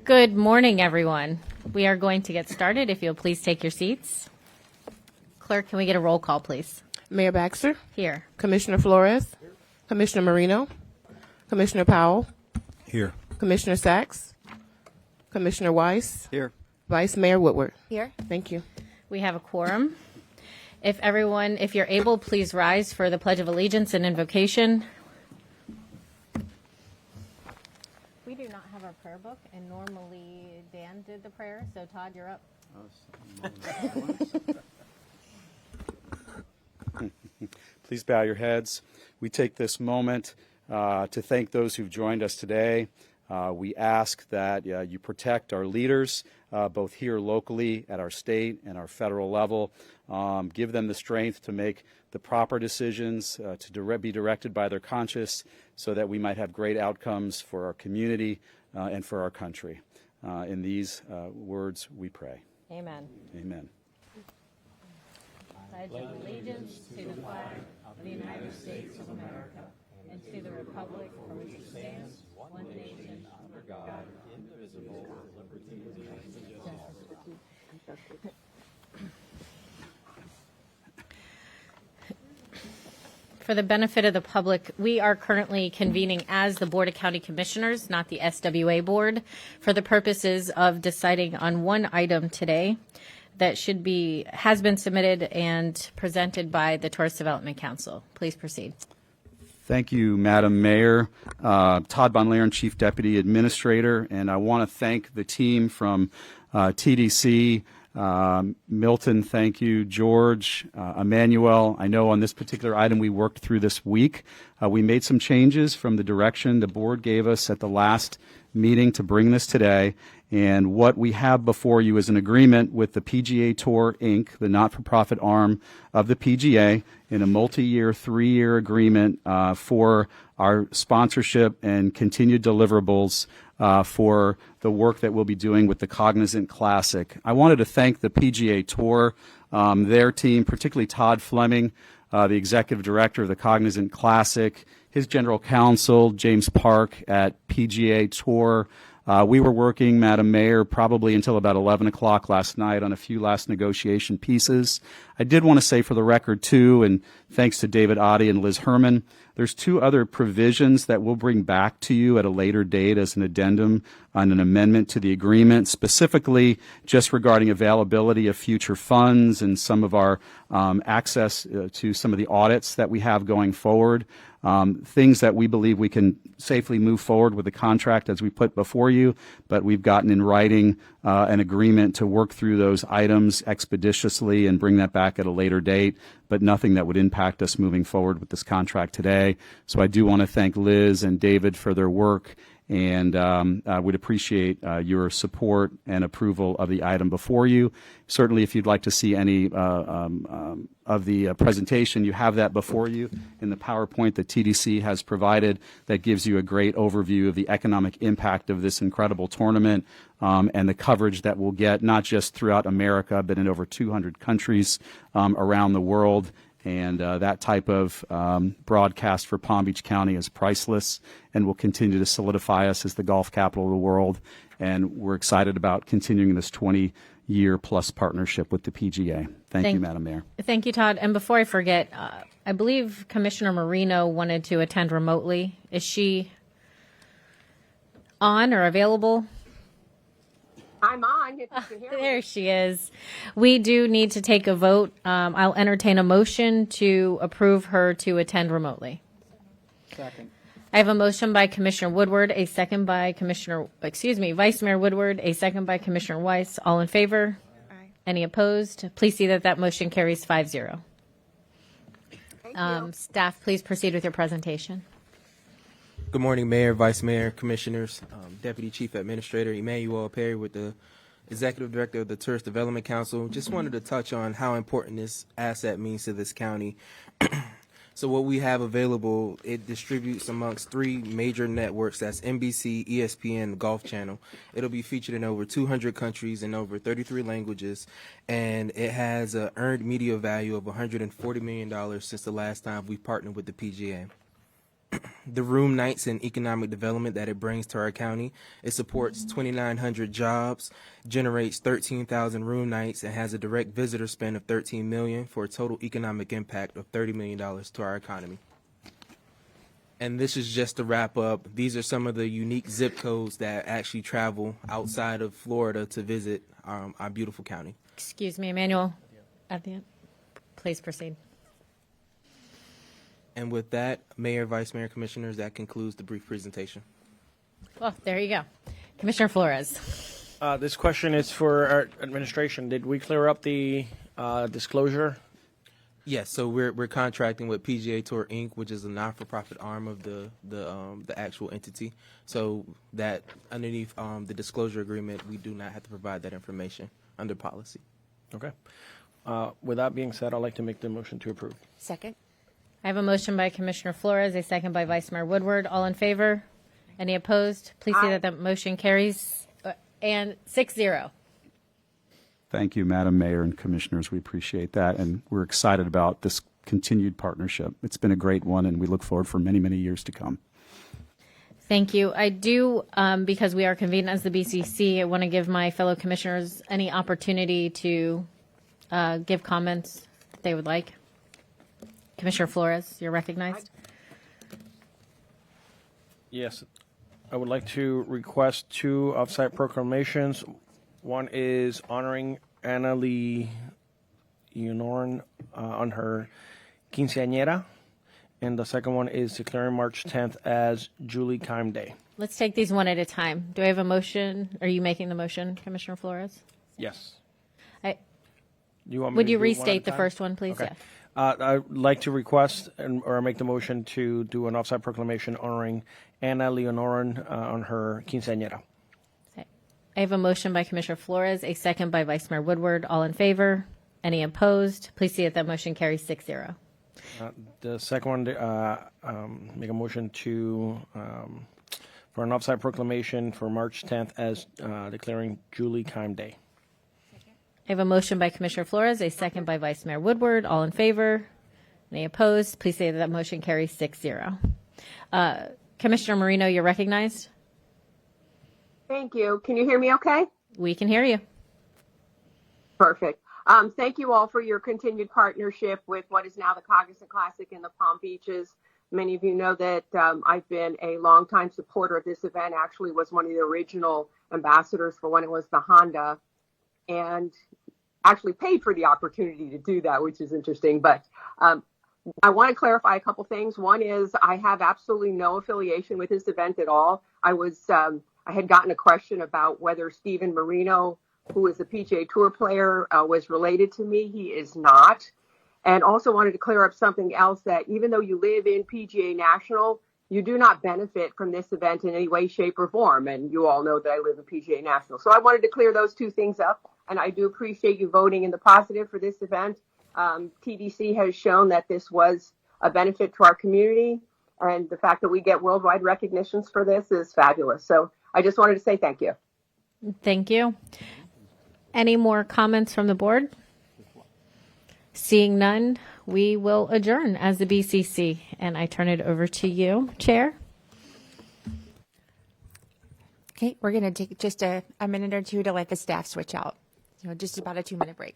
Good morning, everyone. We are going to get started. If you'll please take your seats. Clerk, can we get a roll call, please? Mayor Baxter, Here. Commissioner Flores, Commissioner Marino, Commissioner Powell, Here. Commissioner Sachs, Commissioner Weiss, Here. Vice Mayor Woodward. Here. Thank you. We have a quorum. If you're able, please rise for the Pledge of Allegiance and invocation. We do not have our prayer book, and normally Dan did the prayer, so Todd, you're up. Please bow your heads. We take this moment to thank those who've joined us today. We ask that you protect our leaders, both here locally at our state and our federal level. Give them the strength to make the proper decisions, to be directed by their conscience, so that we might have great outcomes for our community and for our country. In these words we pray. Amen. Amen. Pledge allegiance to the flag of the United States of America and to the republic for which it stands, one nation, under God, indivisible, with liberty and justice. For the benefit of the public, we are currently convening as the Board of County Commissioners, not the SWA Board, for the purposes of deciding on one item today that has been submitted and presented by the Tourist Development Council. Please proceed. Thank you, Madam Mayor. Todd Von Lehren, Chief Deputy Administrator, and I want to thank the team from TDC. Milton, thank you. George, Emmanuel, I know on this particular item we worked through this week. We made some changes from the direction the board gave us at the last meeting to bring this today. And what we have before you is an agreement with the PGA Tour, Inc., the not-for-profit arm of the PGA, in a multi-year, 3-year agreement for our sponsorship and continued deliverables for the work that we'll be doing with the Cognizant Classic. I wanted to thank the PGA Tour, their team, particularly Todd Fleming, the executive director of the Cognizant Classic, his general counsel, James Park at PGA Tour. We were working, Madam Mayor, probably until about 11 o'clock last night on a few last negotiation pieces. I did want to say for the record, too, and thanks to David Oddie and Liz Herman, there's 2 other provisions that we'll bring back to you at a later date as an addendum on an amendment to the agreement, specifically just regarding availability of future funds and some of our access to some of the audits that we have going forward. Things that we believe we can safely move forward with the contract as we put before you, but we've gotten in writing an agreement to work through those items expeditiously and bring that back at a later date, but nothing that would impact us moving forward with this contract today. So I do want to thank Liz and David for their work, and would appreciate your support and approval of the item before you. Certainly, if you'd like to see any of the presentation, you have that before you in the PowerPoint that TDC has provided that gives you a great overview of the economic impact of this incredible tournament and the coverage that we'll get, not just throughout America, but in over 200 countries around the world. And that type of broadcast for Palm Beach County is priceless and will continue to solidify us as the golf capital of the world. And we're excited about continuing this 20-year-plus partnership with the PGA. Thank you, Madam Mayor. Thank you, Todd. And before I forget, I believe Commissioner Marino wanted to attend remotely. Is she on or available? I'm on, if you can hear me. There she is. We do need to take a vote. I'll entertain a motion to approve her to attend remotely. Second. I have a motion by Commissioner Woodward, a second by Vice Mayor Woodward, a second by Commissioner Weiss. All in favor? Aye. Any opposed? Please see that motion carries 5-0. Thank you. Staff, please proceed with your presentation. Good morning, Mayor, Vice Mayor, Commissioners, Deputy Chief Administrator Emmanuel Perry with the Executive Director of the Tourist Development Council. Just wanted to touch on how important this asset means to this county. So what we have available, it distributes amongst 3 major networks. That's NBC, ESPN, Golf Channel. It'll be featured in over 200 countries in over 33 languages. And it has an earned media value of $140 million since the last time we partnered with the PGA. the room nights and economic development that it brings to our county. It supports 2,900 jobs, generates 13,000 room nights, and has a direct visitor spend of $13 million for a total economic impact of $30 million to our economy. And this is just to wrap up. These are some of the unique zip codes that actually travel outside of Florida to visit our beautiful county. Excuse me, Emmanuel. At the end. Please proceed. And with that, Mayor, Vice Mayor, Commissioners, that concludes the brief presentation. Well, there you go. Commissioner Flores. This question is for our administration. Did we clear up the disclosure? Yes, so we're contracting with PGA Tour Inc., which is a not-for-profit arm of the actual entity. So that underneath the disclosure agreement, we do not have to provide that information under policy. Okay. With that being said, I'd like to make the motion to approve. Second. I have a motion by Commissioner Flores, a second by Vice Mayor Woodward. All in favor? Any opposed? Please see that the motion carries. And 6-0. Thank you, Madam Mayor and Commissioners. We appreciate that, and we're excited about this continued partnership. It's been a great one, and we look forward for many, many years to come. Thank you. I do, because we are convened as the BCC, I want to give my fellow commissioners any opportunity to give comments that they would like. Commissioner Flores, you're recognized. Yes. I would like to request 2 off-site proclamations. One is honoring Anna Lee Leonoran on her quinceañera, and the second one is declaring March 10th as Julie Kime Day. Let's take these one at a time. Do I have a motion? Are you making the motion, Commissioner Flores? Yes. Would you do one at a restate the time? first one, please? Okay. Yeah. I'd like to request or make the motion to do an off-site proclamation honoring Anna Leonoran on her quinceañera. I have a motion by Commissioner Flores, a second by Vice Mayor Woodward. All in favor? Any opposed? Please see that motion carries 6-0. The second one, make a motion to for an off-site proclamation for March 10th as declaring Julie Kime Day. I have a motion by Commissioner Flores, a second by Vice Mayor Woodward. All in favor? Any opposed? Please say that motion carries 6-0. Commissioner Marino, you're recognized. Thank you. Can you hear me okay? We can hear you. Perfect. Thank you all for your continued partnership with what is now the Cognizant Classic in the Palm Beaches. Many of you know that I've been a longtime supporter of this event, actually was one of the original ambassadors for when it was the Honda, and actually paid for the opportunity to do that, which is interesting. But I want to clarify a couple things. One is I have absolutely no affiliation with this event at all. I had gotten a question about whether Steven Marino, who is a PGA Tour player, was related to me. He is not. And also wanted to clear up something else, that even though you live in PGA National, you do not benefit from this event in any way, shape, or form. And you all know that I live in PGA National. So I wanted to clear those two things up. And I do appreciate you voting in the positive for this event. TDC has shown that this was a benefit to our community. And the fact that we get worldwide recognitions for this is fabulous. So I just wanted to say thank you. Thank you. Any more comments from the board? Seeing none, we will adjourn as the BCC. And I turn it over to you, Chair. Okay, we're going to take just a minute or two to let the staff switch out. Just about a 2-minute break.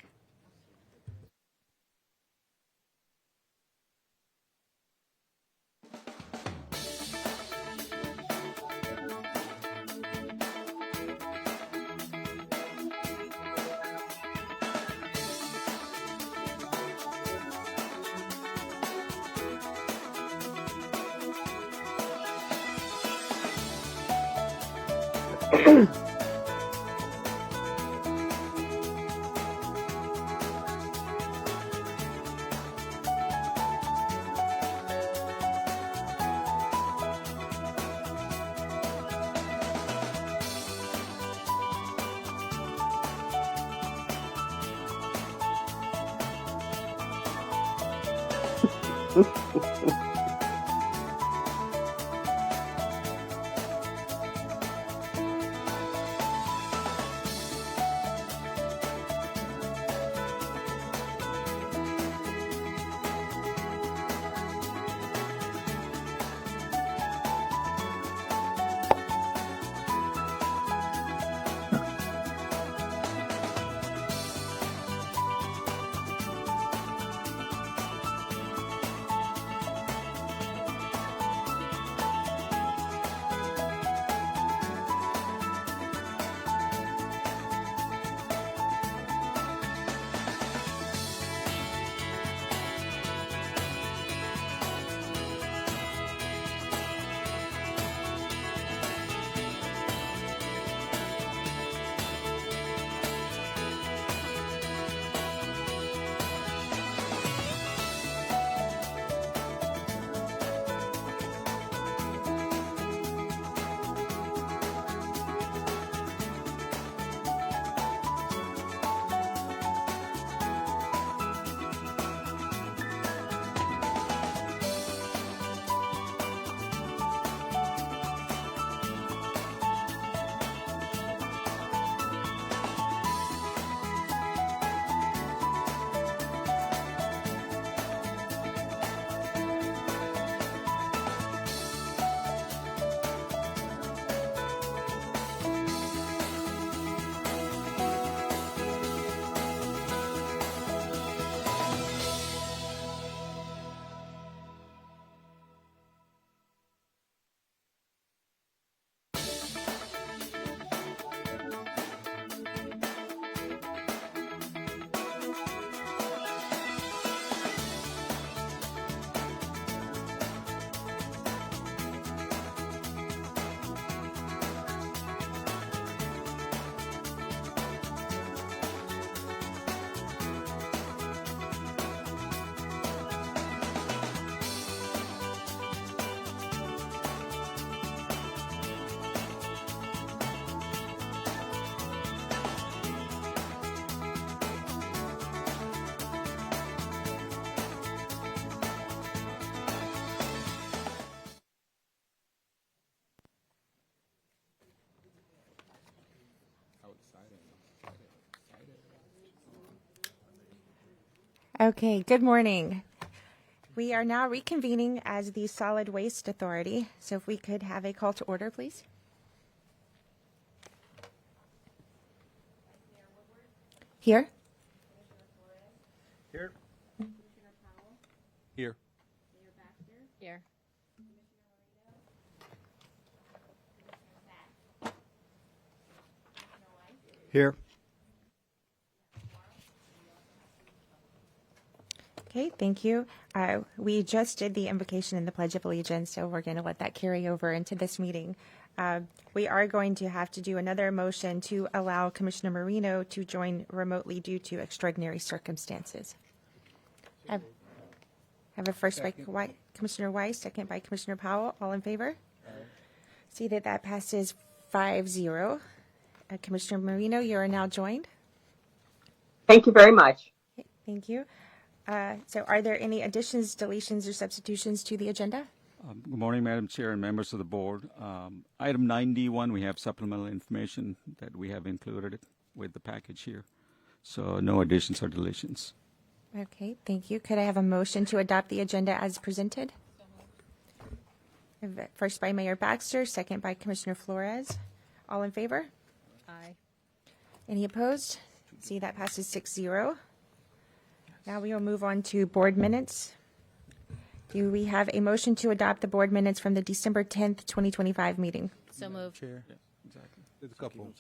Okay, good morning. We are now reconvening as the Solid Waste Authority. So if we could have a call to order, please. Here. Here. Here. Here. Here. Okay, thank you. We just did the invocation and the Pledge of Allegiance, so we're going to let that carry over into this meeting. We are going to have to do another motion to allow Commissioner Marino to join remotely due to extraordinary circumstances. I have a first by Commissioner Weiss, second by Commissioner Powell. All in favor? See that passes 5-0. Commissioner Marino, you are now joined. Thank you very much. Okay, thank you. So are there any additions, deletions, or substitutions to the agenda? Good morning, Madam Chair and members of the board. Item 91, we have supplemental information that we have included with the package here. So no additions or deletions. Okay, thank you. Could I have a motion to adopt the agenda as presented? First by Mayor Baxter, second by Commissioner Flores. All in favor? Aye. Any opposed? See, that passes 6-0. Now we will move on to board minutes. Do we have a motion to adopt the board minutes from the December 10th, 2025 meeting? So moved. Chair. Exactly. There's a couple.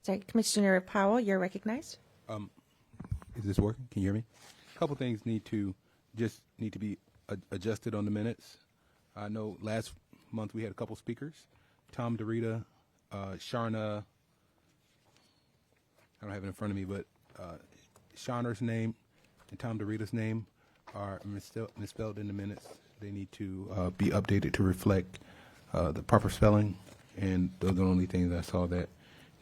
Sorry, Commissioner Powell, you're recognized. Is this working? Can you hear me? A couple things need to be adjusted on the minutes. I know last month we had a couple speakers. Tom DeRita, Sharna, I don't have it in front of me, but Sharna's name and Tom DeRita's name are misspelled in the minutes. They need to be updated to reflect the proper spelling, and those are the only things I saw that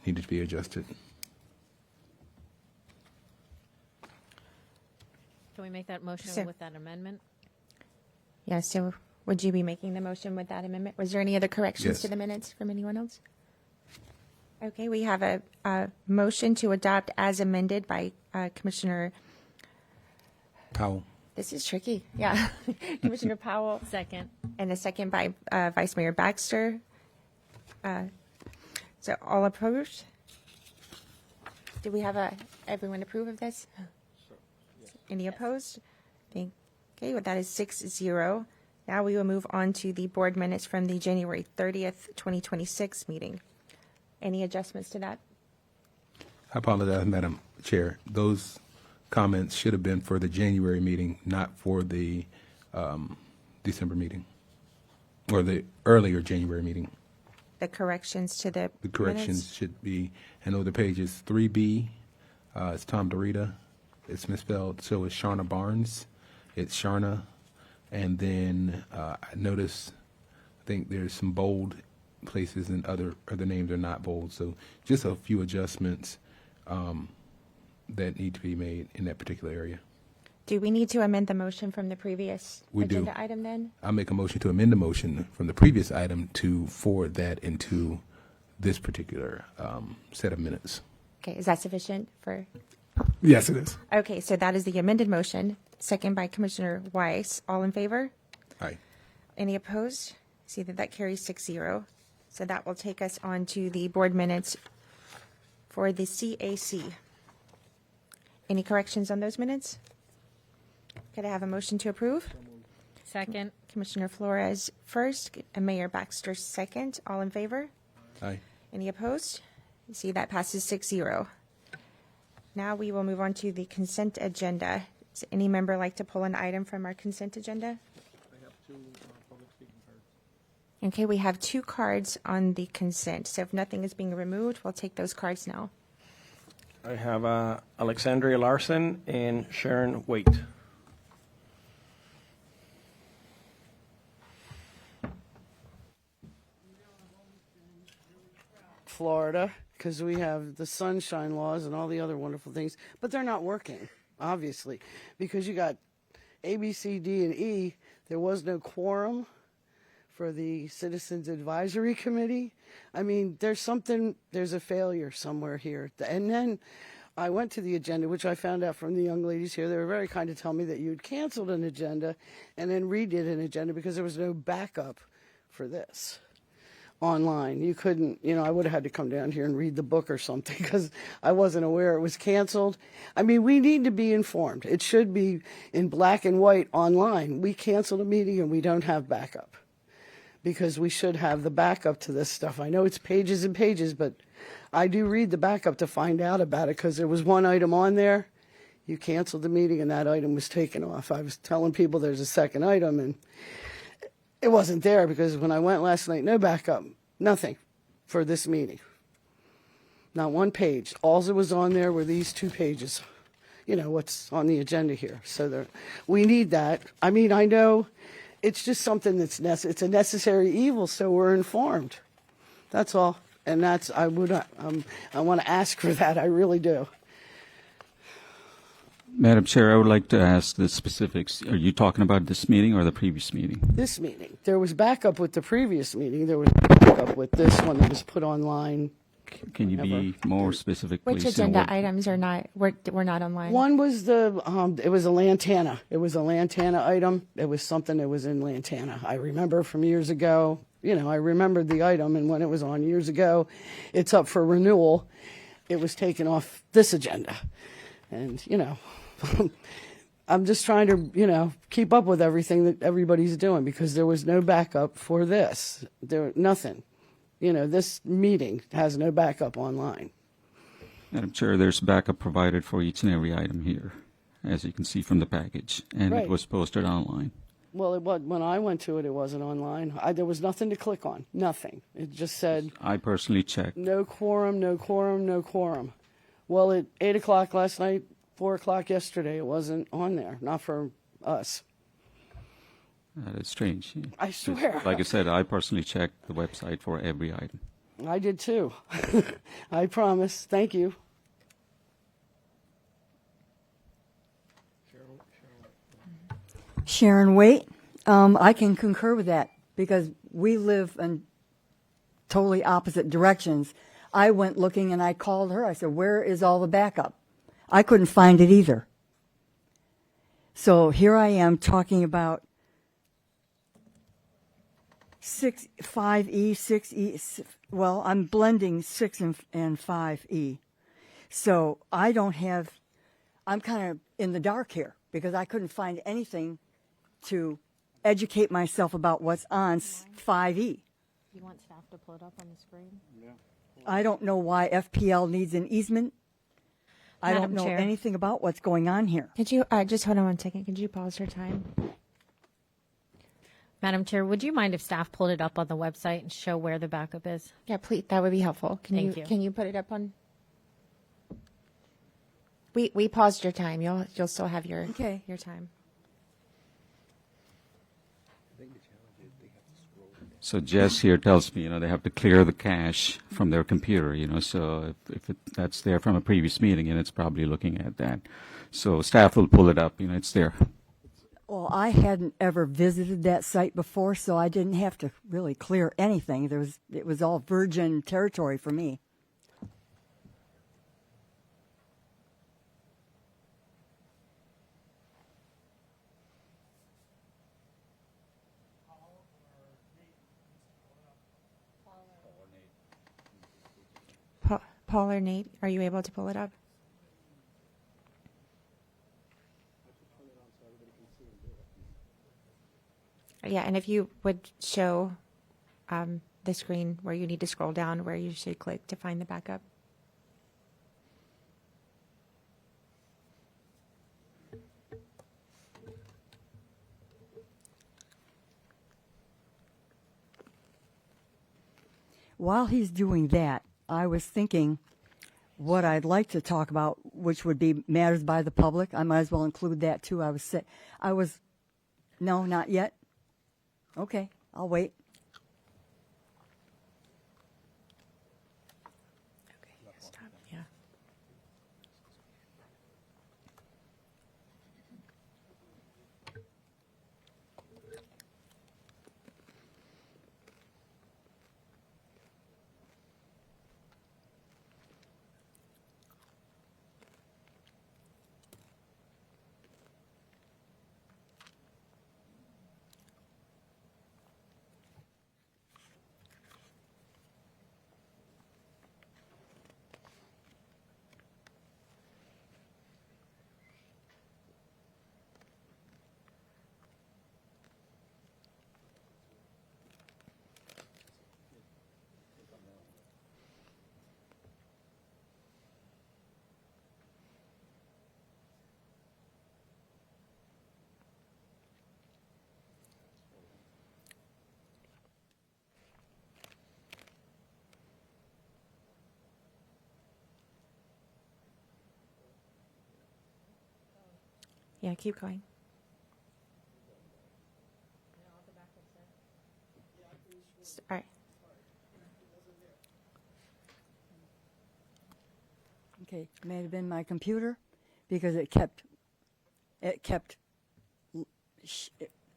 needed to be adjusted. Can we make that motion So- with that amendment? Yeah, so would you be making the motion with that amendment? Was there any other corrections Yes. to the minutes from anyone else? Okay, we have a motion to adopt as amended by Commissioner, Powell. this is tricky, yeah, Commissioner Powell, Second. and a second by Vice Mayor Baxter. So all approved? Do we have everyone approve of this? Any opposed? Okay, well, that is 6-0. Now we will move on to the board minutes from the January 30th, 2026 meeting. Any adjustments to that? I apologize, Madam Chair. Those comments should have been for the January meeting, not for the December meeting, or the earlier January meeting. The corrections to the The corrections minutes? should be, I know the page is 3B. It's Tom DeRita. It's misspelled, so is Sharna Barnes. It's Sharna. And then I noticed, I think there's some bold places and other names are not bold. So just a few adjustments that need to be made in that particular area. Do we need to amend the motion from the previous We do. agenda item then? I'll make a motion to amend the motion from the previous item to forward that into this particular set of minutes. Okay, is that sufficient for? Yes, it is. Okay, so that is the amended motion, second by Commissioner Weiss. All in favor? Aye. Any opposed? See that carries 6-0. So that will take us on to the board minutes for the CAC. Any corrections on those minutes? Could I have a motion to approve? Second. Commissioner Flores first, and Mayor Baxter second. All in favor? Aye. Any opposed? You see that passes 6-0. Now we will move on to the consent agenda. Does any member like to pull an item from our consent agenda? Okay, we have 2 cards on the consent. So if nothing is being removed, we'll take those cards now. I have Alexandria Larson and Sharon Waite. Florida, because we have the sunshine laws and all the other wonderful things, but they're not working, obviously, because you got A, B, C, D, and E. There was no quorum for the Citizens Advisory Committee. I mean, there's a failure somewhere here. And then I went to the agenda, which I found out from the young ladies here. They were very kind to tell me that you had canceled an agenda and then redid an agenda because there was no backup for this online. You couldn't, I would have had to come down here and read the book or something because I wasn't aware it was canceled. I mean, we need to be informed. It should be in black and white online. We canceled a meeting and we don't have backup because we should have the backup to this stuff. I know it's pages and pages, but I do read the backup to find out about it because there was one item on there. You canceled the meeting and that item was taken off. I was telling people there's a second item and it wasn't there because when I went last night, no backup, nothing for this meeting. Not one page. All that was on there were these 2 pages. What's on the agenda here. So we need that. I mean, I know it's just something that's it's a necessary evil, so we're informed. That's all. And I want to ask for that. I really do. Madam Chair, I would like to ask the specifics. Are you talking about this meeting or the previous meeting? This meeting. There was backup with the previous meeting. There was backup with this one that was put online. Can you be more specific, Which please? agenda items are not, were not online? One was it was a Lantana. It was a Lantana item. It was something that was in Lantana. I remember from years ago. I remembered the item, and when it was on years ago, it's up for renewal. It was taken off this agenda. And, I'm just trying to, keep up with everything that everybody's doing because there was no backup for this. Nothing. This meeting has no backup online. Madam Chair, there's backup provided for each and every item here, as you can see from the package, and Right. it was posted online. Well, when I went to it, it wasn't online. There was nothing to click on. Nothing. It just said I personally checked. no quorum, no quorum, no quorum. Well, at 8 o'clock last night, 4 o'clock yesterday, it wasn't on there. Not for us. That is strange. I swear. Like I said, I personally checked the website for every item. I did too. I promise. Thank you. Sharon Waite. I can concur with that because we live in totally opposite directions. I went looking and I called her. I said, where is all the backup? I couldn't find it either. So here I am talking about 5E, 6E. Well, I'm blending 6 and 5E. So I'm kind of in the dark here because I couldn't find anything to educate myself about what's on 5E. You want staff to pull it up on the screen? I don't know why FPL needs an easement. I don't Madam know Chair. anything about what's going on here. Could you just hold on one second? Could you pause your time? Madam Chair, would you mind if staff pulled it up on the website and show where the backup is? Yeah, please. That would be helpful. Thank you. Can you put it up on? We paused your time. You'll still have your time. So Jess here tells me, they have to clear the cache from their computer, so if that's there from a previous meeting, and it's probably looking at that. So staff will pull it up, it's there. Well, I hadn't ever visited that site before, so I didn't have to really clear anything. It was all virgin territory for me. Paul or Nate, are you able to pull it up? Yeah, and if you would show the screen where you need to scroll down, where you should click to find the backup. While he's doing that, I was thinking what I'd like to talk about, which would be matters by the public. I might as well include that too. No, not yet. Okay, I'll wait. Okay, stop. Yeah. Yeah, keep going. All right. Okay, it may have been my computer because it kept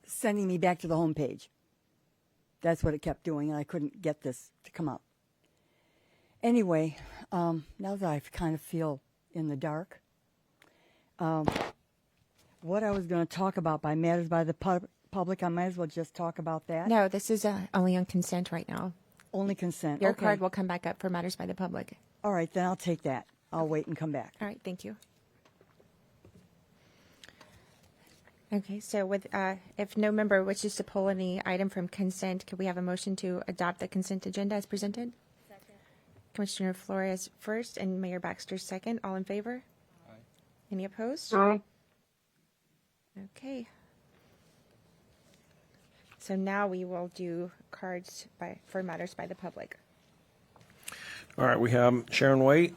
sending me back to the home page. That's what it kept doing, and I couldn't get this to come up. Anyway, now that I kind of feel in the dark, what I was going to talk about by matters by the public, I might as well just talk about that. No, this is only on consent right now. Only consent. Your Okay. card will come back up for matters by the public. All right, then I'll take that. I'll wait and come back. All right, thank you. Okay, so with if no member wishes to pull any item from consent, could we have a motion to adopt the consent agenda as presented? Second. Commissioner Flores first and Mayor Baxter second. All in favor? Aye. Any opposed? Aye. Okay. So now we will do cards for matters by the public. All right, we have Sharon Waite,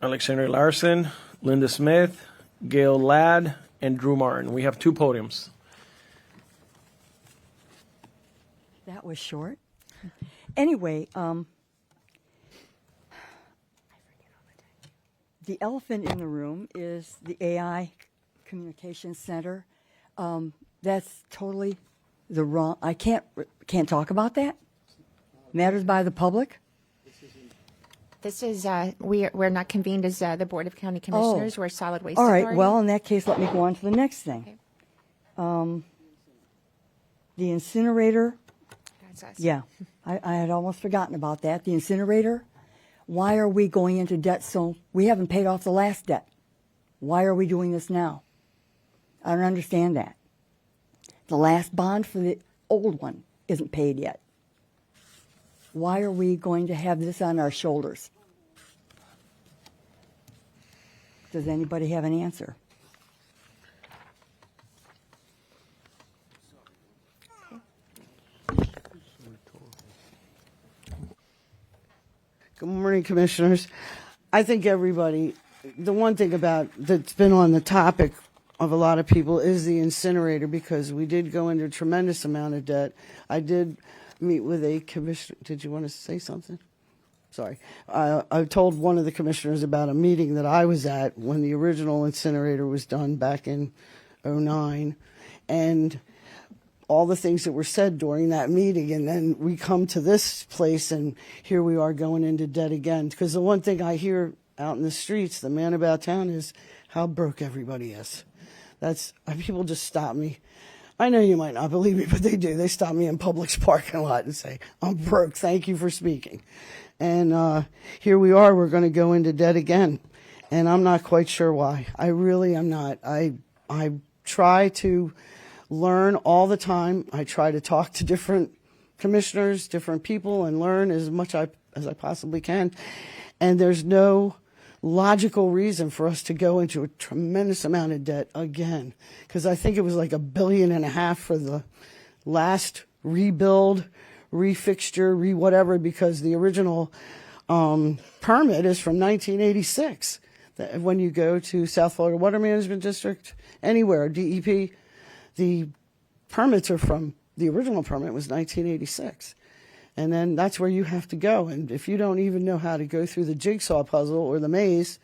Alexander Larson, Linda Smith, Gail Ladd, and Drew Martin. We have 2 podiums. That was short. Anyway, the elephant in the room is the AI Communications Center. That's totally the wrong. I can't talk about that. Matters by the public. This is we're not convened as the Board of County Commissioners. We're Solid Waste All right. Authority. Well, in that case, let me go on to the next thing. Okay. The incinerator. That's us. Yeah, I had almost forgotten about that. The incinerator. Why are we going into debt? So we haven't paid off the last debt. Why are we doing this now? I don't understand that. The last bond for the old one isn't paid yet. Why are we going to have this on our shoulders? Does anybody have an answer? Good morning, Commissioners. I think everybody, the one thing about that's been on the topic of a lot of people is the incinerator, because we did go into a tremendous amount of debt. I did meet with a commissioner. Did you want to say something? Sorry. I told one of the commissioners about a meeting that I was at when the original incinerator was done back in '09, and all the things that were said during that meeting, and then we come to this place, and here we are going into debt again. Because the one thing I hear out in the streets, the man about town, is how broke everybody is. People just stop me. I know you might not believe me, but they do. They stop me in Publix parking lot and say, "I'm broke. Thank you for speaking." And here we are. We're going to go into debt again, and I'm not quite sure why. I really am not. I try to learn all the time. I try to talk to different commissioners, different people, and learn as much as I possibly can. And there's no logical reason for us to go into a tremendous amount of debt again, because I think it was like $1.5 billion for the last rebuild, refixture, whatever, because the original permit is from 1986. When you go to South Florida Water Management District, anywhere, DEP, the permits are from, the original permit was 1986. And then that's where you have to go. And if you don't even know how to go through the jigsaw puzzle or the maze,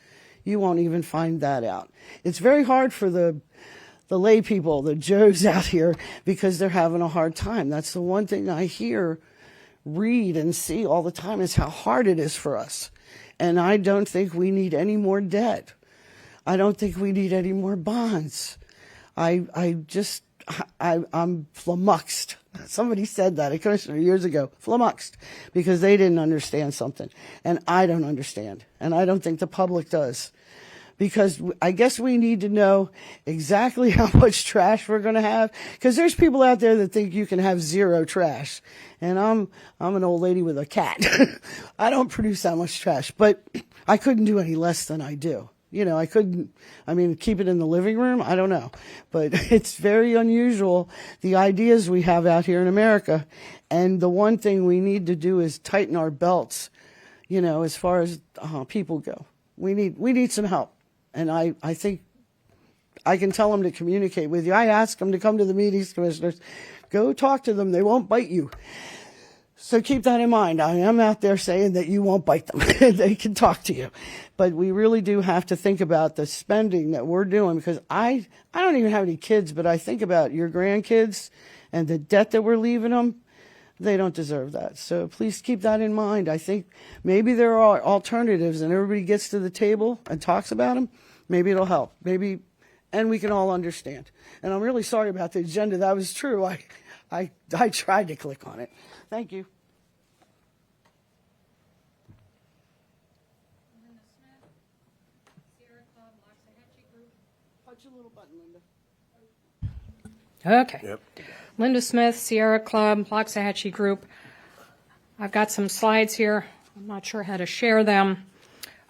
you won't even find that out. It's very hard for the lay people, the Joes out here, because they're having a hard time. That's the one thing I hear, read, and see all the time is how hard it is for us. And I don't think we need any more debt. I don't think we need any more bonds. I'm flummoxed. Somebody said that, a commissioner years ago, flummoxed, because they didn't understand something. And I don't understand. And I don't think the public does. Because I guess we need to know exactly how much trash we're going to have. Because there's people out there that think you can have zero trash. And I'm an old lady with a cat. I don't produce that much trash. But I couldn't do any less than I do. You know, keep it in the living room. I don't know. But it's very unusual, the ideas we have out here in America. And the one thing we need to do is tighten our belts, you know, as far as people go. We need some help. And I think I can tell them to communicate with you. I ask them to come to the meetings, commissioners. Go talk to them. They won't bite you. So keep that in mind. I am out there saying that you won't bite them. They can talk to you. But we really do have to think about the spending that we're doing, because I don't even have any kids, but I think about your grandkids and the debt that we're leaving them. They don't deserve that. So please keep that in mind. I think maybe there are alternatives and everybody gets to the table and talks about them. Maybe it'll help. Maybe, and we can all understand. And I'm really sorry about the agenda. That was true. I tried to click on it. Thank you. Punch a little button, Linda. Okay. Yep. Linda Smith, Sierra Club, Loxahatchee Group. I've got some slides here. I'm not sure how to share them.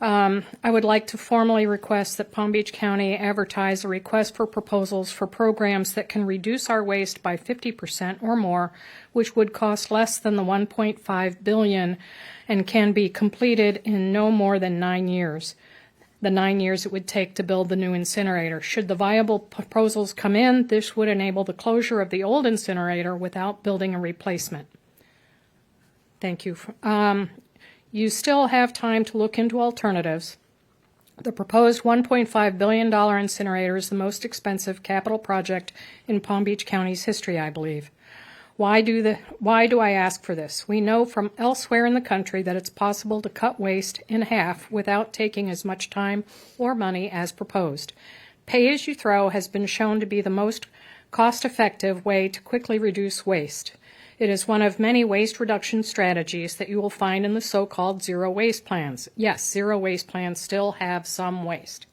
I would like to formally request that Palm Beach County advertise a request for proposals for programs that can reduce our waste by 50% or more, which would cost less than the $1.5 billion and can be completed in no more than 9 years. The 9 years it would take to build the new incinerator. Should the viable proposals come in, this would enable the closure of the old incinerator without building a replacement. Thank you. You still have time to look into alternatives. The proposed $1.5 billion incinerator is the most expensive capital project in Palm Beach County's history, I believe. Why do I ask for this? We know from elsewhere in the country that it's possible to cut waste in half without taking as much time or money as proposed. Pay-as-you-throw has been shown to be the most cost-effective way to quickly reduce waste. It is one of many waste reduction strategies that you will find in the so-called zero waste plans. Yes, zero waste plans still have some waste.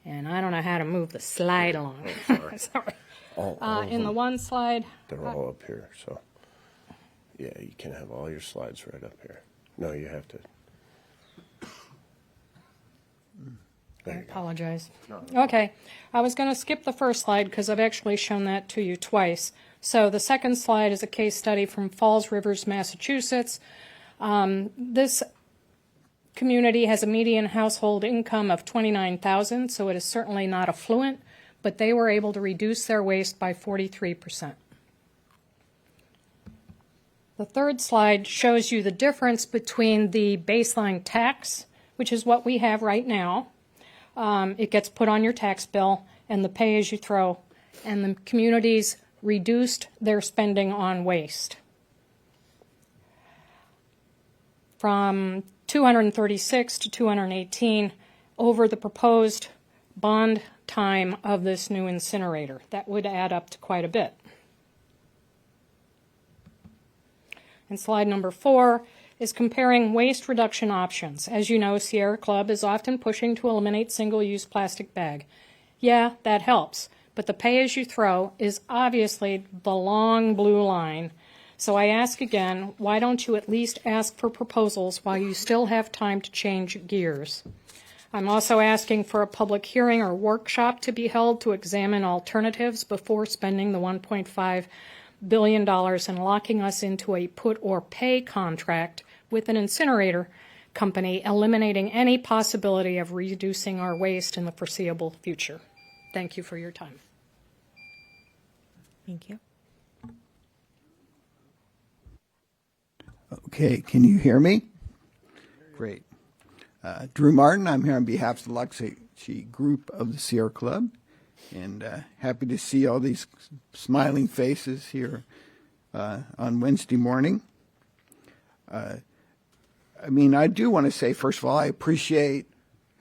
And I don't know how to move the slide along. Sorry. In the one slide, They're all up here, so yeah, you can have all your slides right up here. No, you have to. I apologize. Okay, I was going to skip the first slide because I've actually shown that to you twice. So the second slide is a case study from Falls Rivers, Massachusetts. This community has a median household income of $29,000, so it is certainly not affluent, but they were able to reduce their waste by 43%. The third slide shows you the difference between the baseline tax, which is what we have right now. It gets put on your tax bill, and the pay-as-you-throw, and the communities reduced their spending on waste from 236 to 218 over the proposed bond time of this new incinerator. That would add up to quite a bit. And slide number 4 is comparing waste reduction options. As you know, Sierra Club is often pushing to eliminate single-use plastic bag. Yeah, that helps, but the pay-as-you-throw is obviously the long blue line. So I ask again, why don't you at least ask for proposals while you still have time to change gears? I'm also asking for a public hearing or workshop to be held to examine alternatives before spending the $1.5 billion and locking us into a put or pay contract with an incinerator company, eliminating any possibility of reducing our waste in the foreseeable future. Thank you for your time. Thank you. Okay, can you hear me? Great. Drew Martin, I'm here on behalf of the Loxahatchee Group of the Sierra Club, and happy to see all these smiling faces here on Wednesday morning. I do want to say, first of all, I appreciate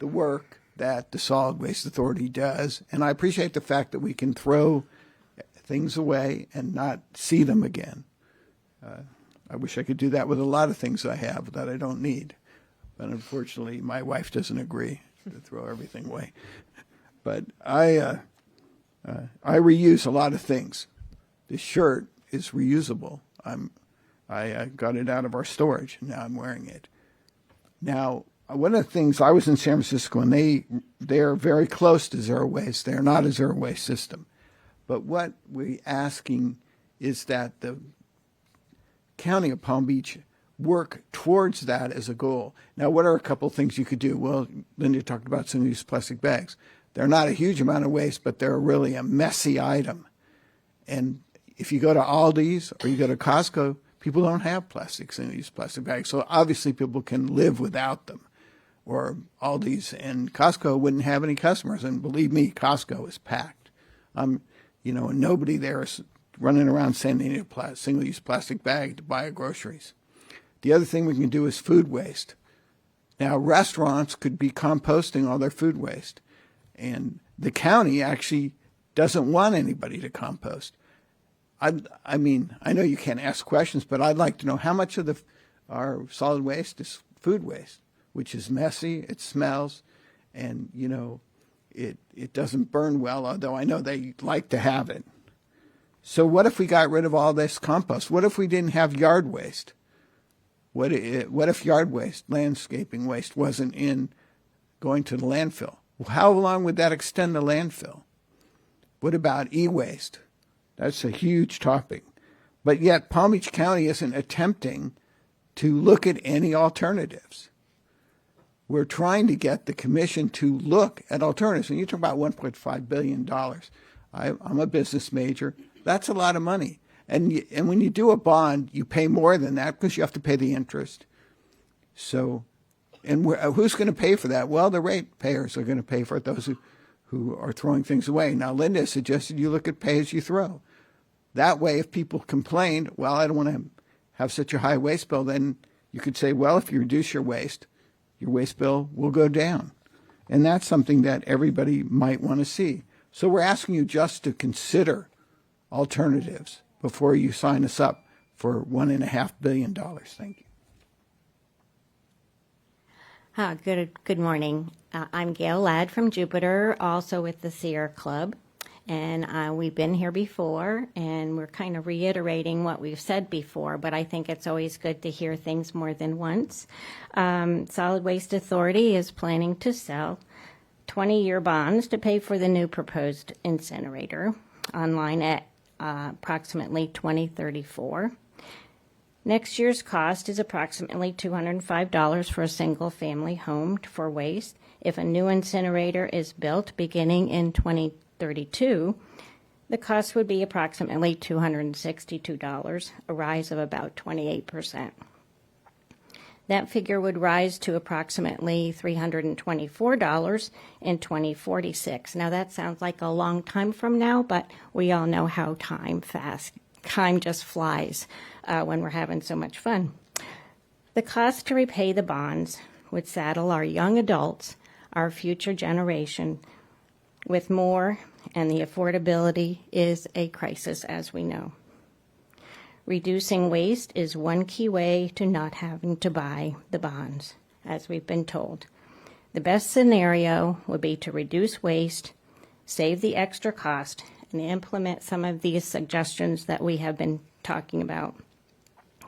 the work that the Solid Waste Authority does, and I appreciate the fact that we can throw things away and not see them again. I wish I could do that with a lot of things I have that I don't need. But unfortunately, my wife doesn't agree to throw everything away. But I reuse a lot of things. This shirt is reusable. I got it out of our storage, and now I'm wearing it. Now, one of the things, I was in San Francisco, and they are very close to zero waste. They are not a zero waste system. But what we're asking is that the County of Palm Beach work towards that as a goal. Now, what are a couple of things you could do? Well, Linda talked about single-use plastic bags. they're not a huge amount of waste, but they're really a messy item. And if you go to Aldi's or you go to Costco, people don't have single-use plastic bags. So obviously people can live without them. Or Aldi's and Costco wouldn't have any customers. And believe me, Costco is packed. And nobody there is running around sending a single-use plastic bag to buy groceries. The other thing we can do is food waste. Now, restaurants could be composting all their food waste. And the county actually doesn't want anybody to compost. I mean, I know you can't ask questions, but I'd like to know how much of our solid waste is food waste, which is messy, it smells, and, it doesn't burn well, although I know they like to have it. So what if we got rid of all this compost? What if we didn't have yard waste? What if yard waste, landscaping waste, wasn't going to the landfill? Well, how long would that extend the landfill? What about e-waste? That's a huge topic. But yet Palm Beach County isn't attempting to look at any alternatives. We're trying to get the commission to look at alternatives. And you talk about $1.5 billion. I'm a business major. That's a lot of money. And when you do a bond, you pay more than that because you have to pay the interest. So, and who's going to pay for that? Well, the ratepayers are going to pay for it, those who are throwing things away. Now, Linda suggested you look at pay as you throw. That way, if people complain, well, I don't want to have such a high waste bill, then you could say, well, if you reduce your waste bill will go down. And that's something that everybody might want to see. So we're asking you just to consider alternatives before you sign us up for $1.5 billion. Thank you. Good morning. I'm Gail Ladd from Jupiter, also with the Sierra Club. And we've been here before, and we're kind of reiterating what we've said before, but I think it's always good to hear things more than once. Solid Waste Authority is planning to sell 20-year bonds to pay for the new proposed incinerator online at approximately 2034. Next year's cost is approximately $205 for a single-family home for waste. If a new incinerator is built beginning in 2032, the cost would be approximately $262, a rise of about 28%. That figure would rise to approximately $324 in 2046. Now that sounds like a long time from now, but we all know how time just flies when we're having so much fun. The cost to repay the bonds would saddle our young adults, our future generation, with more, and the affordability is a crisis, as we know. Reducing waste is one key way to not having to buy the bonds, as we've been told. The best scenario would be to reduce waste, save the extra cost, and implement some of these suggestions that we have been talking about.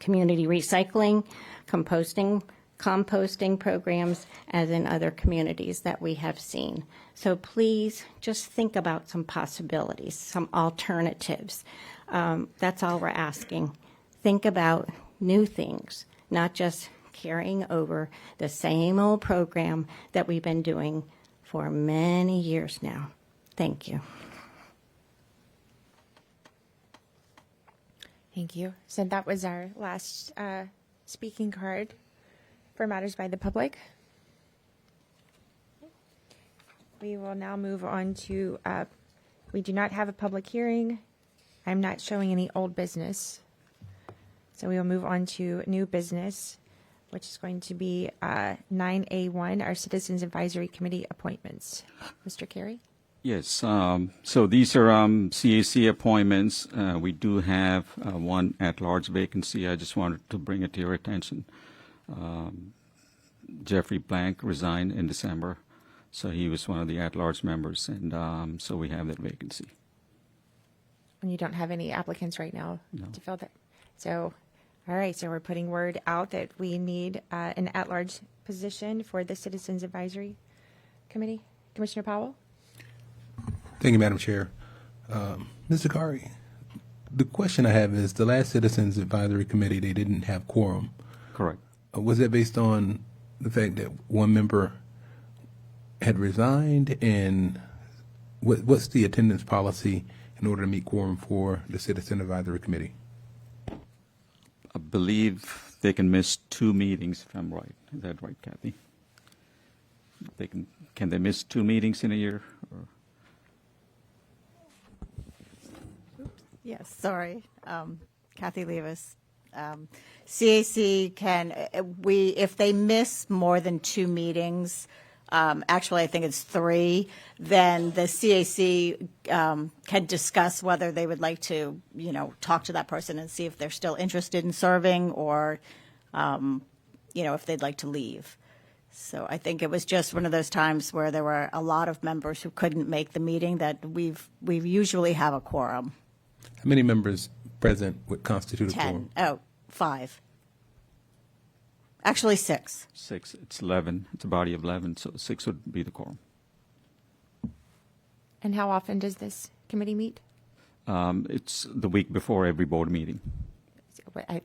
Community recycling, composting programs, as in other communities that we have seen. So please just think about some possibilities, some alternatives. That's all we're asking. Think about new things, not just carrying over the same old program that we've been doing for many years now. Thank you. Thank you. So that was our last speaking card for matters by the public. We will now move on to, we do not have a public hearing. I'm not showing any old business. So we will move on to new business, which is going to be 9A1, our Citizens Advisory Committee appointments. Mr. Carey? Yes, so these are CAC appointments. We do have one at-large vacancy. I just wanted to bring it to your attention. Jeffrey Blank resigned in December, so he was one of the at-large members, and so we have that vacancy. And you don't have any applicants right now No. to fill that? So, all right, so we're putting word out that we need an at-large position for the Citizens Advisory Committee. Commissioner Powell? Thank you, Madam Chair. Ms. Zakari, the question I have is the last Citizens Advisory Committee, they didn't have quorum. Correct. Was that based on the fact that one member had resigned and what's the attendance policy in order to meet quorum for the Citizen Advisory Committee? I believe they can miss 2 meetings, if I'm right. Is that right, Kathy? Can they miss 2 meetings in a year? Or? Yes, sorry. Kathy Levis. CAC can, if they miss more than 2 meetings, actually I think it's 3, then the CAC can discuss whether they would like to, talk to that person and see if they're still interested in serving or, if they'd like to leave. So I think it was just one of those times where there were a lot of members who couldn't make the meeting that we usually have a quorum. How many members present would constitute a 10. quorum? Oh, 5. Actually, 6. 6. It's 11. It's a body of 11, so 6 would be the quorum. And how often does this committee meet? It's the week before every board meeting.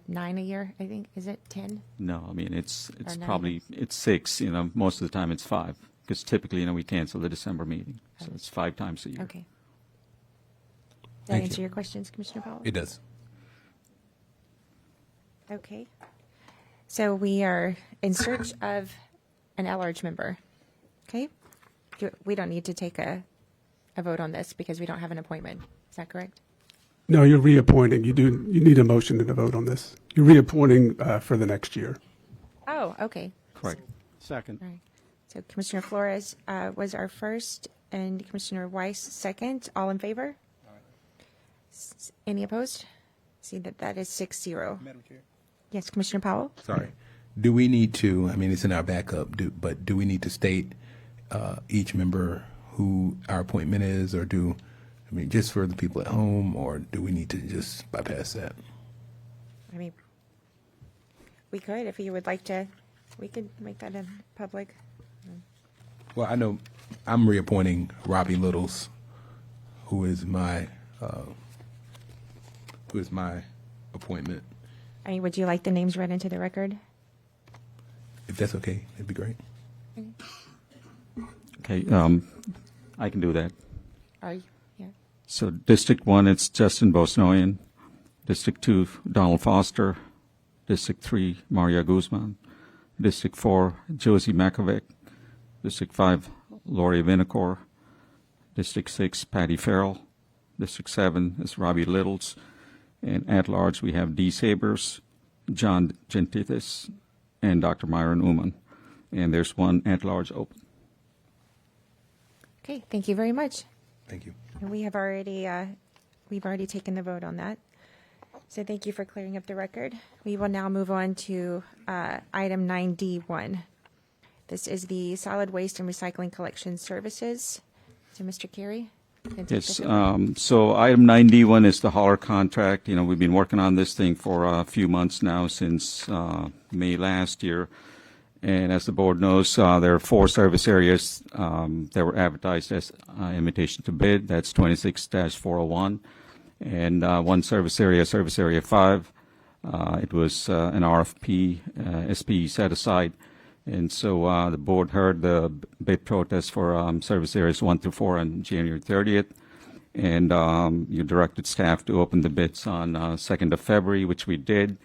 9 a year, I think. Is it 10? No, I mean, it's Or 9? probably, it's 6, most of the time it's 5, because typically, we cancel the December meeting, so it's 5 times a year. Okay. Does that Thank answer you. your questions, Commissioner Powell? It does. Okay. So we are in search of an at-large member. Okay? We don't need to take a vote on this because we don't have an appointment. Is that correct? No, you're reappointing. You need a motion and a vote on this. You're reappointing for the next year. Oh, okay. Correct. Second. All right. So Commissioner Flores was our first and Commissioner Weiss second. All in favor? Any opposed? See that is 6-0. Madam Chair. Yes, Commissioner Powell? Sorry. Do we need to, it's in our backup, but do we need to state each member who our appointment is, or just for the people at home, or do we need to just bypass that? I mean, we could, if you would like to, we could make that in public. Well, I know I'm reappointing Robbie Littles, who is my appointment. I mean, would you like the names read into the record? If that's okay, it'd be great. Okay, I can do that. Are you? Yeah. So District 1, it's Justin Bosnoyan. District 2, Donald Foster. District 3, Maria Guzman. District 4, Josie Makovic. District 5, Lori Vinacore. District 6, Patty Farrell. District 7 is Robbie Littles. And at large, we have Dee Sabers, John Gentithis, and Dr. Myron Uman. And there's one at large open. Okay, thank you very much. Thank you. And we've already taken the vote on that. So thank you for clearing up the record. We will now move on to item 9D1. This is the solid waste and recycling collection services. So Mr. Carey? Yes, so item 9D1 is the hauler contract. We've been working on this thing for a few months now, since May last year. And as the board knows, there are 4 service areas that were advertised as invitation to bid. That's 26-401. And one service area 5. It was an RFP, SP set aside. And so the board heard the bid protest for service areas 1 through 4 on January 30th. And you directed staff to open the bids on 2nd of February, which we did.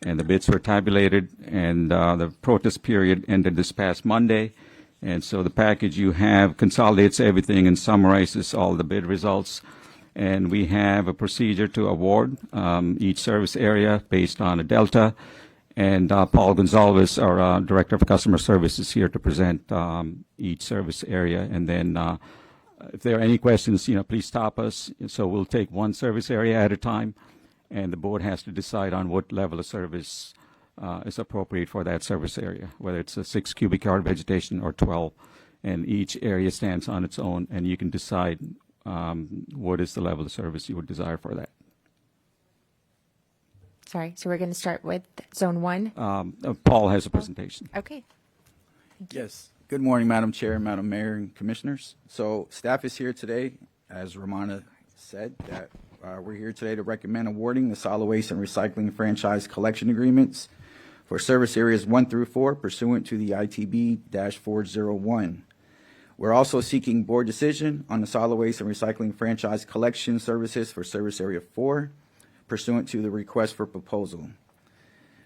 And the bids were tabulated, and the protest period ended this past Monday. And so the package you have consolidates everything and summarizes all the bid results. And we have a procedure to award each service area based on a delta. And Paul Gonzalez, our Director of Customer Service, is here to present each service area. And then if there are any questions, please stop us. So we'll take one service area at a time. And the board has to decide on what level of service is appropriate for that service area, whether it's a 6 cubic yard vegetation or 12. And each area stands on its own, and you can decide what is the level of service you would desire for that. Sorry, so we're going to start with Zone 1? Paul has a presentation. Okay. Yes. Good morning, Madam Chair, Madam Mayor, and Commissioners. So staff is here today, as Romana said, that we're here today to recommend awarding the solid waste and recycling franchise collection agreements for service areas 1 through 4 pursuant to the ITB-401. We're also seeking board decision on the solid waste and recycling franchise collection services for Service Area 4 pursuant to the request for proposal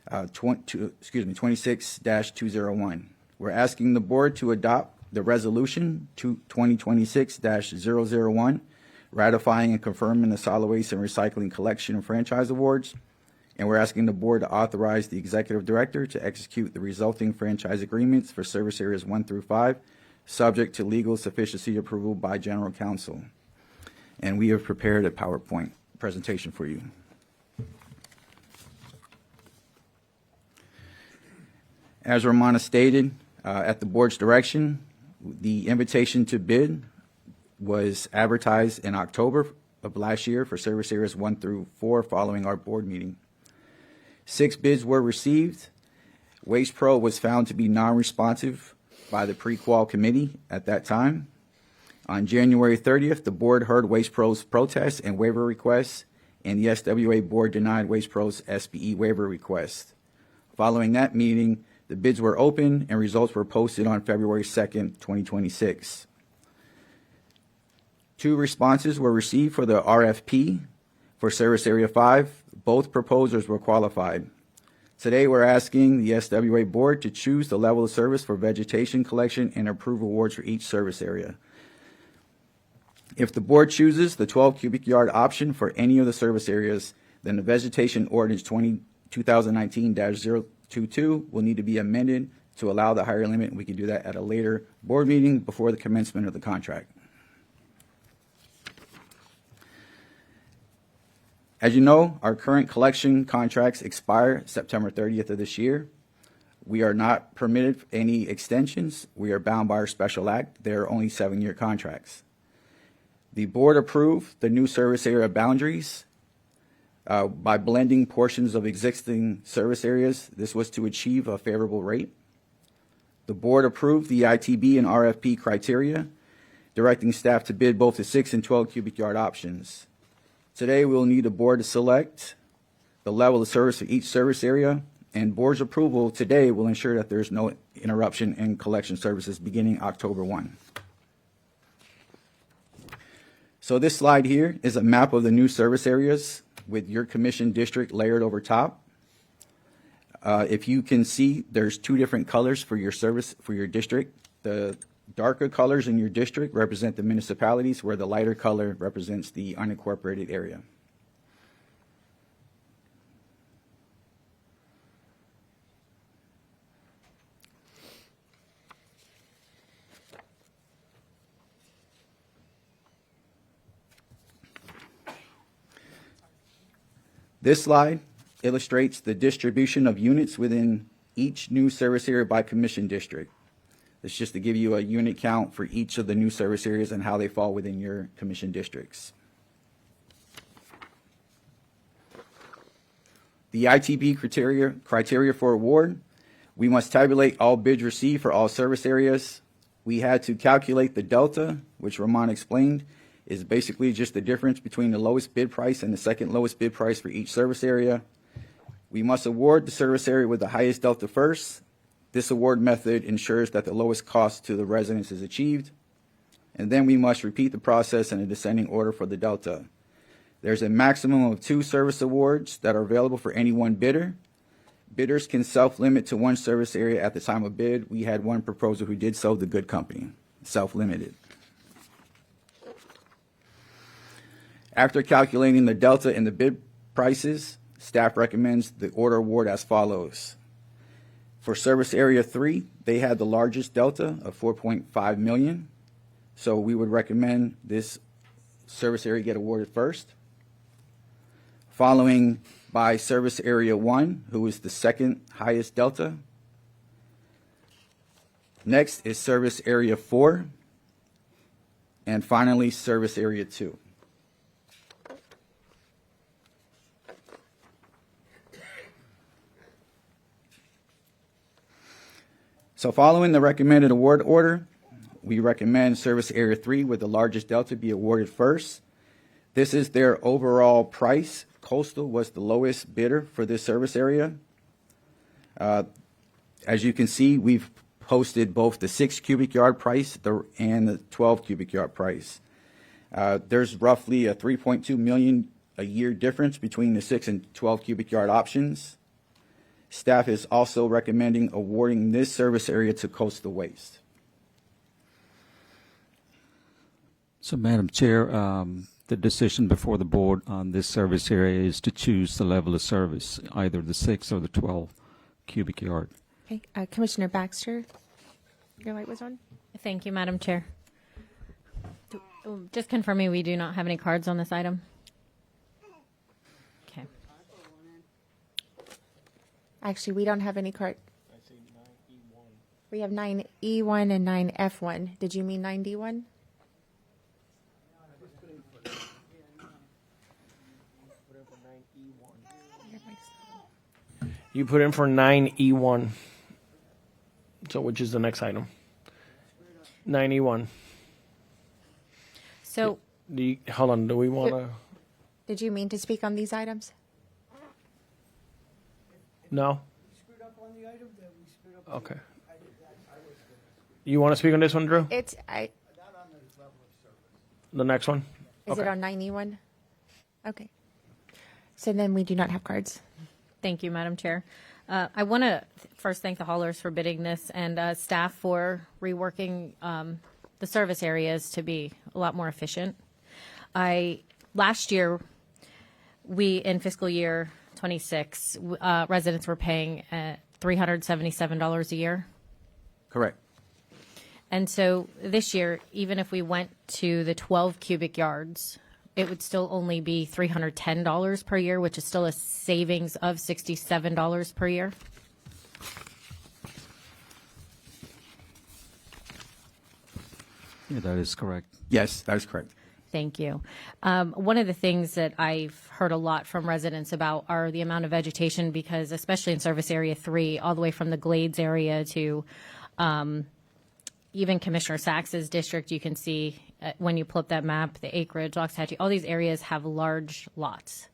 26-201. We're asking the board to adopt the resolution 2026-001 ratifying and confirming the solid waste and recycling collection and franchise awards. And we're asking the board to authorize the executive director to execute the resulting franchise agreements for service areas 1 through 5, subject to legal sufficiency approval by general counsel. And we have prepared a PowerPoint presentation for you. As Romana stated, at the board's direction, the invitation to bid was advertised in October of last year for service areas 1 through 4 following our board meeting. 6 bids were received. Waste Pro was found to be non-responsive by the pre-qual committee at that time. On January 30th, the board heard Waste Pro's protests and waiver requests, and the SWA board denied Waste Pro's SPE waiver request. Following that meeting, the bids were open and results were posted on February 2nd, 2026. 2 responses were received for the RFP for Service Area 5. Both proposers were qualified. Today, we're asking the SWA board to choose the level of service for vegetation collection and approve awards for each service area. If the board chooses the 12 cubic yard option for any of the service areas, then the Vegetation Ordinance 2019-022 will need to be amended to allow the higher limit. We can do that at a later board meeting before the commencement of the contract. As you know, our current collection contracts expire September 30th of this year. We are not permitted any extensions. We are bound by our special act. They are only 7-year contracts. The board approved the new service area boundaries by blending portions of existing service areas. This was to achieve a favorable rate. The board approved the ITB and RFP criteria, directing staff to bid both the 6 and 12 cubic yard options. Today, we will need the board to select the level of service for each service area, and board's approval today will ensure that there's no interruption in collection services beginning October 1. So this slide here is a map of the new service areas with your commission district layered over top. If you can see, there's 2 different colors for your service for your district. The darker colors in your district represent the municipalities, where the lighter color represents the unincorporated area. This slide illustrates the distribution of units within each new service area by commission district. It's just to give you a unit count for each of the new service areas and how they fall within your commission districts. The ITB criteria for award, we must tabulate all bids received for all service areas. We had to calculate the delta, which Ramon explained, is basically just the difference between the lowest bid price and the second lowest bid price for each service area. We must award the service area with the highest delta first. This award method ensures that the lowest cost to the residents is achieved. And then we must repeat the process in a descending order for the delta. There's a maximum of 2 service awards that are available for any one bidder. Bidders can self-limit to 1 service area at the time of bid. We had 1 proposer who did so, the Good Company, self-limited. After calculating the delta in the bid prices, staff recommends the order award as follows. For Service Area 3, they had the largest delta of $4.5 million. So we would recommend this service area get awarded first. Following by Service Area 1, who is the second highest delta. Next is Service Area 4. And finally, Service Area 2. So following the recommended award order, we recommend Service Area 3 with the largest delta be awarded first. This is their overall price. Coastal was the lowest bidder for this service area. As you can see, we've posted both the 6 cubic yard price and the 12 cubic yard price. There's roughly a 3.2 million a year difference between the 6 and 12 cubic yard options. Staff is also recommending awarding this service area to Coastal Waste. So, Madam Chair, the decision before the board on this service area is to choose the level of service, either the 6 or the 12 cubic yard. Okay, Commissioner Baxter, your light was on. Thank you, Madam Chair. Just confirming we do not have any cards on this item. Okay. Actually, we don't have any card. We have 9E1 and 9F1. Did you mean 9D1? You put in for 9E1. So which is the next item? 9E1. So, Hold on, do we want to? Did you mean to speak on these items? No? Okay. You want to speak on this one, Drew? It's The next one? Is it Okay. on 9E1? Okay. So then we do not have cards. thank you, Madam Chair. I want to first thank the haulers for bidding this and staff for reworking the service areas to be a lot more efficient. Last year, in fiscal year 26, residents were paying $377 a year. Correct. And so this year, even if we went to the 12 cubic yards, it would still only be $310 per year, which is still a savings of $67 per year. Yeah, that is correct. Yes, that is correct. Thank you. One of the things that I've heard a lot from residents about are the amount of vegetation, because especially in Service Area 3, all the way from the Glades area to even Commissioner Sachs's district, you can see when you pull up that map, the acreage, Loxahatchee, all these areas have large lots.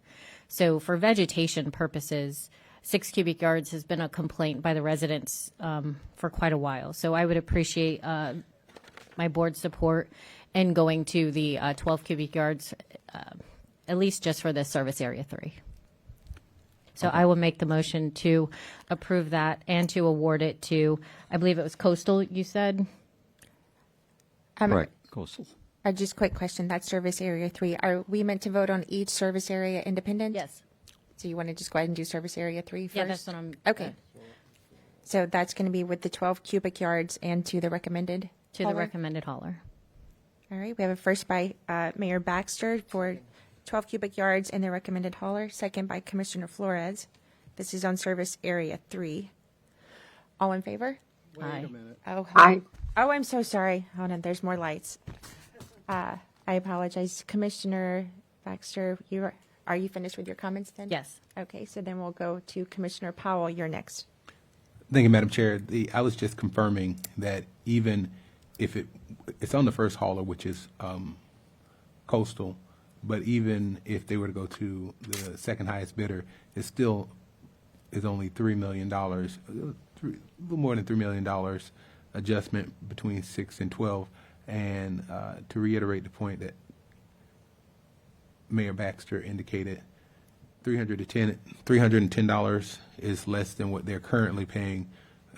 So for vegetation purposes, 6 cubic yards has been a complaint by the residents for quite a while. So I would appreciate my board's support in going to the 12 cubic yards, at least just for the Service Area 3. So I will make the motion to approve that and to award it to, I believe it was Coastal, you said? Right, Coastal. Just quick question. That's Service Area 3. Are we meant to vote on each service area independent? Yes. So you want to just go ahead and do Service Area 3 first? Yeah, that's what I'm. Okay. So that's going to be with the 12 cubic yards and to the recommended To the hauler? recommended hauler. All right. We have a first by Mayor Baxter for 12 cubic yards and the recommended hauler. Second by Commissioner Flores. This is on Service Area 3. All in favor? Aye. Oh, Aye. Oh, I'm so sorry. Hold on. There's more lights. I apologize. Commissioner Baxter, are you finished with your comments then? Yes. Okay. So then we'll go to Commissioner Powell. You're next. Thank you, Madam Chair. I was just confirming that even if it's on the first hauler, which is Coastal, but even if they were to go to the second highest bidder, it still is only $3 million, a little more than $3 million adjustment between 6 and 12. And to reiterate the point that Mayor Baxter indicated, $310 is less than what they're currently paying.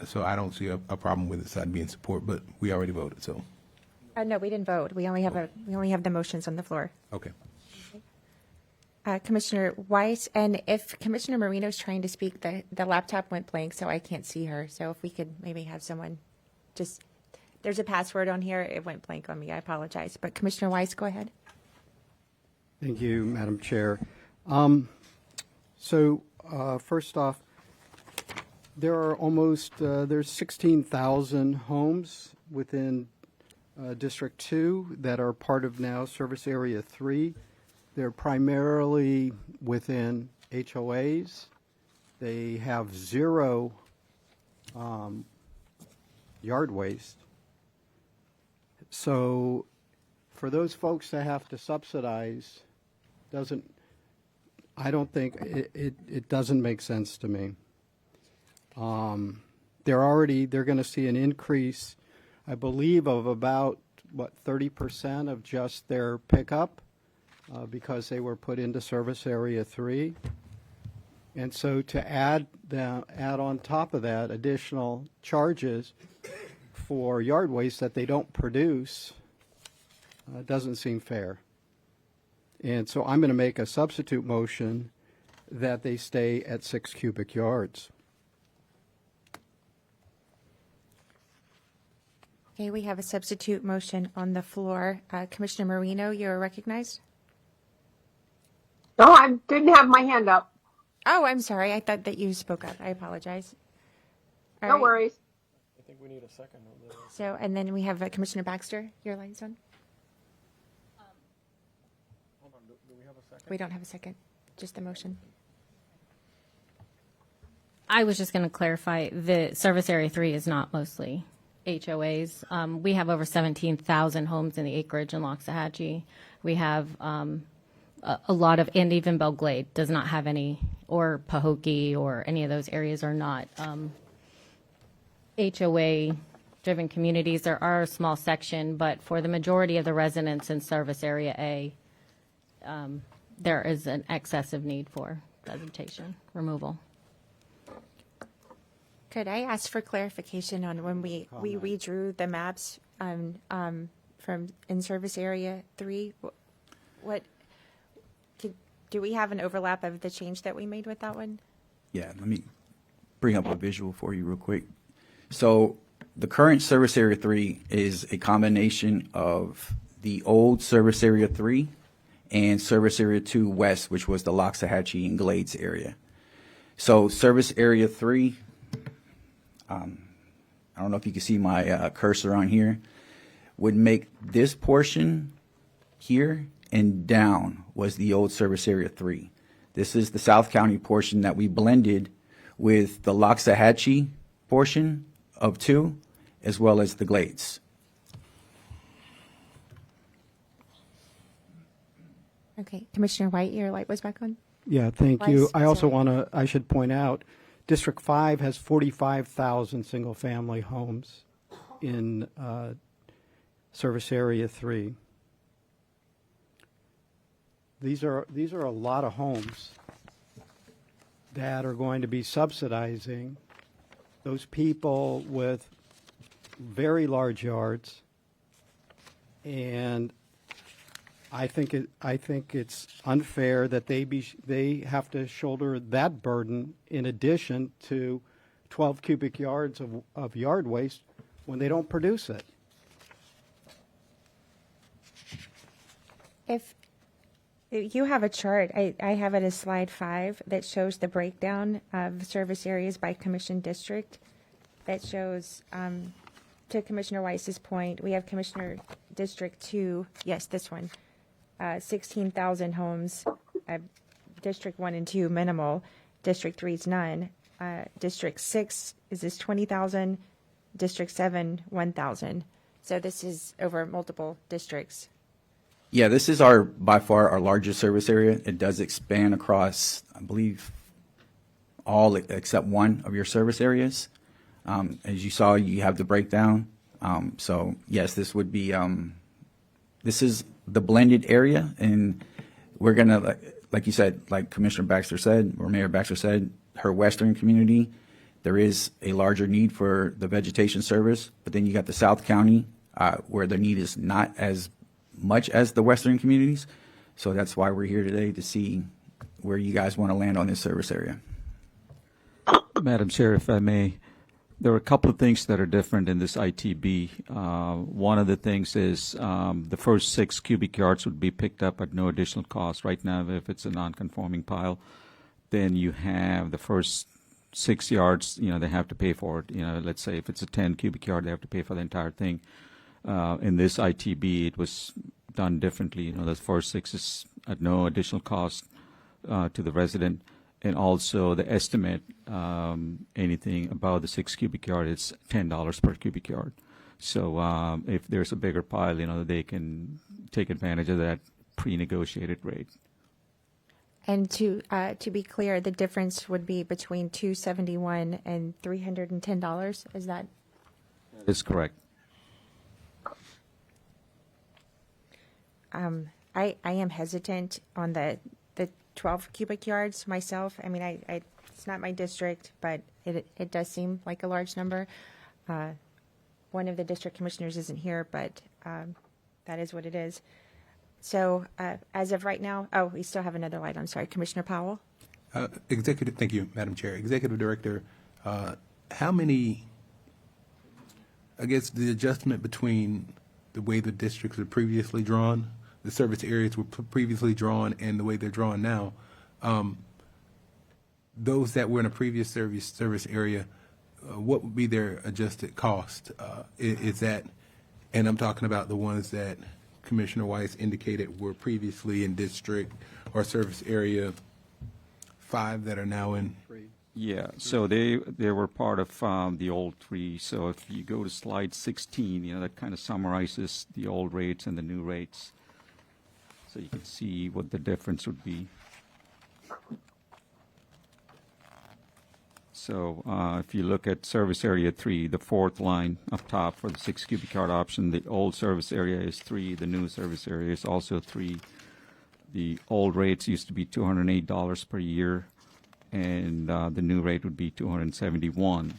So I don't see a problem with it, so I'd be in support, but we already voted, so. No, we didn't vote. We only have the motions on the floor. Okay. Commissioner Weiss, and if Commissioner Marino's trying to speak, the laptop went blank, so I can't see her. So if we could maybe have someone just, there's a password on here. It went blank on me. I apologize. But Commissioner Weiss, go ahead. Thank you, Madam Chair. First off, there are there's 16,000 homes within District 2 that are part of now Service Area 3. They're primarily within HOAs. They have zero yard waste. So for those folks that have to subsidize, I don't think it doesn't make sense to me. they're going to see an increase, I believe, of about, 30% of just their pickup because they were put into service area 3. And so to add on top of that additional charges for yard waste that they don't produce doesn't seem fair. And so I'm going to make a substitute motion that they stay at 6 cubic yards. Okay, we have a substitute motion on the floor. Commissioner Marino, you're recognized. No, I didn't have my hand up. Oh, I'm sorry. I thought that you spoke up. I apologize. All No right. worries. I think we need a second. So, and then we have Commissioner Baxter. Your line's on. Hold on, do we have a second? We don't have a second. Just the motion. I was just going to clarify, the service area 3 is not mostly HOAs. We have over 17,000 homes in the acreage in Loxahatchee. We have a lot of, and even Belle Glade does not have any, or Pahokee or any of those areas are not HOA-driven communities. There are a small section, but for the majority of the residents in service area A, there is an excessive need for vegetation removal. Could I ask for clarification on when we redrew the maps from in service area 3? Do we have an overlap of the change that we made with that one? Yeah, let me bring up a visual for you real quick. So the current service area 3 is a combination of the old service area 3 and service area 2 west, which was the Loxahatchee and Glades area. So service area 3, I don't know if you can see my cursor on here, would make this portion here and down was the old service area 3. This is the South County portion that we blended with the Loxahatchee portion of 2, as well as the Glades. Okay, Commissioner White, your light was back on. Yeah, thank you. Vice, I also sorry. I should point out, District 5 has 45,000 single-family homes in service area 3. These are a lot of homes that are going to be subsidizing those people with very large yards, and I think it's unfair that they have to shoulder that burden in addition to 12 cubic yards of yard waste when they don't produce it. If you have a chart, I have it as slide 5 that shows the breakdown of service areas by commission district. That shows, to Commissioner Weiss's point, we have Commissioner District 2, yes, this one, 16,000 homes. District 1 and 2, minimal. District 3 is none. District 6 is this 20,000. District 7, 1,000. So this is over multiple districts. Yeah, this is by far our largest service area. It does expand across, I believe, all except one of your service areas. As you saw, you have the breakdown. So yes, this would be, this is the blended area, and we're gonna, like you said, like Commissioner Baxter said, or Mayor Baxter said, her western community, there is a larger need for the vegetation service, but then you got the South County, where the need is not as much as the western communities. So that's why we're here today, to see where you guys want to land on this service area. Madam Chair, if I may, there are a couple of things that are different in this ITB. One of the things is the first 6 cubic yards would be picked up at no additional cost. Right now, if it's a non-conforming pile, then you have the first 6 yards, they have to pay for it. Let's say if it's a 10 cubic yard, they have to pay for the entire thing. In this ITB, it was done differently. The first 6 is at no additional cost to the resident. And also the estimate, anything above the 6 cubic yard, it's $10 per cubic yard. So if there's a bigger pile, they can take advantage of that pre-negotiated rate. And to be clear, the difference would be between $271 and $310. Is that? That's correct. I am hesitant on the 12 cubic yards myself. I mean, it's not my district, but it does seem like a large number. One of the district commissioners isn't here, but that is what it is. So as of right now, oh, we still have another light. I'm sorry, Commissioner Powell. Thank you, Madam Chair. Executive Director, how many, I guess the adjustment between the way the districts were previously drawn, the service areas were previously drawn, and the way they're drawn now, those that were in a previous service area, what would be their adjusted cost? Is that, and I'm talking about the ones that Commissioner Weiss indicated were previously in district or service area 5 that are now in. Yeah, so they were part of the old 3. So if you go to slide 16, that kind of summarizes the old rates and the new rates. So you can see what the difference would be. So if you look at service area 3, the 4th line up top for the 6 cubic yard option, the old service area is 3, the new service area is also 3. The old rates used to be $208 per year, and the new rate would be $271.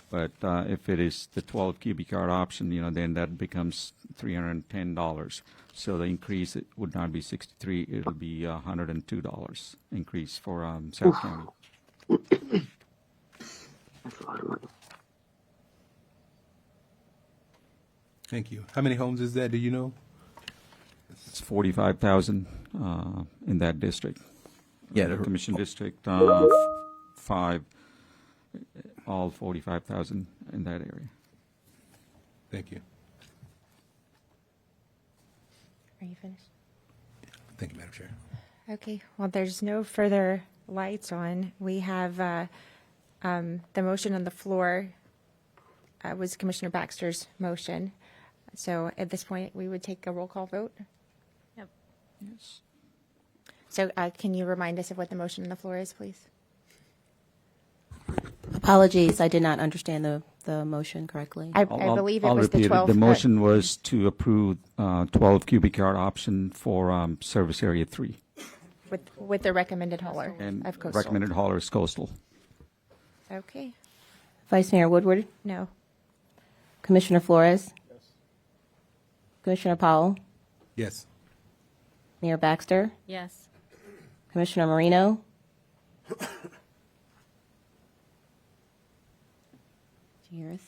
But if it is the 12 cubic yard option, then that becomes $310. So the increase it would not be 63; it'll be $102 increase for South County. That's a lot of money. Thank you. How many homes is that? Do you know? It's 45,000 in that district. Yeah, the commission district 5, all 45,000 in that area. Thank you. Are you finished? Thank you, Madam Chair. Okay, well, there's no further lights on. We have the motion on the floor was Commissioner Baxter's motion. So at this point, we would take a roll call vote. Yep. Yes. So can you remind us of what the motion on the floor is, please? Apologies, I did not understand the motion correctly. I believe it I'll was the repeat 12. The motion was to approve 12 cubic yard option for service area 3. With the recommended hauler And of coastal. recommended hauler is coastal. Okay. Vice Mayor Woodward, No. Commissioner Flores, Commissioner Powell, Yes. Mayor Baxter, Yes. Commissioner Marino. Did you hear us?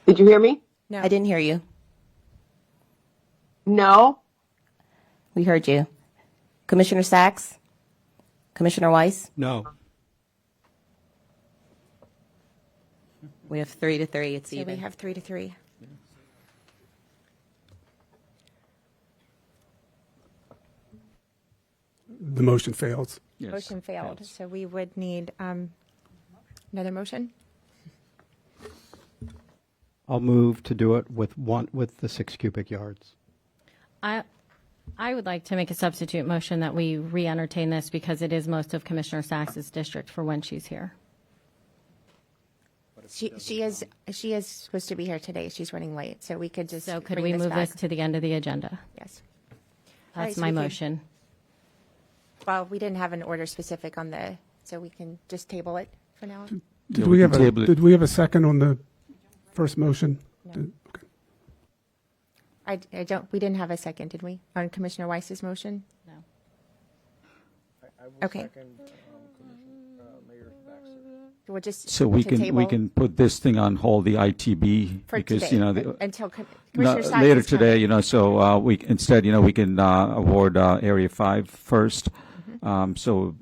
Did you hear me? No. I didn't hear you. No. We heard you. Commissioner Sachs, Commissioner Weiss. No. We have 3-3. It's So even. we have 3-3. The motion fails. Yes. Motion failed. Yes. So we would need another motion. I'll move to do it with the 6 cubic yards. I would like to make a substitute motion that we re-entertain this because it is most of Commissioner Sachs's district for when she's here. She is supposed to be here today. She's running late, so we could just. So could bring we this move back. this to the end of the agenda? Yes. All right, That's so my we could- motion. Well, we didn't have an order specific on so we can just table it for now. Did Yeah, we we have can table it. did we have a second on the first motion? No. I don't. We didn't have a second, did we, on Commissioner Weiss's motion? No. Okay. We'll just So we to can table can put this thing on hold, the ITB, for because today, until Commissioner Sachs later is today, coming. so we instead, we can award area 5 first. Mm-hmm. So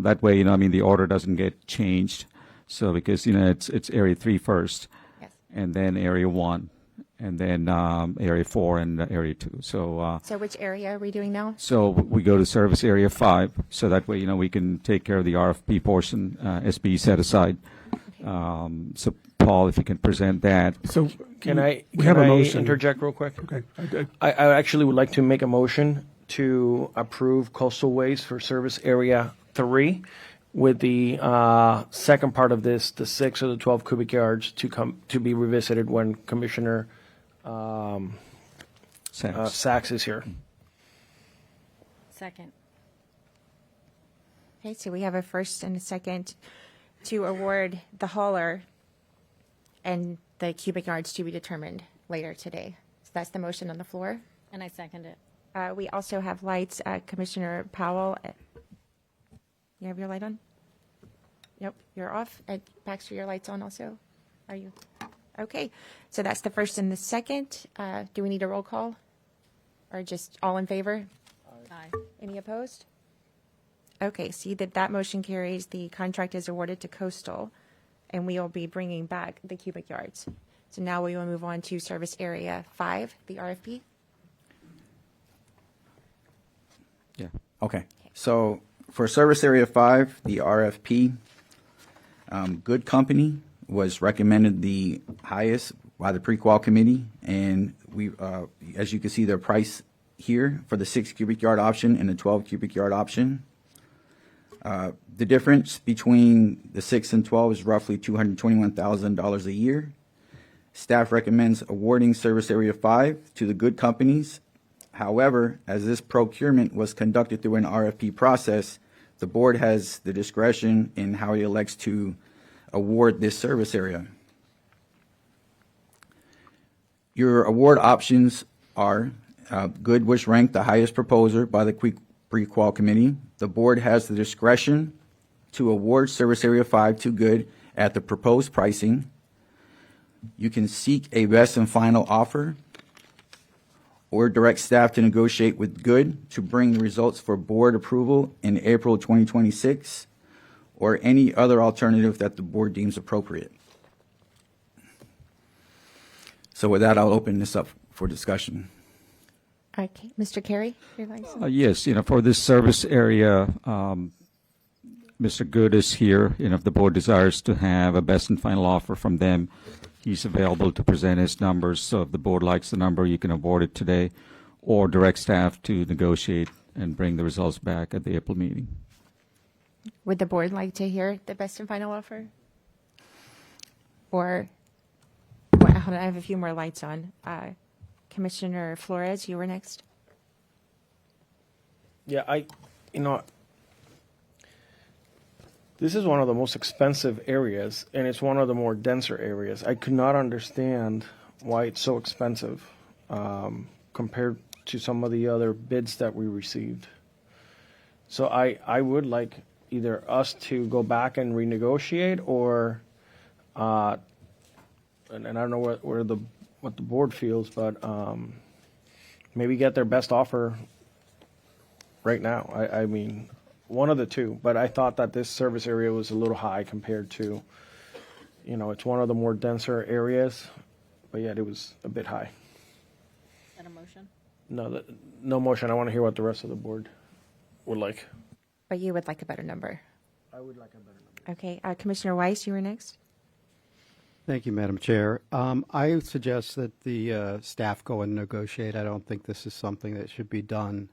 that way, the order doesn't get changed. So because it's area 3 first, Yes. and then area 1, and then area 4 and area 2. So. So which area are we doing now? So we go to service area 5, so that way, we can take care of the RFP portion, SB set aside. So Paul, if you can present that. Can I we have a motion. interject real quick? Okay. I actually would like to make a motion to approve Coastal Waste for Service Area 3, with the second part of this, the 6 or the 12 cubic yards, to be revisited when Commissioner Sachs is here. Second. Okay, so we have a first and a second to award the hauler and the cubic yards to be determined later today. So that's the motion on the floor. And I second it. We also have lights. Commissioner Powell, you have your light on? Nope, you're off. Baxter, your light's on also? Are you? Okay, so that's the first and the second. Do we need a roll call? Or just all in favor? Aye. Any opposed? Okay, see that motion carries. The contract is awarded to Coastal, and we will be bringing back the cubic yards. So now we will move on to Service Area 5, the RFP. Yeah. Okay. So for Service Area 5, the RFP, Good Company was recommended the highest by the pre-qual committee, and we, as you can see, their price here for the 6 cubic yard option and the 12 cubic yard option. The difference between the 6 and 12 is roughly $221,000 a year. Staff recommends awarding Service Area 5 to the Good Companies. However, as this procurement was conducted through an RFP process, the board has the discretion in how it elects to award this service area. Your award options are Good was ranked the highest proposer by the pre-qual committee. The board has the discretion to award Service Area 5 to Good at the proposed pricing. You can seek a best and final offer or direct staff to negotiate with Good to bring the results for board approval in April 2026, or any other alternative that the board deems appropriate. So with that, I'll open this up for discussion. Okay, Mr. Carey, your lights. Yes, for this service area, Mr. Good is here. If the board desires to have a best and final offer from them, he's available to present his numbers. So if the board likes the number, you can award it today, or direct staff to negotiate and bring the results back at the April meeting. Would the board like to hear the best and final offer? Or, hold on, I have a few more lights on. Commissioner Flores, you were next. Yeah, this is one of the most expensive areas, and it's one of the more denser areas. I could not understand why it's so expensive compared to some of the other bids that we received. So I would like either us to go back and renegotiate, or, and I don't know what the board feels, but maybe get their best offer right now. I mean, one of the two, but I thought that this service area was a little high compared to, it's one of the more denser areas, but yet it was a bit high. Is that a motion? No motion. I want to hear what the rest of the board would like. But you would like a better number. I would like a better number. Okay, Commissioner Weiss, you were next. Thank you, Madam Chair. I suggest that the staff go and negotiate. I don't think this is something that should be done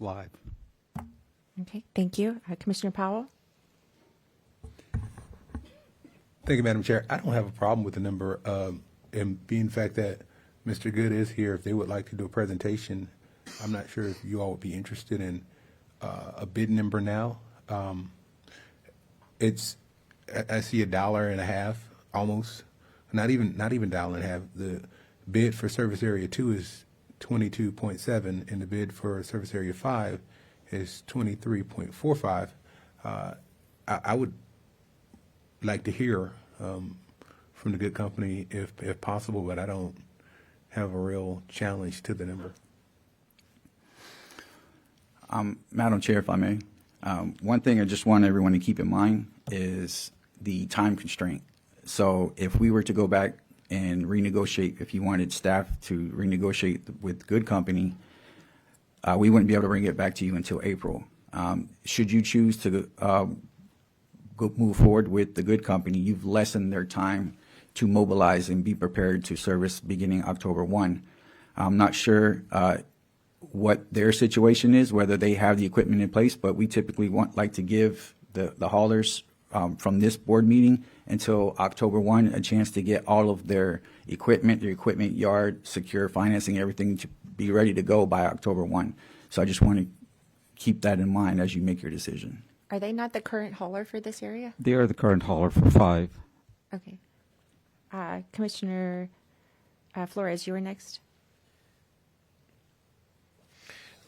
live. Okay, thank you. Commissioner Powell? Thank you, Madam Chair. I don't have a problem with the number, and being the fact that Mr. Good is here, if they would like to do a presentation, I'm not sure if you all would be interested in a bid number now. I see $1.50 almost, not even $1.50. The bid for Service Area 2 is 22.7, and the bid for Service Area 5 is 23.45. I would like to hear from the Good Company if possible, but I don't have a real challenge to the number. Madam Chair, if I may, one thing I just want everyone to keep in mind is the time constraint. So if we were to go back and renegotiate, if you wanted staff to renegotiate with Good Company, we wouldn't be able to bring it back to you until April. Should you choose to move forward with the Good Company, you've lessened their time to mobilize and be prepared to service beginning October 1. I'm not sure what their situation is, whether they have the equipment in place, but we typically like to give the haulers from this board meeting until October 1 a chance to get all of their equipment yard, secure financing, everything to be ready to go by October 1. So I just want to keep that in mind as you make your decision. Are they not the current hauler for this area? They are the current hauler for 5. Okay. Commissioner Flores, you were next.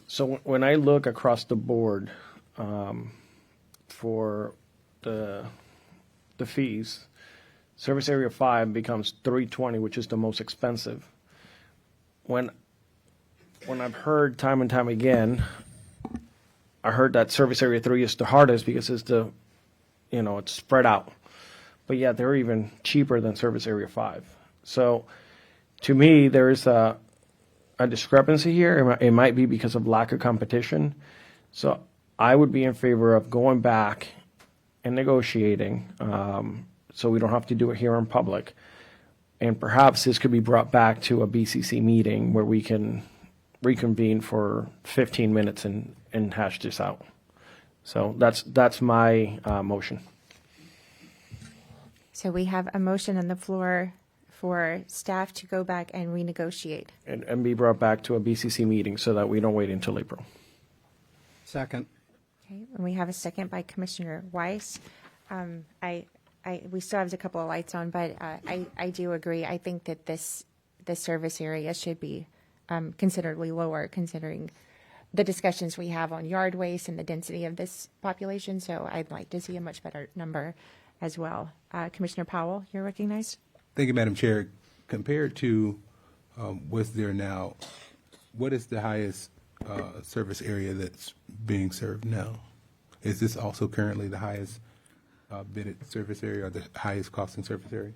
So when I look across the board for the fees, service area 5 becomes $320, which is the most expensive. When I've heard time and time again, I heard that service area 3 is the hardest because it's it's spread out. But yeah, they're even cheaper than service area 5. So to me, there is a discrepancy here. It might be because of lack of competition. So I would be in favor of going back and negotiating so we don't have to do it here in public. And perhaps this could be brought back to a BCC meeting where we can reconvene for 15 minutes and hash this out. So that's my motion. So we have a motion on the floor for staff to go back and renegotiate. And be brought back to a BCC meeting so that we don't wait until April. Second. Okay, and we have a second by Commissioner Weiss. We still have a couple of lights on, but I do agree. I think that this service area should be considerably lower, considering the discussions we have on yard waste and the density of this population. So I'd like to see a much better number as well. Commissioner Powell, you're recognized. Thank you, Madam Chair. Compared to what's there now, what is the highest service area that's being served now? Is this also currently the highest bidded service area or the highest costing service area?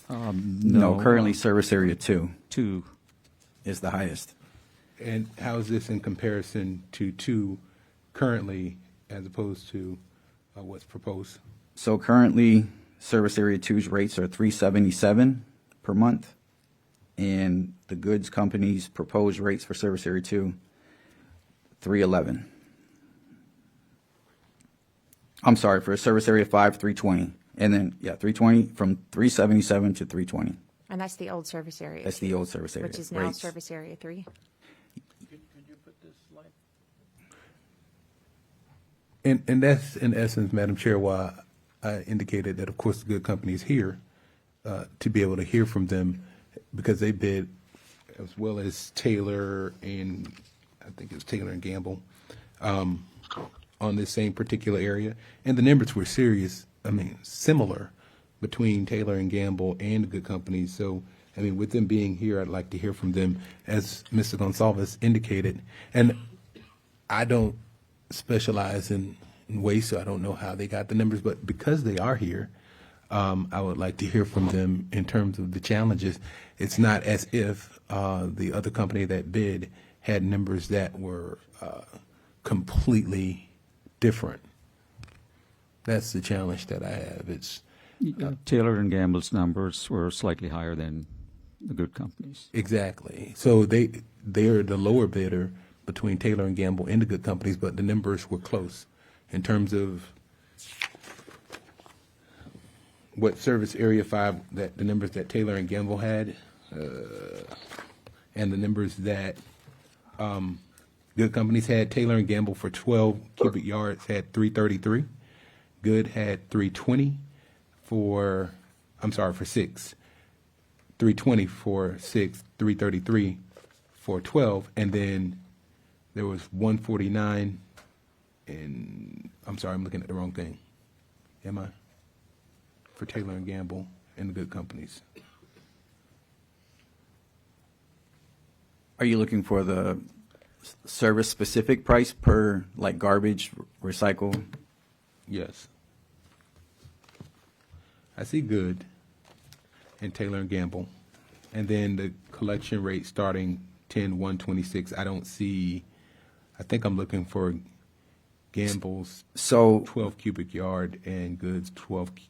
No, currently service area 2 is the highest. And how is this in comparison to 2 currently as opposed to what's proposed? So currently, service area 2's rates are $377 per month, and the goods company's proposed rates for service area 2, $311. I'm sorry, for service area 5, $320, and then $320 from $377 to $320. And that's the old service area. That's the old service area. Which is now rates. service area 3. And that's in essence, Madam Chair, why I indicated that, of course, the good company is here to be able to hear from them because they bid as well as Taylor and I think it was Taylor and Gamble on this same particular area. And the numbers were similar between Taylor and Gamble and the good companies. So, with them being here, I'd like to hear from them, as Mr. Gonsalves indicated. And I don't specialize in waste, so I don't know how they got the numbers, but because they are here, I would like to hear from them in terms of the challenges. It's not as if the other company that bid had numbers that were completely different. That's the challenge that I have. It's Taylor and Gamble's numbers were slightly higher than the good companies. Exactly. So they're the lower bidder between Taylor and Gamble and the good companies, but the numbers were close in terms of what service area 5, that the numbers that Taylor and Gamble had, and the numbers that good companies had. Taylor and Gamble for 12 cubic yards had 333. Good had 320 for 6. 320 for 6, 333 for 12, and then there was 149, and I'm sorry, I'm looking at the wrong thing. Am I? For Taylor and Gamble and the good companies. Are you looking for the service-specific price per, like, garbage, recycle? Yes. I see good in Taylor and Gamble, and then the collection rate starting 10/1/26. I don't see. I think I'm looking for Gamble's 12 cubic yard and Goods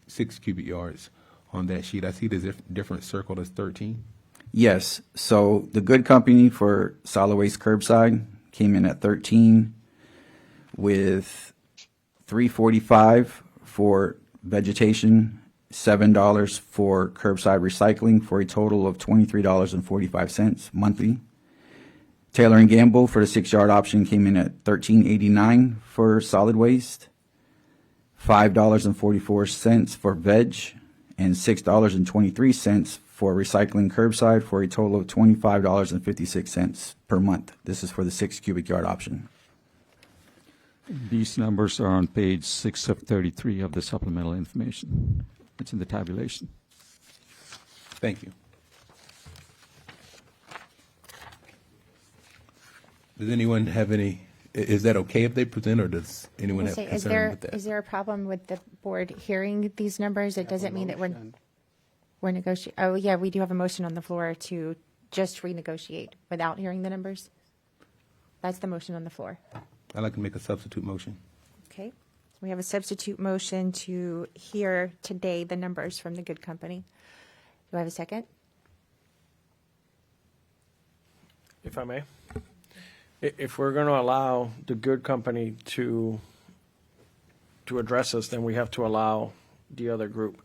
6 cubic yards on that sheet. I see the different circle as 13. Yes. So the good company for solid waste curbside came in at 13, with $3.45 for vegetation, $7 for curbside recycling, for a total of $23.45 monthly. Taylor and Gamble for the 6-yard option came in at $13.89 for solid waste, $5.44 for veg, and $6.23 for recycling curbside, for a total of $25.56 per month. This is for the 6 cubic yard option. These numbers are on page 6 of 33 of the supplemental information. It's in the tabulation. Thank you. Does anyone have any, is that okay if they present, or does anyone have Is concern with that? there a problem with the board hearing these numbers? It doesn't mean that we're negotiating. Oh, yeah, we do have a motion on the floor to just renegotiate without hearing the numbers. That's the motion on the floor. I'd like to make a substitute motion. Okay. We have a substitute motion to hear today the numbers from the good company. Do I have a second? If I may. If we're going to allow the good company to address us, then we have to allow the other group.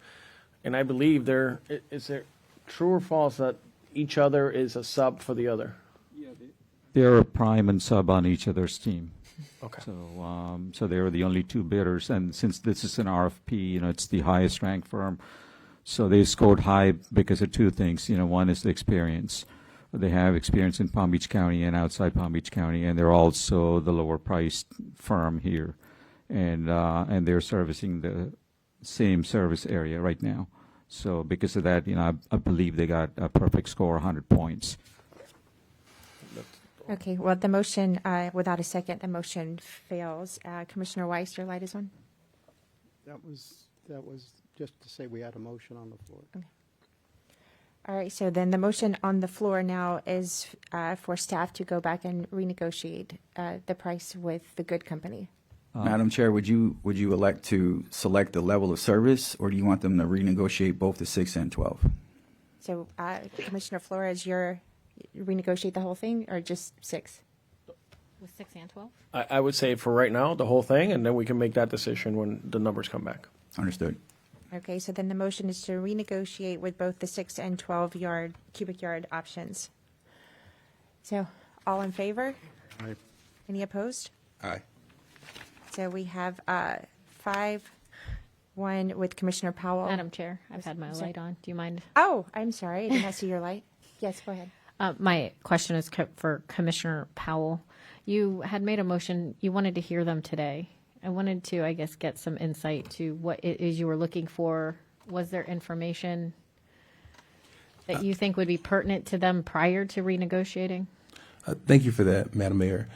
And I believe is there true or false that each other is a sub for the other? They're a prime and sub on each other's team. Okay. So they were the only two bidders, and since this is an RFP, it's the highest ranked firm. So they scored high because of two things. One is the experience. They have experience in Palm Beach County and outside Palm Beach County, and they're also the lower priced firm here, and they're servicing the same service area right now. So because of that, I believe they got a perfect score, 100 points. Okay, well, the motion, without a second, the motion fails. Commissioner Weiss, your light is on. That was just to say we had a motion on the floor. Okay. All right, so then the motion on the floor now is for staff to go back and renegotiate the price with the good company. Madam Chair, would you elect to select the level of service, or do you want them to renegotiate both the 6 and 12? So Commissioner Flores, you're renegotiate the whole thing or just 6? With 6 and 12? I would say for right now, the whole thing, and then we can make that decision when the numbers come back. Understood. Okay, so then the motion is to renegotiate with both the 6 and 12 cubic yard options. So all in favor? Aye. Any opposed? Aye. So we have 5-1 with Commissioner Powell. Madam Chair, I've had my light on. Do you mind? Oh, I'm sorry. I did not see your light. Yes, go ahead. My question is for Commissioner Powell. You had made a motion. You wanted to hear them today. I wanted to, I guess, get some insight to what it is you were looking for. Was there information that you think would be pertinent to them prior to renegotiating? Thank you for that, Madam Mayor.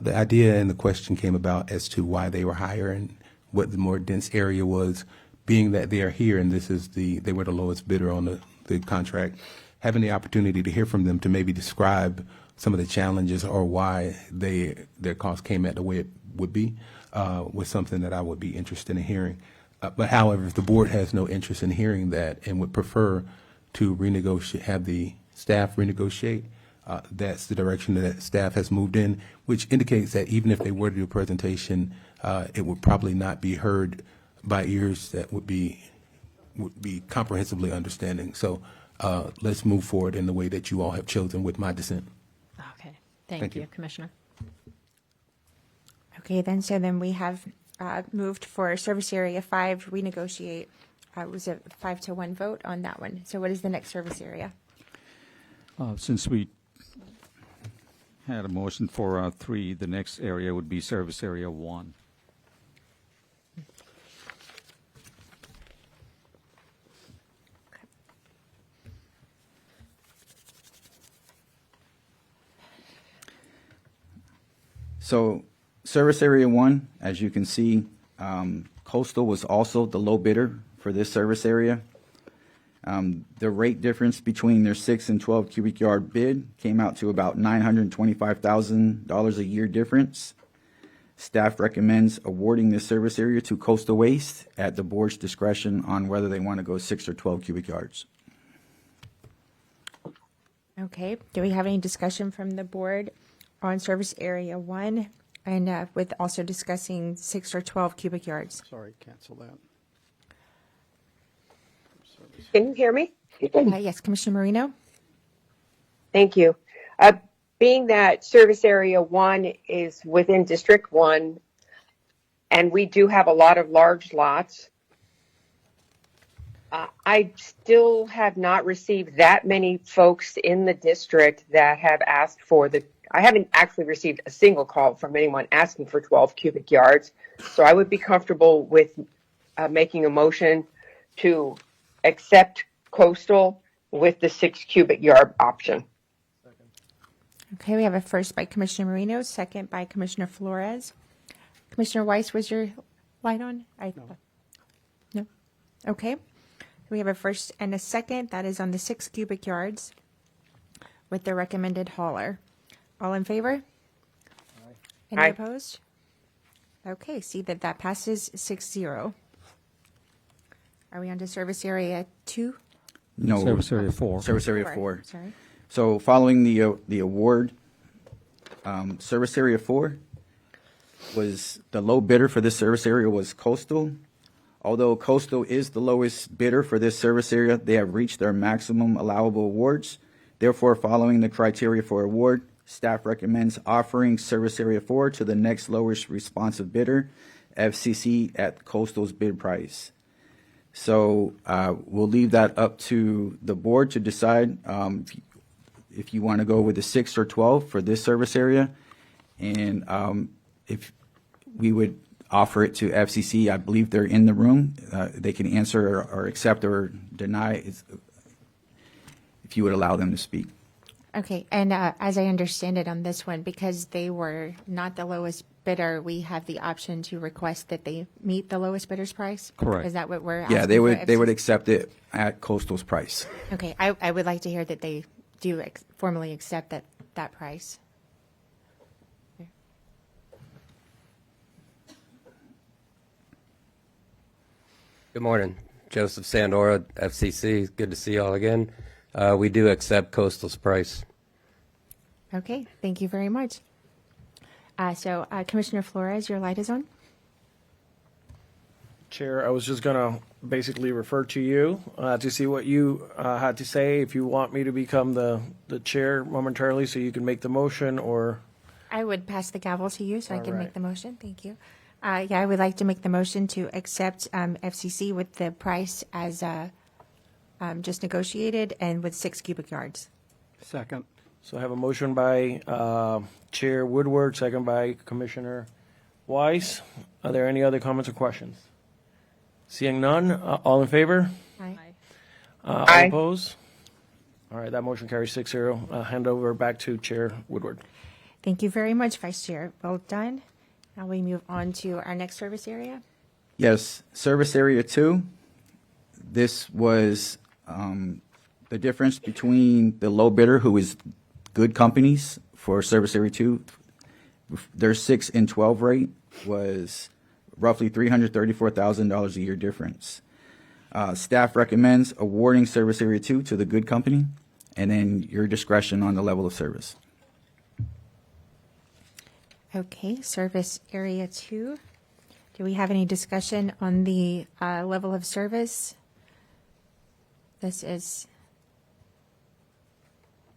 The idea and the question came about as to why they were higher and what the more dense area was, being that they are here and they were the lowest bidder on the contract. Having the opportunity to hear from them to maybe describe some of the challenges or why their cost came at the way it would be was something that I would be interested in hearing. But however, if the board has no interest in hearing that and would prefer to renegotiate, have the staff renegotiate, that's the direction that staff has moved in, which indicates that even if they were to do a presentation, it would probably not be heard by ears that would be comprehensively understanding. So let's move forward in the way that you all have chosen with my dissent. Okay. Thank you, Commissioner. Okay, then we have moved for Service Area 5 renegotiate. It was a 5-1 vote on that one. So what is the next service area? Since we had a motion for 3, the next area would be Service Area 1. So Service Area 1, as you can see, Coastal was also the low bidder for this service area. The rate difference between their 6 and 12 cubic yard bid came out to about $925,000 a year difference. Staff recommends awarding this service area to Coastal Waste at the board's discretion on whether they want to go 6 or 12 cubic yards. Okay. Do we have any discussion from the board on service area 1 and with also discussing 6 or 12 cubic yards? Sorry, cancel that. Can you hear me? Yes, Commissioner Marino? Thank you. Being that service area 1 is within District 1, and we do have a lot of large lots, I still have not received that many folks in the district that have asked for I haven't actually received a single call from anyone asking for 12 cubic yards. So I would be comfortable with making a motion to accept coastal with the 6 cubic yard option. Okay, we have a first by Commissioner Marino, second by Commissioner Flores. Commissioner Weiss, was your light on? No. Okay. We have a first and a second. That is on the 6 cubic yards with the recommended hauler. All in favor? Any Aye. opposed? Okay, see that passes 6-0. Are we on to service area 2? No. Service area 4. Service area 4. Sorry. So following the award, service area 4 was the low bidder for this service area was Coastal. Although Coastal is the lowest bidder for this service area, they have reached their maximum allowable awards. Therefore, following the criteria for award, staff recommends offering service area 4 to the next lowest responsive bidder, FCC, at Coastal's bid price. So we'll leave that up to the board to decide if you want to go with the 6 or 12 for this service area. And if we would offer it to FCC, I believe they're in the room. They can answer or accept or deny if you would allow them to speak. Okay, and as I understand it on this one, because they were not the lowest bidder, we have the option to request that they meet the lowest bidder's price? Correct. Is that what we're asking? Yeah, for they would FCC? accept it at Coastal's price. Okay, I would like to hear that they do formally accept that price. Good morning. Joseph Sandora, FCC. Good to see you all again. We do accept Coastal's price. Okay, thank you very much. So Commissioner Flores, your light is on. Chair, I was just going to basically refer to you to see what you had to say. If you want me to become the chair momentarily so you can make the motion, or... I would pass the gavel to you so I All can right. make the motion. Thank you. Yeah, I would like to make the motion to accept FCC with the price as just negotiated and with 6 cubic yards. Second. So I have a motion by Chair Woodward, second by Commissioner Weiss. Are there any other comments or questions? Seeing none, all in favor? Aye. All Aye. opposed? All right, that motion carries 6-0. Hand over back to Chair Woodward. Thank you very much, Vice Chair. Well done. Now we move on to our next service area. Yes, service area 2. This was the difference between the low bidder, who is Good Companies for service area 2. Their 6 and 12 rate was roughly $334,000 a year difference. Staff recommends awarding service area 2 to the Good Company, and then your discretion on the level of service. Okay, service area 2. Do we have any discussion on the level of service? This is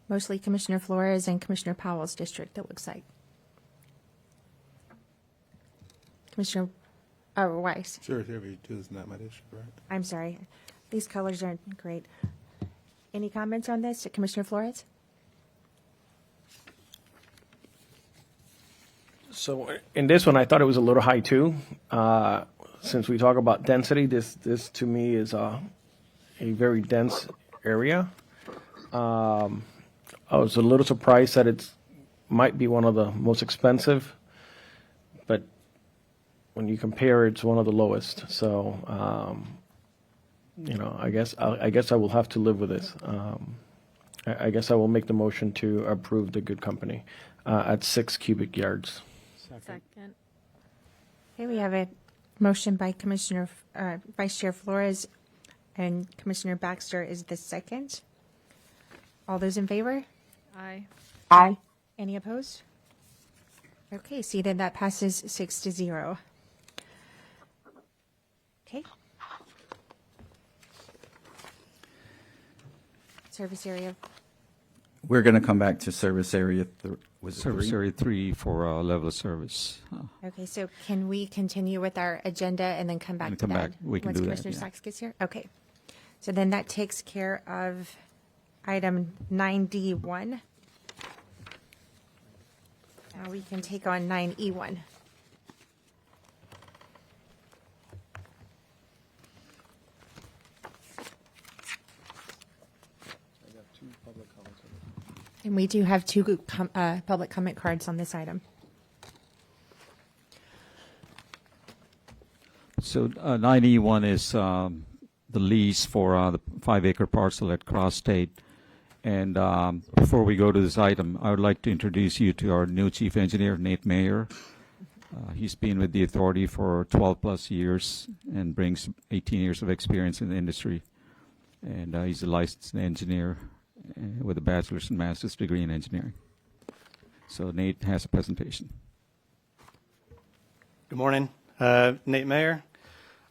mostly Commissioner Flores and Commissioner Powell's district, it looks like. Commissioner Weiss. Service area 2 is not my district, right? I'm sorry. These colors aren't great. Any comments on this, Commissioner Flores? So in this one, I thought it was a little high too. Since we talk about density, this to me is a very dense area. I was a little surprised that it might be one of the most expensive, but when you compare, it's one of the lowest. So, I guess I will have to live with this. I guess I will make the motion to approve the Good Company at 6 cubic yards. Second. Okay, we have a motion by Commissioner, Vice Chair Flores, and Commissioner Baxter is the second. All those in favor? Aye. Aye. Any opposed? Okay, seated. That passes 6-0. Okay. Service area. We're going to come back to service area. Was it Service 3? area 3 for level of service. Okay, so can we continue with our agenda and then come back And to come that back. We can once do that, Commissioner yeah. Sachs gets here? Okay. So then that takes care of item 9D1. Now we can take on 9E1. And we do have two public comment cards on this item. So 9E1 is the lease for the 5-acre parcel at Cross State. And before we go to this item, I would like to introduce you to our new chief engineer, Nate Mayer. He's been with the authority for 12 plus years and brings 18 years of experience in the industry. And he's a licensed engineer with a bachelor's and master's degree in engineering. So Nate has a presentation. Good morning, Nate Mayer.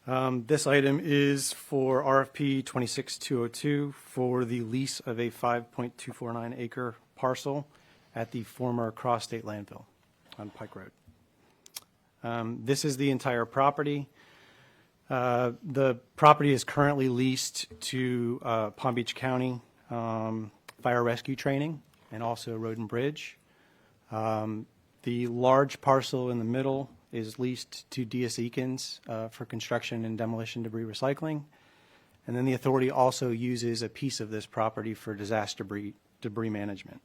This item is for RFP 26202 for the lease of a 5.249 acre parcel at the former Cross State Landfill on Pike Road. This is the entire property. The property is currently leased to Palm Beach County Fire Rescue Training and also Road and Bridge. The large parcel in the middle is leased to DS Eakins for construction and demolition debris recycling. And then the authority also uses a piece of this property for disaster debris management.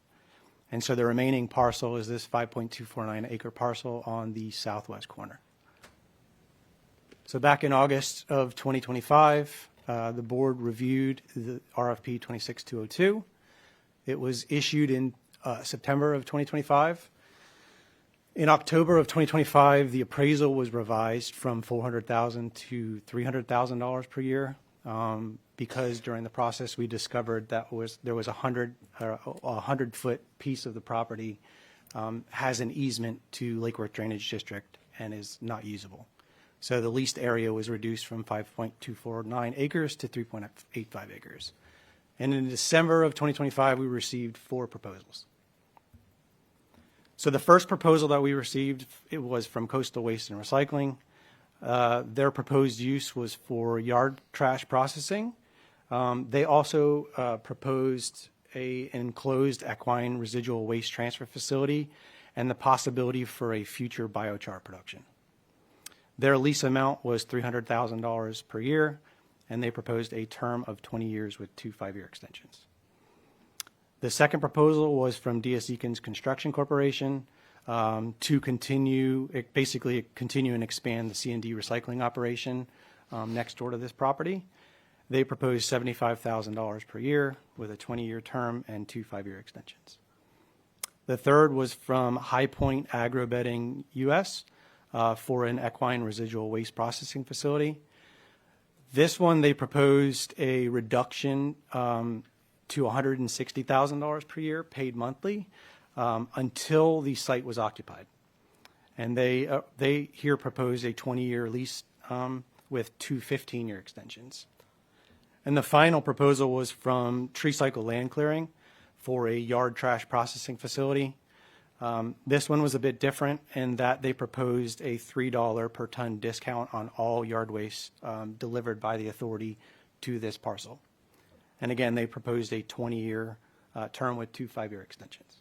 And so the remaining parcel is this 5.249 acre parcel on the southwest corner. So back in August of 2025, the board reviewed the RFP 26202. It was issued in September of 2025. In October of 2025, the appraisal was revised from $400,000 to $300,000 per year because during the process we discovered that there was a 100-foot piece of the property has an easement to Lake Worth Drainage District and is not usable. So the leased area was reduced from 5.249 acres to 3.85 acres. And in December of 2025, we received 4 proposals. So the first proposal that we received, it was from Coastal Waste and Recycling. Their proposed use was for yard trash processing. They also proposed an enclosed equine residual waste transfer facility and the possibility for a future biochar production. Their lease amount was $300,000 per year, and they proposed a term of 20 years with 2 5-year extensions. The second proposal was from DS Eakins Construction Corporation to continue and expand the C&D recycling operation next door to this property. They proposed $75,000 per year with a 20-year term and 2 5-year extensions. The third was from High Point Agrobedding US for an equine residual waste processing facility. This one, they proposed a reduction to $160,000 per year paid monthly until the site was occupied. And they here propose a 20-year lease with 2 15-year extensions. And the final proposal was from Tree Cycle Land Clearing for a yard trash processing facility. This one was a bit different in that they proposed a $3 per ton discount on all yard waste delivered by the authority to this parcel. And again, they proposed a 20-year term with 2 5-year extensions.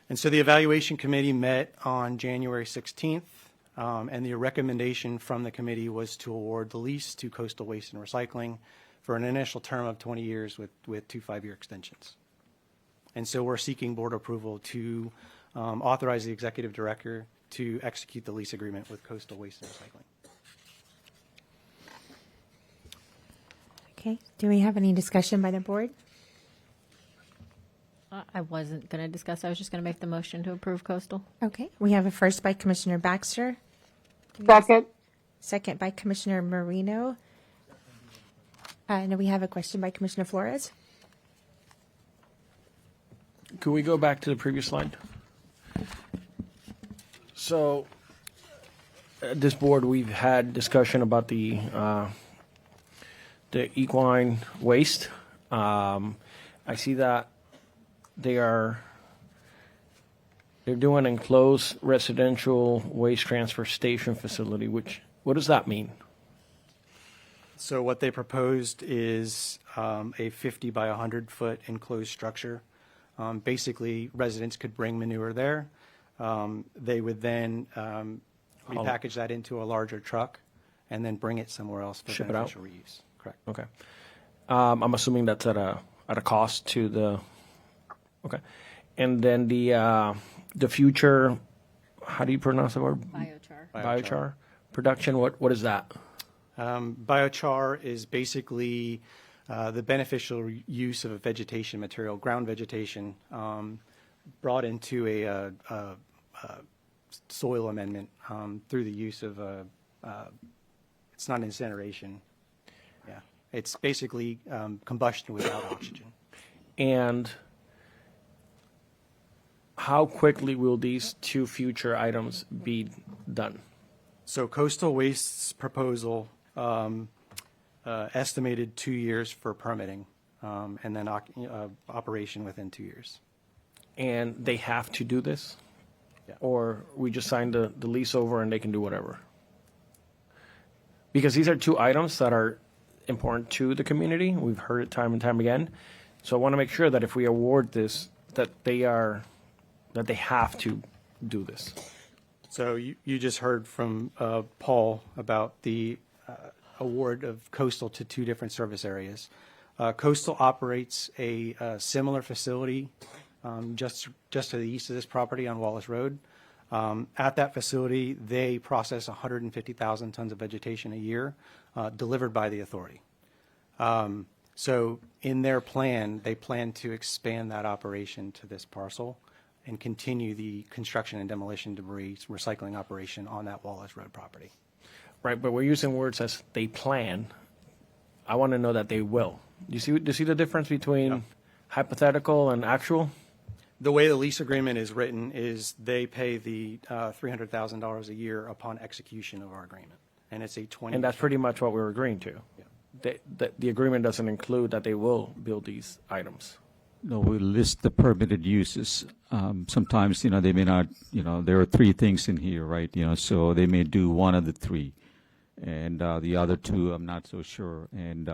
And so the evaluation committee met on January 16th, and the recommendation from the committee was to award the lease to Coastal Waste and Recycling for an initial term of 20 years with 2 5-year extensions. And so we're seeking board approval to authorize the executive director to execute the lease agreement with Coastal Waste and Recycling. Okay. Do we have any discussion by the board? I wasn't going to discuss. I was just going to make the motion to approve Coastal. Okay. We have a first by Commissioner Baxter. Second. Second by Commissioner Marino. And we have a question by Commissioner Flores. Could we go back to the previous slide? So, at this board, we've had discussion about the equine waste. I see that they're doing enclosed residential waste transfer station facility, what does that mean? So what they proposed is a 50 by 100 foot enclosed structure. Basically, residents could bring manure there. They would then repackage that into a larger truck and then bring it somewhere else for Ship it out? beneficial reuse. Correct. Okay. I'm assuming that's at a cost to the, okay. And then the future, how do you pronounce the word? Biochar production, what is that? Biochar is basically the beneficial use of a vegetation material, ground vegetation, brought into a soil amendment through the use of it's not incineration. Yeah, it's basically combustion without oxygen. And how quickly will these two future items be done? So Coastal Waste's proposal estimated 2 years for permitting, and then operation within 2 years. And they have to do this? Yeah. Or we just signed the lease over and they can do whatever? Because these are two items that are important to the community. We've heard it time and time again. So I want to make sure that if we award this, that they have to do this. So you just heard from Paul about the award of Coastal to two different service areas. Coastal operates a similar facility just to the east of this property on Wallace Road. At that facility, they process 150,000 tons of vegetation a year delivered by the authority. So in their plan, they plan to expand that operation to this parcel and continue the construction and demolition debris recycling operation on that Wallace Road property. Right, but we're using words as they plan. I want to know that they will. Do you see the difference between hypothetical and actual? The way the lease agreement is written is they pay the $300,000 a year upon execution of our agreement, and it's a 20. And that's pretty much what we're agreeing to. Yeah. The agreement doesn't include that they will build these items. No, we list the permitted uses. Sometimes, they may not, there are three things in here, right? So they may do one of the three. And the other two, I'm not so sure. And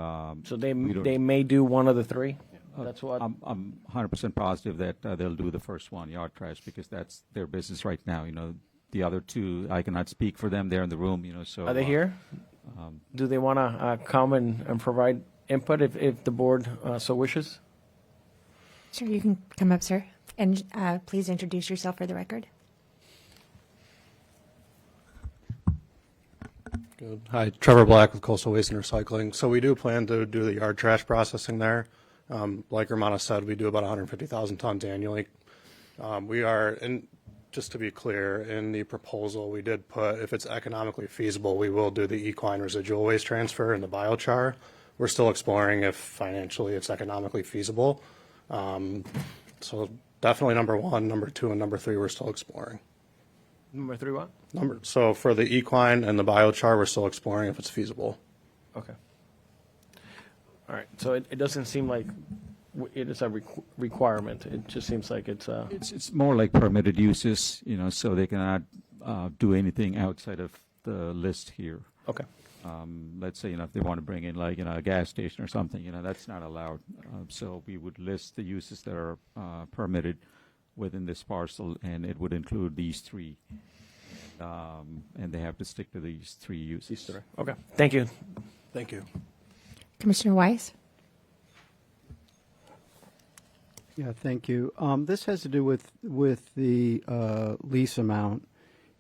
so they may do one of the three? That's what I'm 100% positive that they'll do the first one, yard trash, because that's their business right now. The other two, I cannot speak for them. They're in the room, so. Are they here? Do they want to come and provide input if the board so wishes? Sure, you can come up, sir, and please introduce yourself for the record. Good. Hi, Trevor Black with Coastal Waste and Recycling. So we do plan to do the yard trash processing there. Like Romana said, we do about 150,000 tons annually. We are, and just to be clear, in the proposal we did put, if it's economically feasible, we will do the equine residual waste transfer and the biochar. We're still exploring if financially it's economically feasible. So definitely number one, number two, and number three we're still exploring. Number three what? So for the equine and the biochar, we're still exploring if it's feasible. Okay. All right. So it doesn't seem like it is a requirement. It just seems like it's a... It's more like permitted uses, so they cannot do anything outside of the list here. Okay. Let's say, if they want to bring in a gas station or something, that's not allowed. So we would list the uses that are permitted within this parcel, and it would include these three. And they have to stick to these three uses. Okay. Thank you. Thank you. Commissioner Weiss? Yeah, thank you. This has to do with the lease amount.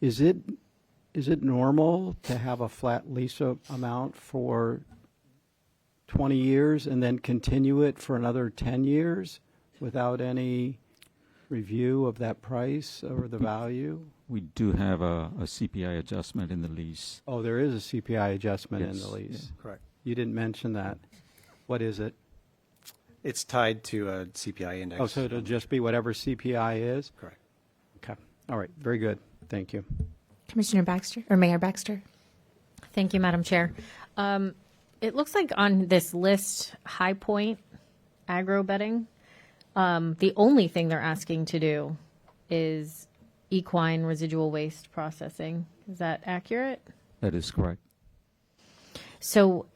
Is it normal to have a flat lease amount for 20 years and then continue it for another 10 years without any review of that price or the value? We do have a CPI adjustment in the lease. Oh, there is a CPI adjustment in Yes. the lease. Correct. You didn't mention that. What is it? It's tied to a CPI index. Oh, so it'll just be whatever CPI is? Correct. Okay. All right. Very good. Thank you. Commissioner Baxter or Mayor Baxter. Thank you, Madam Chair. It looks like on this list, High Point agro bedding, the only thing they're asking to do is equine residual waste processing. Is that accurate? That is correct. So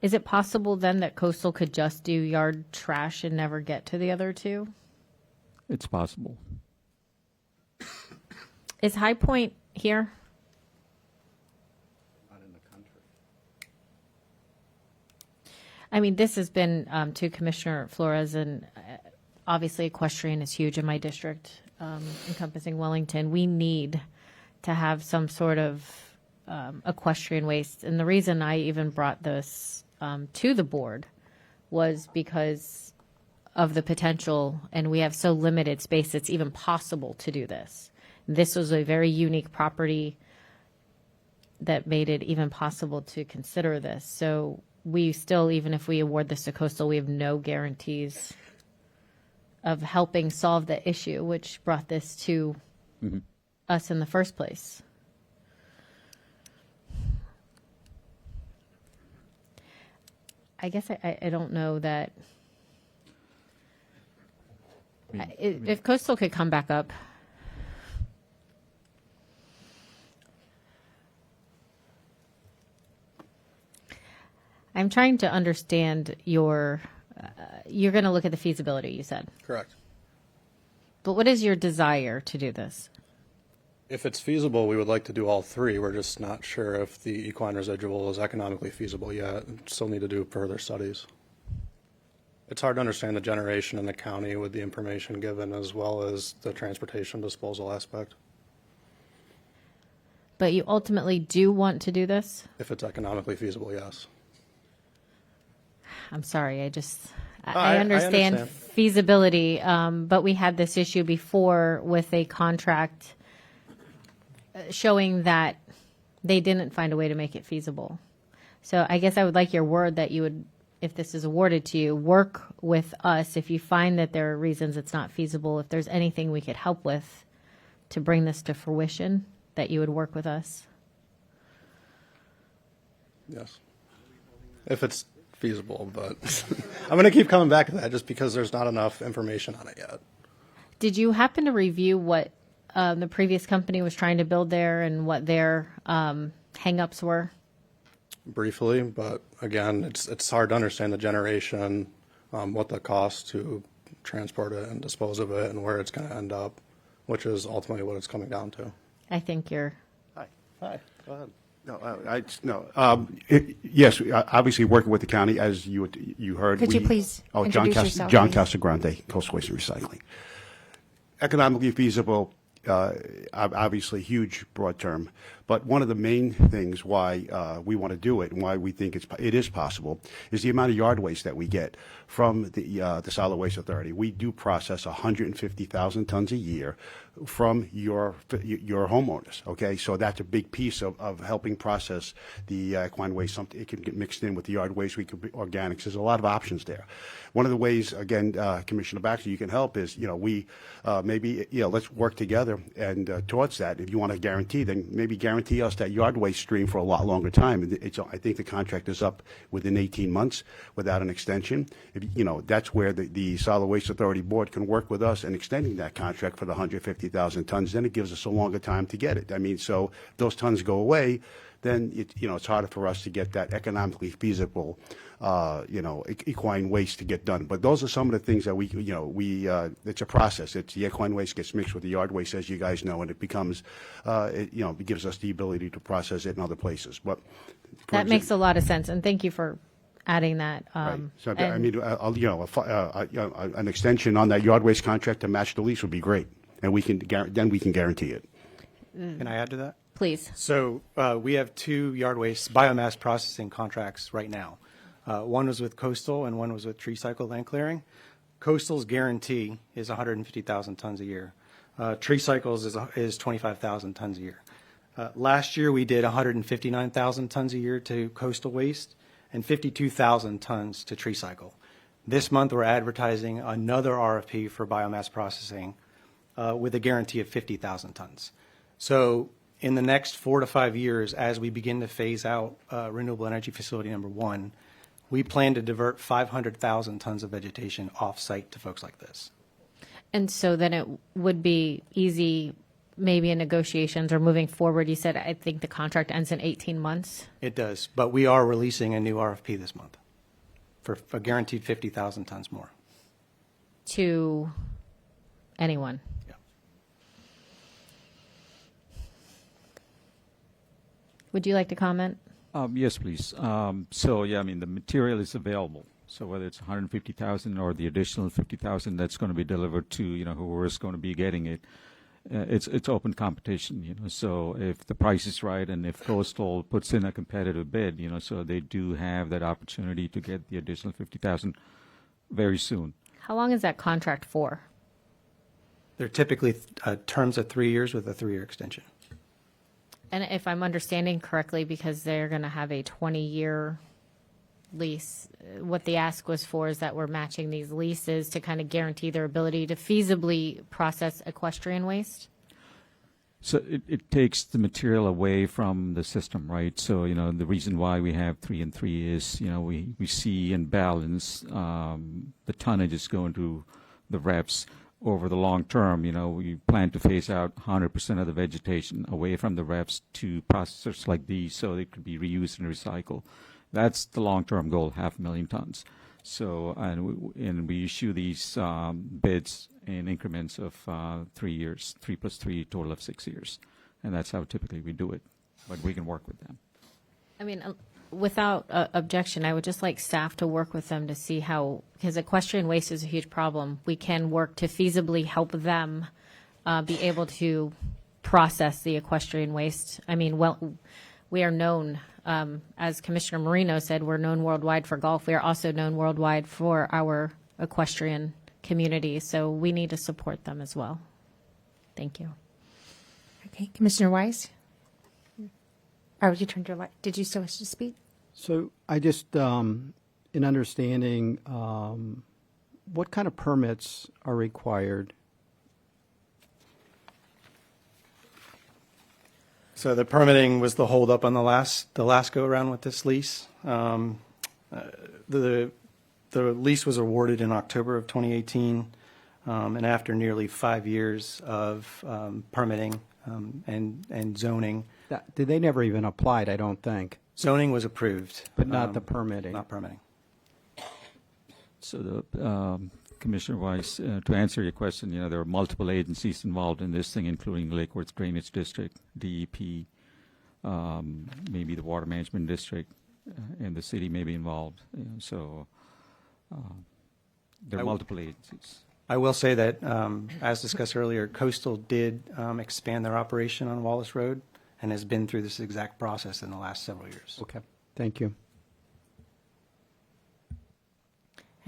is it possible then that Coastal could just do yard trash and never get to the other two? It's possible. Is High Point here? I mean, this has been to Commissioner Flores, and obviously equestrian is huge in my district, encompassing Wellington. We need to have some sort of equestrian waste. And the reason I even brought this to the board was because of the potential, and we have so limited space, it's even possible to do this. This was a very unique property that made it even possible to consider this. So we still, even if we award this to Coastal, we have no guarantees of helping solve the issue, which brought this to us in the first place. I guess I don't know that if Coastal could come back up. I'm trying to understand you're going to look at the feasibility, you said. Correct. But what is your desire to do this? If it's feasible, we would like to do all three. We're just not sure if the equine residual is economically feasible yet. Still need to do further studies. It's hard to understand the generation in the county with the information given, as well as the transportation disposal aspect. But you ultimately do want to do this? If it's economically feasible, yes. I'm sorry, I I understand understand. feasibility, but we had this issue before with a contract showing that they didn't find a way to make it feasible. So I guess I would like your word that you would, if this is awarded to you, work with us if you find that there are reasons it's not feasible, if there's anything we could help with to bring this to fruition, that you would work with us. Yes. If it's feasible, but I'm going to keep coming back to that just because there's not enough information on it yet. Did you happen to review what the previous company was trying to build there and what their hang-ups were? Briefly, but again, it's hard to understand the generation, what the cost to transport it and dispose of it, and where it's going to end up, which is ultimately what it's coming down to. I think you're... Hi, go ahead. Yes, obviously working with the county, as you heard. Could you please introduce yourself, John please? Casagrande, Coastal Waste and Recycling. Economically feasible, obviously huge, broad term. But one of the main things why we want to do it and why we think it is possible is the amount of yard waste that we get from the Solid Waste Authority. We do process 150,000 tons a year from your homeowners. Okay, so that's a big piece of helping process the equine waste. It can get mixed in with the yard waste. We could be organics. There's a lot of options there. One of the ways, again, Commissioner Baxter, you can help is we maybe let's work together and towards that. If you want to guarantee, then maybe guarantee us that yard waste stream for a lot longer time. I think the contract is up within 18 months without an extension. That's where the Solid Waste Authority Board can work with us in extending that contract for the 150,000 tons. Then it gives us a longer time to get it. I mean, so if those tons go away, then it's harder for us to get that economically feasible, equine waste to get done. But those are some of the things that it's a process. The equine waste gets mixed with the yard waste, as you guys know, and it becomes, it gives us the ability to process it in other places. But That makes a lot of sense, and thank you for adding that. Right. So, I mean, an extension on that yard waste contract to match the lease would be great, and then we can guarantee it. Can I add to that? Please. So we have two yard waste biomass processing contracts right now. One was with Coastal and one was with Tree Cycle Land Clearing. Coastal's guarantee is 150,000 tons a year. Tree Cycle's is 25,000 tons a year. Last year we did 159,000 tons a year to Coastal Waste, and 52,000 tons to tree cycle. This month, we're advertising another RFP for biomass processing with a guarantee of 50,000 tons. So in the next 4 to 5 years, as we begin to phase out renewable energy facility number 1, we plan to divert 500,000 tons of vegetation off-site to folks like this. And so then it would be easy, maybe in negotiations or moving forward. You said, I think the contract ends in 18 months. It does, but we are releasing a new RFP this month for a guaranteed 50,000 tons more. To anyone. Yeah. Would you like to comment? Yes, please. So, yeah, I mean, the material is available. So whether it's 150,000 or the additional 50,000 that's going to be delivered to, whoever is going to be getting it, it's open competition, So if the price is right and if Coastal puts in a competitive bid, so they do have that opportunity to get the additional 50,000 very soon. How long is that contract for? They're typically terms of 3 years with a 3-year extension. And if I'm understanding correctly, because they're going to have a 20-year lease, what the ask was for is that we're matching these leases to kind of guarantee their ability to feasibly process equestrian waste? So it takes the material away from the system, right? So, the reason why we have 3 and 3 is, we see in balance the tonnage is going to the reps. Over the long term, we plan to phase out 100% of the vegetation away from the reps to processors like these so they could be reused and recycled. That's the long-term goal, 500,000 tons. So, and we issue these bids in increments of 3 years, 3 plus 3, total of 6 years. And that's how typically we do it. But we can work with them. I mean, without objection, I would just like staff to work with them to see how, because equestrian waste is a huge problem. We can work to feasibly help them be able to process the equestrian waste. I mean, well, we are known, as Commissioner Marino said, we're known worldwide for golf. We are also known worldwide for our equestrian community. So we need to support them as well. Thank you. Okay, Commissioner Weiss? Oh, you turned your light. Did you still wish to speak? So I just, in understanding, what kind of permits are required? So the permitting was the holdup on the last go around with this lease. The lease was awarded in October of 2018, and after nearly 5 years of permitting and zoning. They never even applied, I don't think. Zoning was approved. But not the permitting. Not permitting. So the Commissioner Weiss, to answer your question, there are multiple agencies involved in this thing, including Lake Worth Drainage District, DEP, maybe the Water Management District, and the city may be involved. So there are multiple agencies. I will say that, as discussed earlier, Coastal did expand their operation on Wallace Road and has been through this exact process in the last several years. Okay, thank you.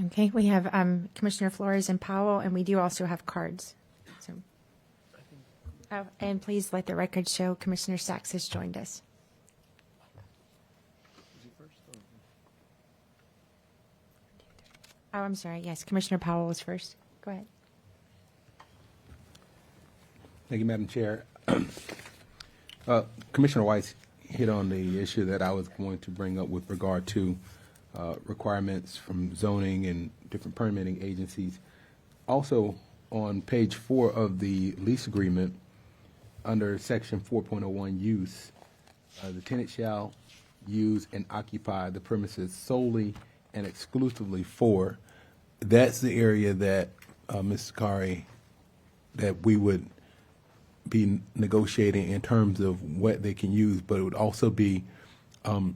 Okay, we have Commissioner Flores and Powell, and we do also have cards. So, and please let the record show Commissioner Sachs has joined us. Oh, I'm sorry. Yes, Commissioner Powell was first. Go ahead. Thank you, Madam Chair. Commissioner Weiss hit on the issue that I was going to bring up with regard to requirements from zoning and different permitting agencies. Also, on page 4 of the lease agreement, under section 4.01 use, the tenant shall use and occupy the premises solely and exclusively for. That's the area that, Ms. Sakari, that we would be negotiating in terms of what they can use, but it would also be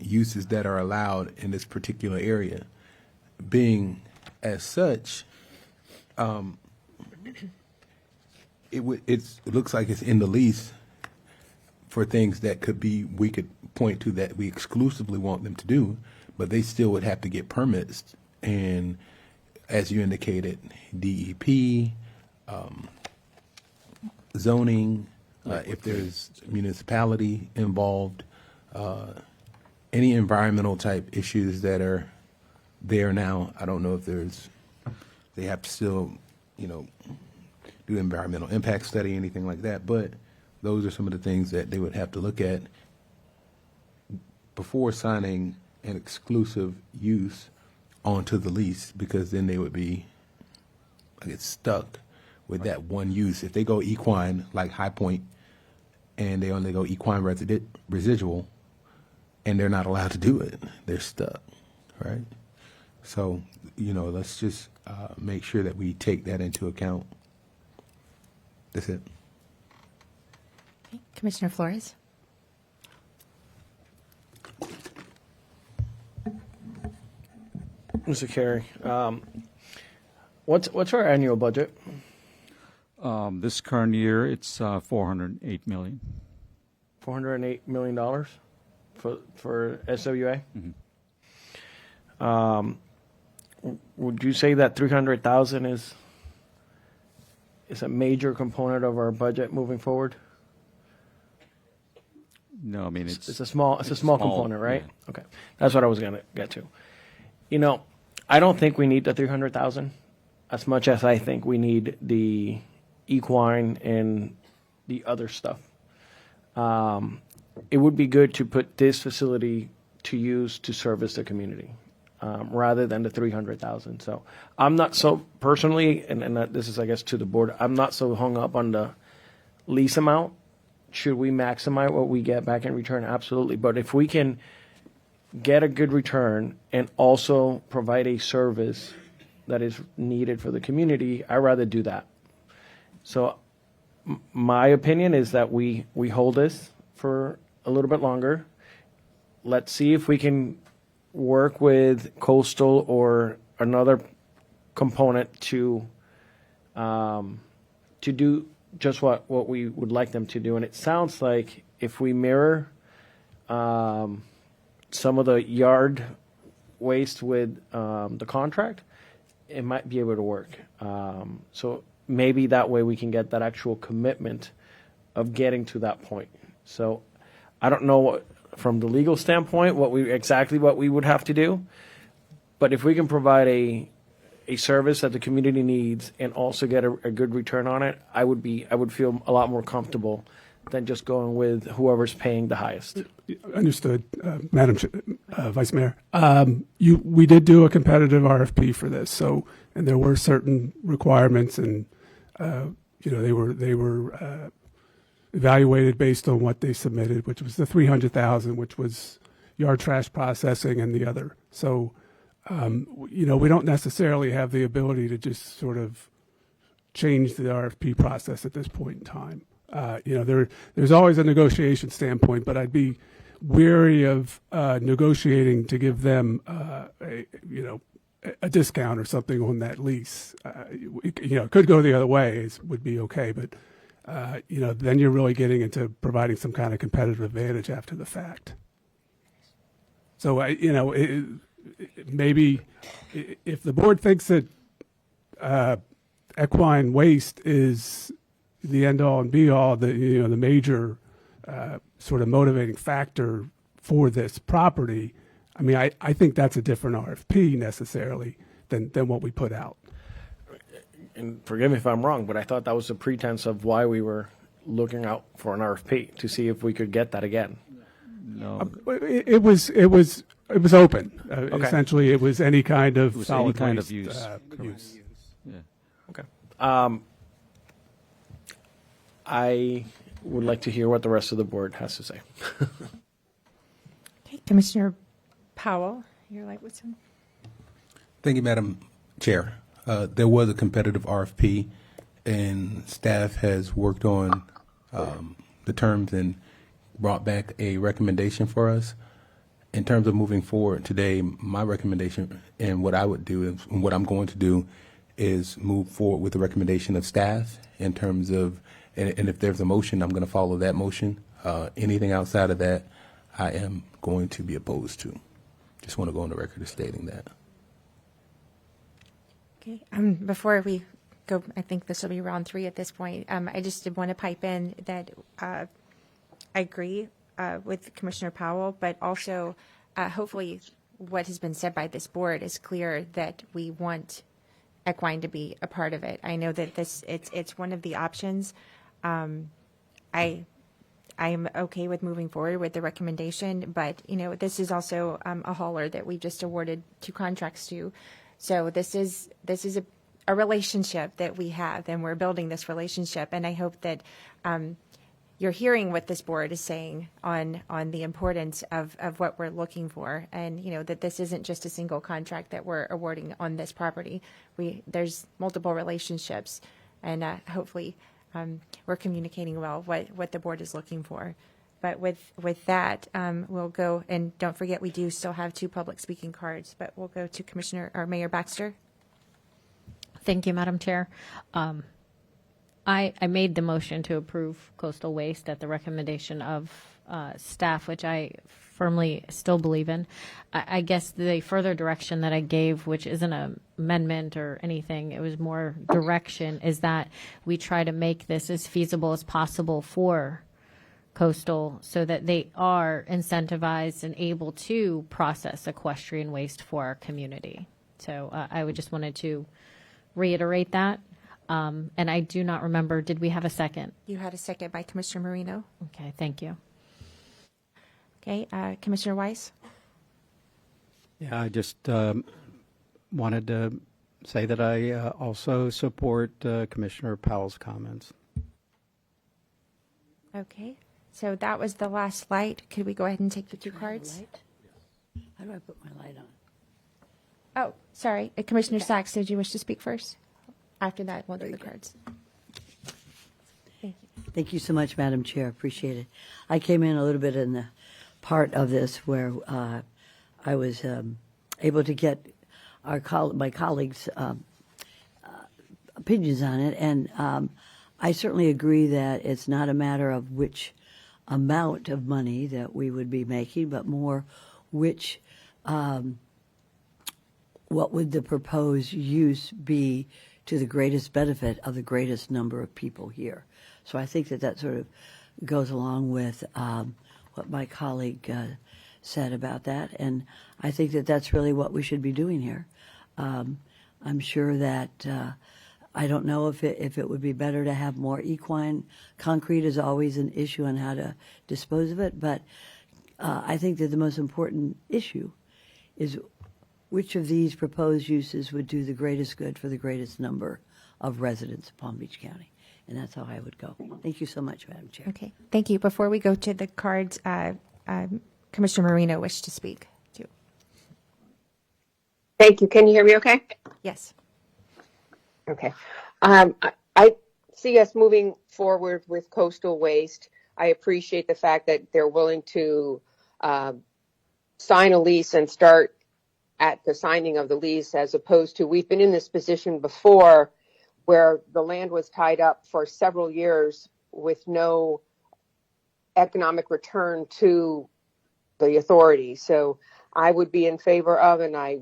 uses that are allowed in this particular area. Being as such, it looks like it's in the lease for things that could be, we could point to that we exclusively want them to do, but they still would have to get permits. And as you indicated, DEP, zoning, if there's municipality involved, any environmental type issues that are there now, I don't know if they have to still, do environmental impact study, anything like that, but those are some of the things that they would have to look at before signing an exclusive use onto the lease, because then they would be, stuck with that one use. If they go equine, like High Point, and they only go equine residual, and they're not allowed to do it, they're stuck, right? So, let's just make sure that we take that into account. That's it. Okay. Commissioner Flores? Mr. Carey, what's our annual budget? This current year, it's $408 million. $408 million for SWA? Would you say that 300,000 is a major component of our budget moving forward? No, I mean, It's a small component, right? Yeah. Okay, that's what I was gonna get to. I don't think we need the 300,000 as much as I think we need the equine and the other stuff. It would be good to put this facility to use to service the community, rather than the 300,000. So I'm not so personally, and this is, I guess, to the board, I'm not so hung up on the lease amount. Should we maximize what we get back in return? Absolutely. But if we can get a good return and also provide a service that is needed for the community, I'd rather do that. So my opinion is that we hold this for a little bit longer. Let's see if we can work with Coastal or another component to do just what we would like them to do. And it sounds like if we mirror some of the yard waste with the contract, it might be able to work. So maybe that way we can get that actual commitment of getting to that point. So I don't know from the legal standpoint what we would have to do, but if we can provide a service that the community needs and also get a good return on it, I would feel a lot more comfortable than just going with whoever's paying the highest. Understood, Madam Vice Mayor. We did do a competitive RFP for this, and there were certain requirements, and they were evaluated based on what they submitted, which was the 300,000, which was yard trash processing and the other. So, we don't necessarily have the ability to just sort of change the RFP process at this point in time. There's always a negotiation standpoint, but I'd be wary of negotiating to give them, a discount or something on that lease. It could go the other way, would be okay, but then you're really getting into providing some kind of competitive advantage after the fact. So, maybe if the board thinks that equine waste is the end all and be all, the major sort of motivating factor for this property, I mean, I think that's a different RFP necessarily than what we put out. And forgive me if I'm wrong, but I thought that was the pretense of why we were looking out for an RFP to see if we could get that again. No. It was open. Okay. Essentially, it was any kind of solid any kind waste, of use. use. Yeah. Okay. I would like to hear what the rest of the board has to say. Okay, Commissioner Powell, your light was on. Thank you, Madam Chair. There was a competitive RFP, and staff has worked on the terms and brought back a recommendation for us. In terms of moving forward today, my recommendation and what I would do and what I'm going to do is move forward with the recommendation of staff in terms of, and if there's a motion, I'm going to follow that motion. Anything outside of that, I am going to be opposed to. Just want to go on the record as stating that. Okay. Before we go, I think this will be round 3 at this point. I just did want to pipe in that I agree with Commissioner Powell, but also hopefully what has been said by this board is clear that we want equine to be a part of it. I know that it's one of the options. I am okay with moving forward with the recommendation, but this is also a hauler that we just awarded 2 contracts to. So this is a relationship that we have, and we're building this relationship. And I hope that you're hearing what this board is saying on the importance of what we're looking for, and that this isn't just a single contract that we're awarding on this property. There's multiple relationships, and hopefully we're communicating well what the board is looking for. But with that, we'll go, and don't forget we do still have 2 public speaking cards. But we'll go to Commissioner or Mayor Baxter. Thank you, Madam Chair. I made the motion to approve coastal waste at the recommendation of staff, which I firmly still believe in. I guess the further direction that I gave, which isn't an amendment or anything, it was more direction, is that we try to make this as feasible as possible for coastal so that they are incentivized and able to process equestrian waste for our community. So I would just wanted to reiterate that. And I do not remember, did we have a second? You had a second by Commissioner Marino. Okay, thank you. Okay, Commissioner Weiss? Yeah, I just wanted to say that I also support Commissioner Powell's comments. Okay, so that was the last light. Could we go ahead and take the 2 cards? How do I put my light on? Oh, sorry. Commissioner Sachs, did you wish to speak first? After that, we'll do the cards. Thank you so much, Madam Chair. Appreciate it. I came in a little bit in the part of this where I was able to get my colleagues' opinions on it, and I certainly agree that it's not a matter of which amount of money that we would be making, but more which what would the proposed use be to the greatest benefit of the greatest number of people here. So I think that sort of goes along with what my colleague said about that, and I think that that's really what we should be doing here. I'm sure that I don't know if it would be better to have more equine. Concrete is always an issue on how to dispose of it, but I think that the most important issue is which of these proposed uses would do the greatest good for the greatest number of residents of Palm Beach County. And that's how I would go. Thank you so much, Madam Chair. Okay, thank you. Before we go to the cards, Commissioner Marino wished to speak too. Thank you. Can you hear me okay? Yes. Okay. I see us moving forward with coastal waste. I appreciate the fact that they're willing to sign a lease and start at the signing of the lease, as opposed to, we've been in this position before where the land was tied up for several years with no economic return to the authority. So I would be in favor of, and I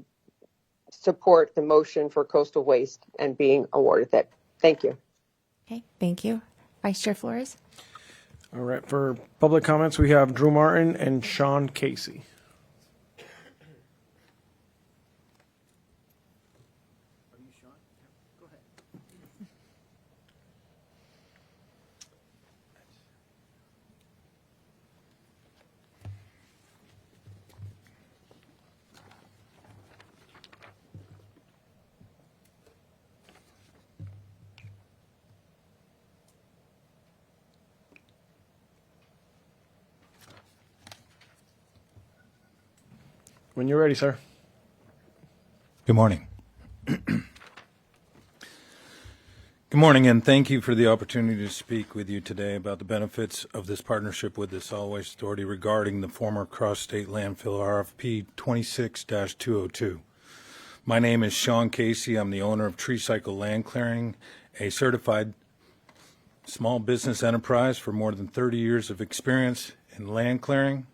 support the motion for coastal waste and being awarded that. Thank you. Okay, thank you. Vice Chair Flores? All right, for public comments, we have Drew Martin and Sean Casey. When you're ready, sir. Good morning. Good morning, and thank you for the opportunity to speak with you today about the benefits of this partnership with the Solid Waste Authority regarding the former Cross-State Landfill RFP 26-202. My name is Sean Casey. I'm the owner of Tree Cycle Land Clearing, a certified small business enterprise for more than 30 years of experience in land clearing,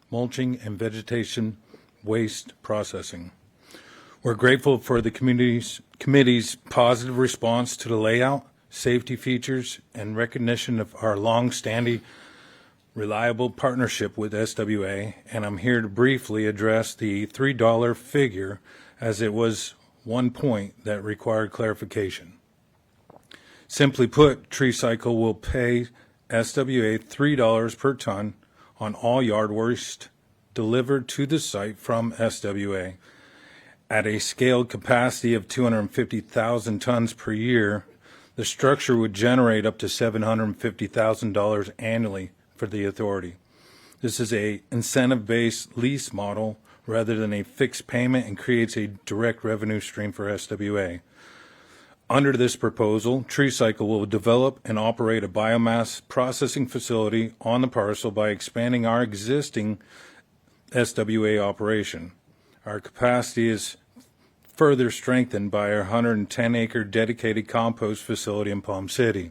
mulching, and vegetation waste processing. We're grateful for the committee's positive response to the layout, safety features, and recognition of our long-standing reliable partnership with SWA, and I'm here to briefly address the $3 figure, as it was one point that required clarification. Simply put, TreeCycle will pay SWA $3 per ton on all yard waste delivered to the site from SWA. At a scaled capacity of 250,000 tons per year, the structure would generate up to $750,000 annually for the authority. This is a incentive-based lease model rather than a fixed payment and creates a direct revenue stream for SWA. Under this proposal, TreeCycle will develop and operate a biomass processing facility on the parcel by expanding our existing SWA operation. Our capacity is further strengthened by our 110-acre dedicated compost facility in Palm City.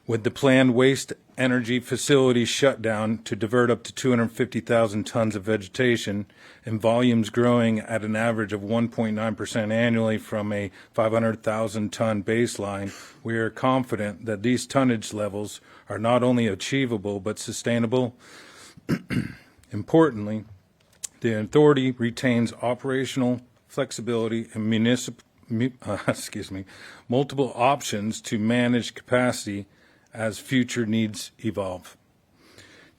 With the planned waste energy facility shut down to divert up to 250,000 tons of vegetation and volumes growing at an average of 1.9% annually from a 500,000 ton baseline, we are confident that these tonnage levels are not only achievable but sustainable. Importantly, the authority retains operational flexibility and multiple options to manage capacity as future needs evolve.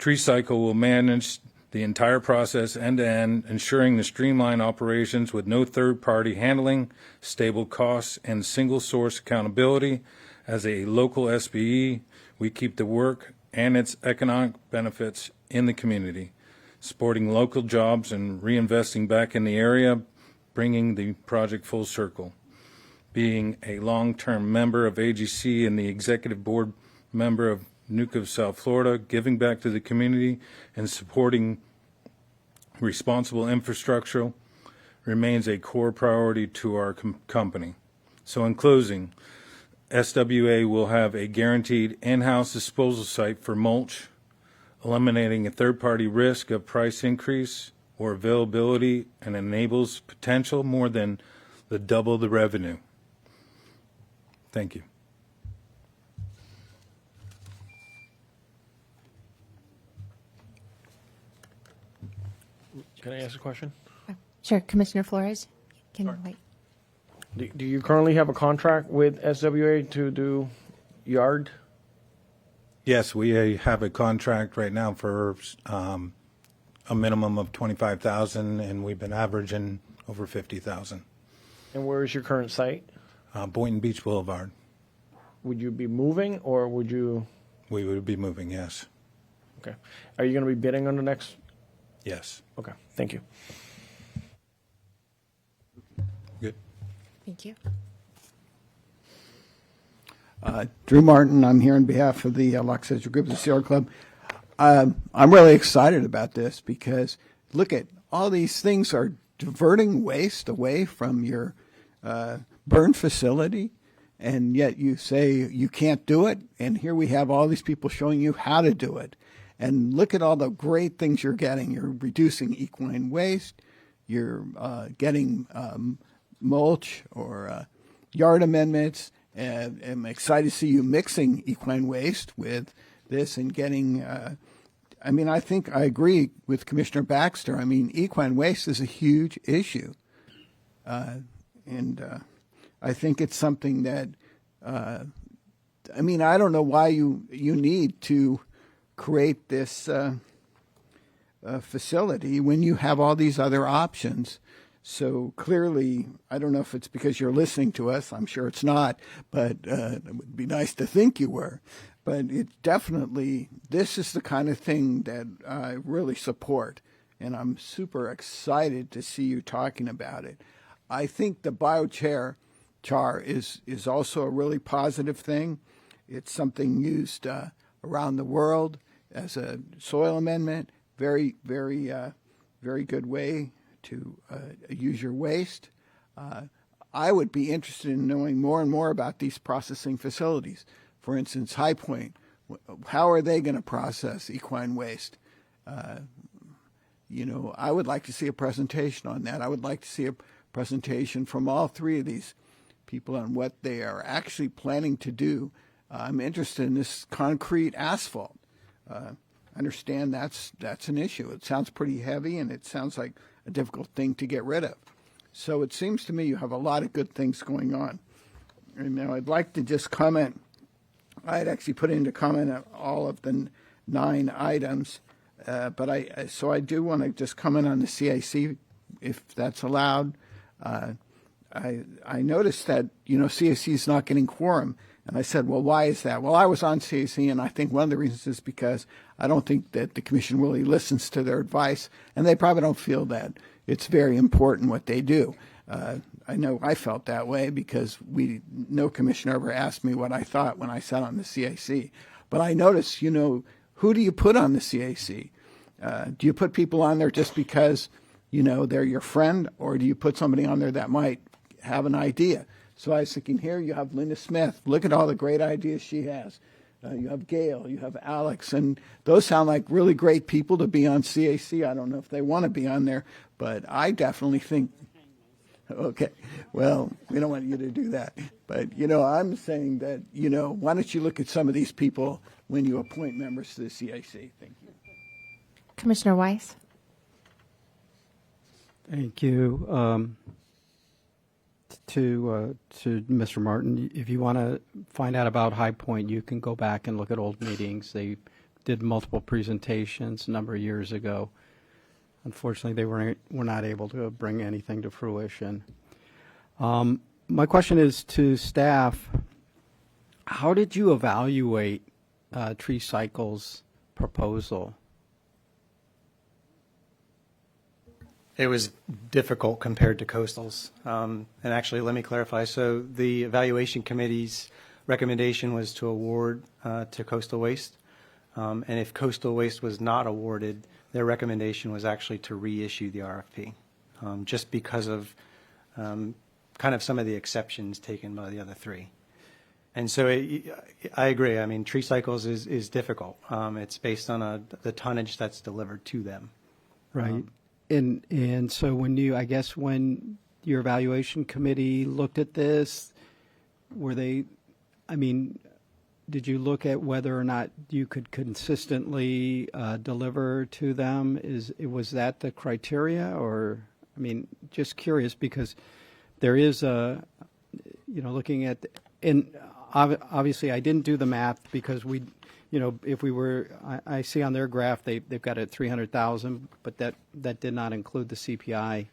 TreeCycle will manage the entire process end-to-end, ensuring the streamlined operations with no third-party handling, stable costs, and single-source accountability. As a local SBE, we keep the work and its economic benefits in the community, supporting local jobs and reinvesting back in the area, bringing the project full circle. Being a long-term member of AGC and the executive board member of NUCA of South Florida, giving back to the community and supporting responsible infrastructure remains a core priority to our company. So in closing, SWA will have a guaranteed in-house disposal site for mulch, eliminating a third-party risk of price increase or availability, and enables potential more than double the revenue. Thank you. Can I ask a question? Sure, Commissioner Flores, can you wait? Do you currently have a contract with SWA to do yard? Yes, we have a contract right now for a minimum of 25,000, and we've been averaging over 50,000. And where is your current site? Boynton Beach Boulevard. Would you be moving, or would you? We would be moving, yes. Okay. Are you going to be bidding on the next? Yes. Okay. Thank you. Good. Thank you. Drew Martin, I'm here on behalf of the Los Angeles Group of the Sierra Club. I'm really excited about this because look at all these things are diverting waste away from your burn facility, and yet you say you can't do it, and here we have all these people showing you how to do it. And look at all the great things you're getting. You're reducing equine waste. You're getting mulch or yard amendments. And I'm excited to see you mixing equine waste with this and getting, I think I agree with Commissioner Baxter. I mean, equine waste is a huge issue. And I think it's something that, I don't know why you need to create this facility when you have all these other options. So clearly, I don't know if it's because you're listening to us. I'm sure it's not, but it would be nice to think you were. But it definitely, this is the kind of thing that I really support, and I'm super excited to see you talking about it. I think the biochar is also a really positive thing. It's something used around the world as a soil amendment. Very, very, very good way to use your waste. I would be interested in knowing more and more about these processing facilities. For instance, High Point, how are they going to process equine waste? I would like to see a presentation on that. I would like to see a presentation from all three of these people on what they are actually planning to do. I'm interested in this concrete asphalt. understand that's an issue. It sounds pretty heavy, and it sounds like a difficult thing to get rid of. So it seems to me you have a lot of good things going on. And now I'd like to just comment. I had actually put into comment on all of the 9 items, but I do want to just comment on the CAC, if that's allowed. I noticed that, CAC is not getting quorum. And I said, well, why is that? Well, I was on CAC, and I think one of the reasons is because I don't think that the commission really listens to their advice, and they probably don't feel that it's very important what they do. I know I felt that way because no commissioner ever asked me what I thought when I sat on the CAC. But I noticed, who do you put on the CAC? Do you put people on there just because, they're your friend, or do you put somebody on there that might have an idea? So I was thinking, here you have Linda Smith. Look at all the great ideas she has. You have Gail, you have Alex, and those sound like really great people to be on CAC. I don't know if they want to be on there, but I definitely think, okay, well, we don't want you to do that. But, I'm saying that, why don't you look at some of these people when you appoint members to the CAC? Thank you. Commissioner Weiss. Thank you. To Mr. Martin, if you want to find out about High Point, you can go back and look at old meetings. They did multiple presentations a number of years ago. Unfortunately, they were not able to bring anything to fruition. My question is to staff. How did you evaluate Tree Cycle's proposal? It was difficult compared to coastals. And actually, let me clarify. So the evaluation committee's recommendation was to award to Coastal Waste. And if Coastal Waste was not awarded, their recommendation was actually to reissue the RFP, just because of kind of some of the exceptions taken by the other 3. And so I agree. I mean, Tree Cycles is difficult. It's based on the tonnage that's delivered to them. Right. And so when your evaluation committee looked at this, did you look at whether or not you could consistently deliver to them? Was that the criteria? Or, just curious, because there is looking at, and obviously I didn't do the math because if we were, I see on their graph they've got it at 300,000, but that did not include the CPI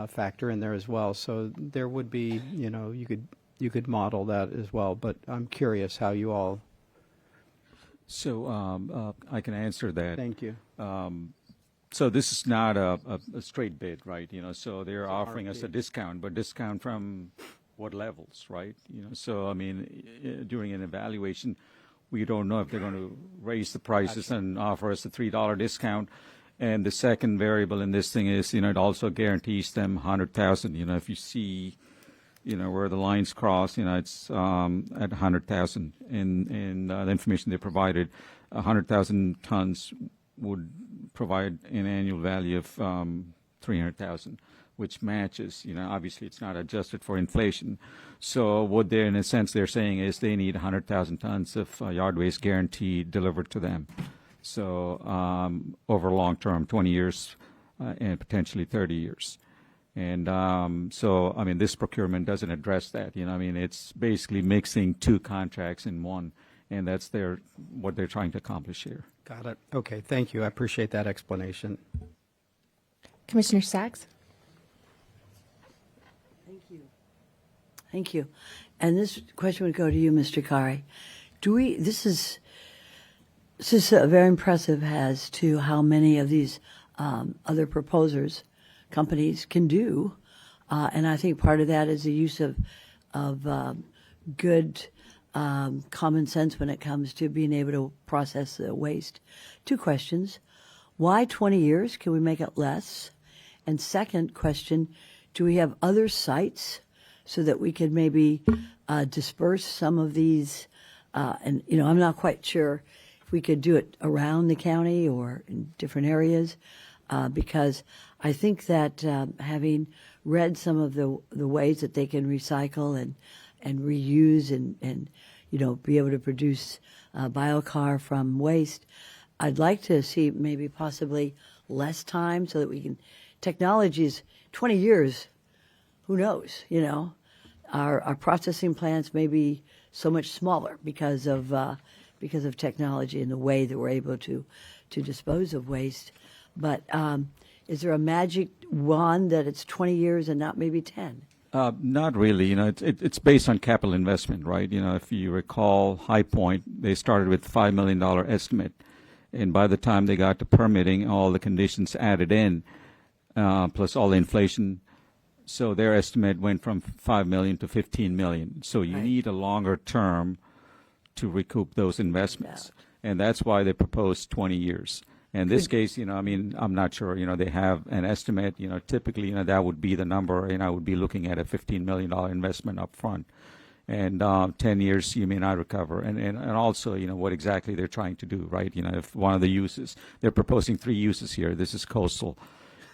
factor in there as well. So there would be, you could model that as well. But I'm curious how you all. So I can answer that. Thank you. So this is not a straight bid, right? So they're offering us a discount, but discount from what levels, right? So during an evaluation, we don't know if they're going to raise the prices and offer us a $3 discount. And the second variable in this thing is, it also guarantees them 100,000. If you see, where the lines cross, it's at 100,000. And the information they provided, 100,000 tons would provide an annual value of 300,000. Which matches, obviously it's not adjusted for inflation. So what they're, in a sense, they're saying is they need 100,000 tons of yard waste guaranteed delivered to them. So over long term, 20 years and potentially 30 years. And this procurement doesn't address that. It's basically mixing 2 contracts in one, and that's what they're trying to accomplish here. Got it. Okay, thank you. I appreciate that explanation. Commissioner Sachs. Thank you. And this question would go to you, Mr. Kari. This is very impressive as to how many of these other proposers, companies can do. And I think part of that is the use of good common sense when it comes to being able to process the waste. 2 questions. Why 20 years? Can we make it less? And second question, do we have other sites so that we could maybe disperse some of these? I'm not quite sure if we could do it around the county or in different areas, because I think that having read some of the ways that they can recycle and reuse and be able to produce biochar from waste, I'd like to see maybe possibly less time so that we can, technologies, 20 years, who knows, you know? Our processing plants may be so much smaller because of technology and the way that we're able to dispose of waste. But is there a magic wand that it's 20 years and not maybe 10? Not really. You know, it's based on capital investment, right? You know, if you recall High Point, they started with $5 million estimate. And by the time they got to permitting, all the conditions added in, plus all the inflation. So their estimate went from 5 million to 15 million. So you need a longer term to recoup those investments. And that's why they proposed 20 years. In this case, you know, I mean, I'm not sure, you know, they have an estimate, you know, typically, you know, that would be the number, and I would be looking at a $15 million investment up front. And 10 years, you may not recover. And also, you know, what exactly they're trying to do, right? You know, if one of the uses, they're proposing 3 uses here. This is coastal.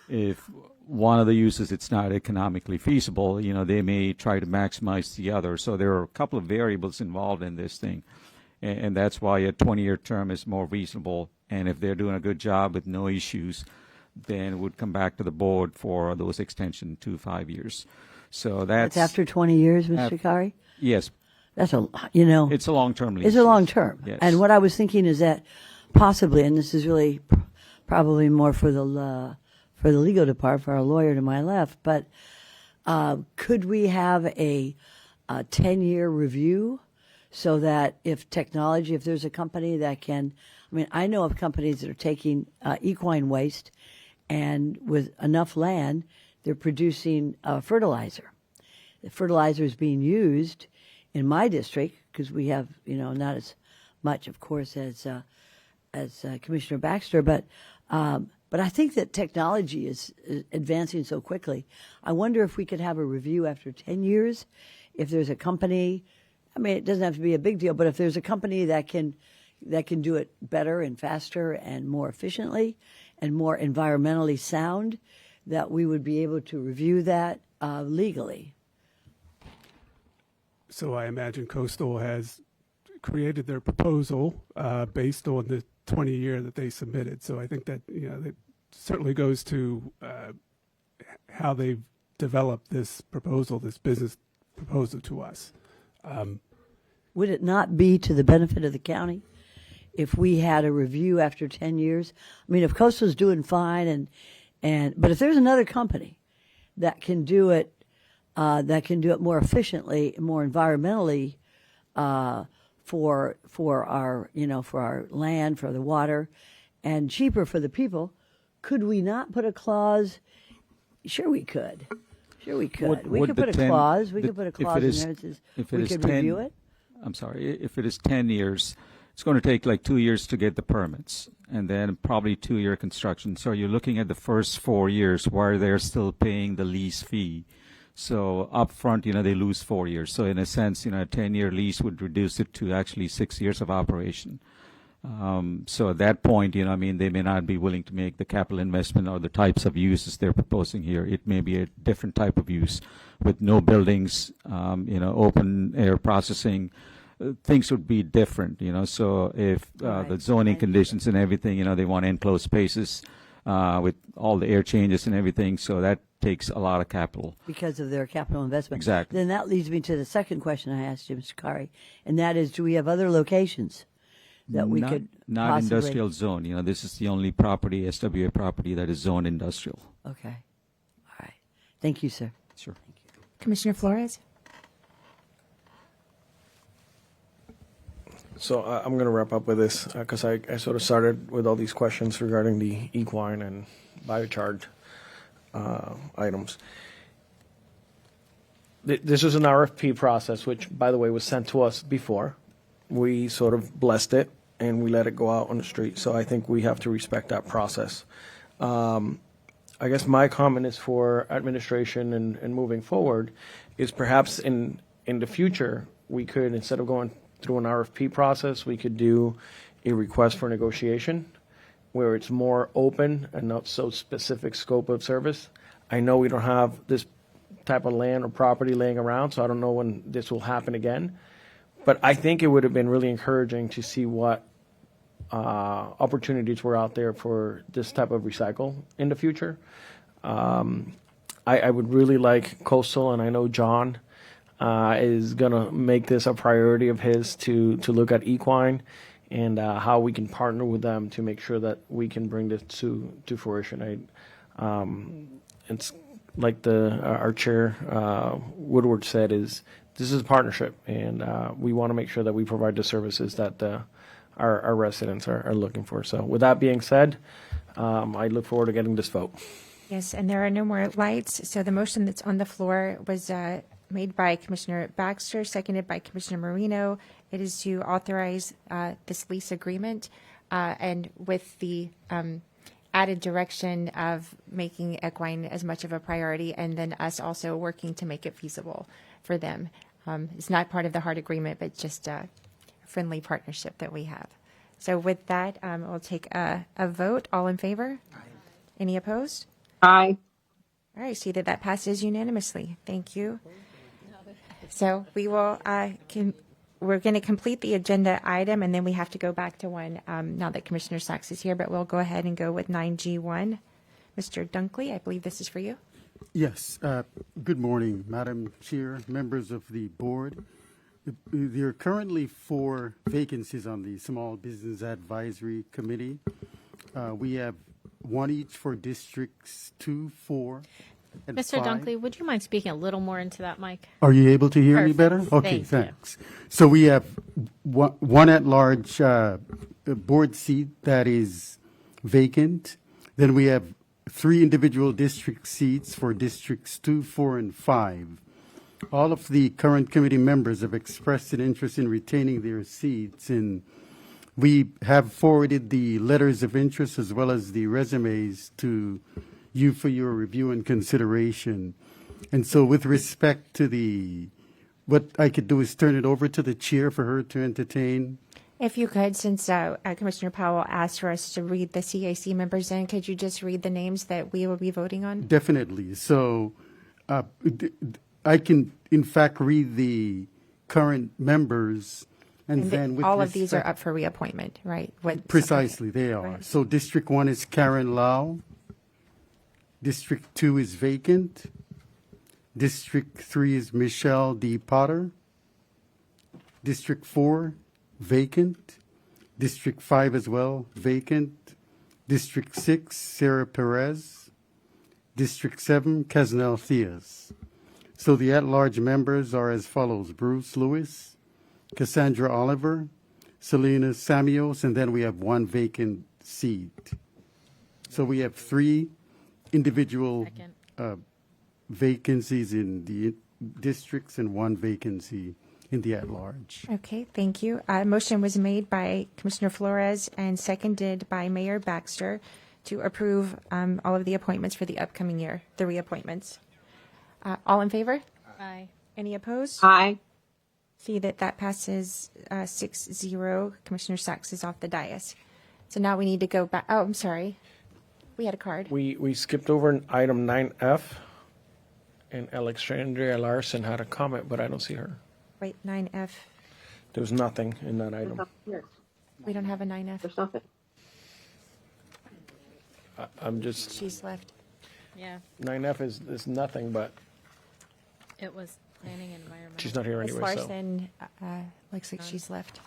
If one of the uses, it's not economically feasible, you know, they may try to maximize the other. So there are a couple of variables involved in this thing. And that's why a 20-year term is more reasonable. And if they're doing a good job with no issues, then it would come back to the board for those extension to 5 years. So that's after 20 years, Mr. Kari? Yes. That's you know. It's a long-term lease. It's a long term. Yes. And what I was thinking is that possibly, and this is really probably more for the legal department, for our lawyer to my left, but could we have a 10-year review so that if there's a company that can, I mean, I know of companies that are taking equine waste and with enough land, they're producing fertilizer. The fertilizer is being used in my district because we have, you know, not as much, of course, as Commissioner Baxter, but I think that technology is advancing so quickly. I wonder if we could have a review after 10 years, if there's a company. I mean, it doesn't have to be a big deal, but if there's a company that can do it better and faster and more efficiently and more environmentally sound, that we would be able to review that legally. So I imagine Coastal has created their proposal based on the 20-year that they submitted. So I think that, you know, that certainly goes to how they've developed this proposal, this business proposal to us. Would it not be to the benefit of the county if we had a review after 10 years? I mean, if Coastal's doing fine but if there's another company that can do it more efficiently, more environmentally, for our land, for the water, and cheaper for the people, could we not put a clause? Sure, we could. We could put a clause. We could put a clause in there that says we could review it. I'm sorry. If it is 10 years, it's going to take like 2 years to get the permits, and then probably 2-year construction. So you're looking at the first 4 years where they're still paying the lease fee. So up front, you know, they lose 4 years. So in a sense, you know, a 10-year lease would reduce it to actually 6 years of operation. So at that point, you know, I mean, they may not be willing to make the capital investment or the types of uses they're proposing here. It may be a different type of use with no buildings, you know, open air processing. Things would be different, you know. So if the zoning conditions and everything, you know, they want enclosed spaces with all the air changes and everything. So that takes a lot of capital. Because of their capital investment. Exactly. Then that leads me to the second question I asked you, Mr. Kari, and that is, do we have other locations that we could not possibly... industrial zone. You know, this is the only property, SWA property, that is zoned industrial. Okay. All right. Thank you, sir. Sure. Thank you. Commissioner Flores? So I'm going to wrap up with this because I sort of started with all these questions regarding the equine and biochar items. This is an RFP process, which, by the way, was sent to us before. We sort of blessed it, and we let it go out on the street. So I think we have to respect that process. I guess my comment is for administration and moving forward is perhaps in the future, we could, instead of going through an RFP process, we could do a request for negotiation where it's more open and not so specific scope of service. I know we don't have this type of land or property laying around, so I don't know when this will happen again. But I think it would have been really encouraging to see what opportunities were out there for this type of recycle in the future. I would really like Coastal, and I know John is going to make this a priority of his to look at equine and how we can partner with them to make sure that we can bring this to fruition. It's like our chair Woodward said, this is a partnership, and we want to make sure that we provide the services that our residents are looking for. So with that being said, I look forward to getting this vote. Yes, and there are no more lights. So the motion that's on the floor was made by Commissioner Baxter, seconded by Commissioner Marino. It is to authorize this lease agreement and with the added direction of making equine as much of a priority, and then us also working to make it feasible for them. It's not part of the HART agreement, but just a friendly partnership that we have. So with that, we'll take a vote. All in favor? Aye. Any opposed? Aye. All right, see that passes unanimously. Thank you. So we will, we're going to complete the agenda item, and then we have to go back to one now that Commissioner Sachs is here, but we'll go ahead and go with 9G1. Mr. Dunkley, I believe this is for you. Yes. Good morning, Madam Chair, members of the board. There are currently 4 vacancies on the Small Business Advisory Committee. We have 1 each for districts 2, 4, and Mr. 5. Dunkley, would you mind speaking a little more into that mic? Are you able to hear me Perfect. better? Okay, Thank you. thanks. So we have one at-large board seat that is vacant. Then we have 3 individual district seats for districts 2, 4, and 5. All of the current committee members have expressed an interest in retaining their seats, and we have forwarded the letters of interest as well as the resumes to you for your review and consideration. And so with respect to what I could do is turn it over to the chair for her to entertain. If you could, since Commissioner Powell asked for us to read the CAC members in, could you just read the names that we will be voting on? Definitely. So I can, in fact, read the current members, and then with all of these are respect- up for reappointment, right? Precisely, they are. Right. So District 1 is Karen Lau. District 2 is vacant. District 3 is Michelle D. Potter. District 4, vacant. District 5 as well, vacant. District 6, Sarah Perez. District 7, Kaznel Theas. So the at-large members are as follows: Bruce Lewis, Cassandra Oliver, Selena Samuels, and then we have 1 vacant seat. So we have 3 individual vacancies in the districts and 1 vacancy in the at-large. Okay, thank you. A motion was made by Commissioner Flores and seconded by Mayor Baxter to approve all of the appointments for the upcoming year, the reappointments. All in favor? Aye. Any opposed? Aye. See that passes 6-0. Commissioner Sachs is off the dais. So now we need to go back. Oh, I'm sorry. We had a card. We skipped over item 9F, and Alexandria Larson had a comment, but I don't see her. Wait, 9F. There was nothing in that item. We don't have a 9F. There's nothing. I'm just, She's left. Yeah, 9F is nothing, but it was planning and environmental. she's not here Ms. anyway, so. Larson looks like she's left.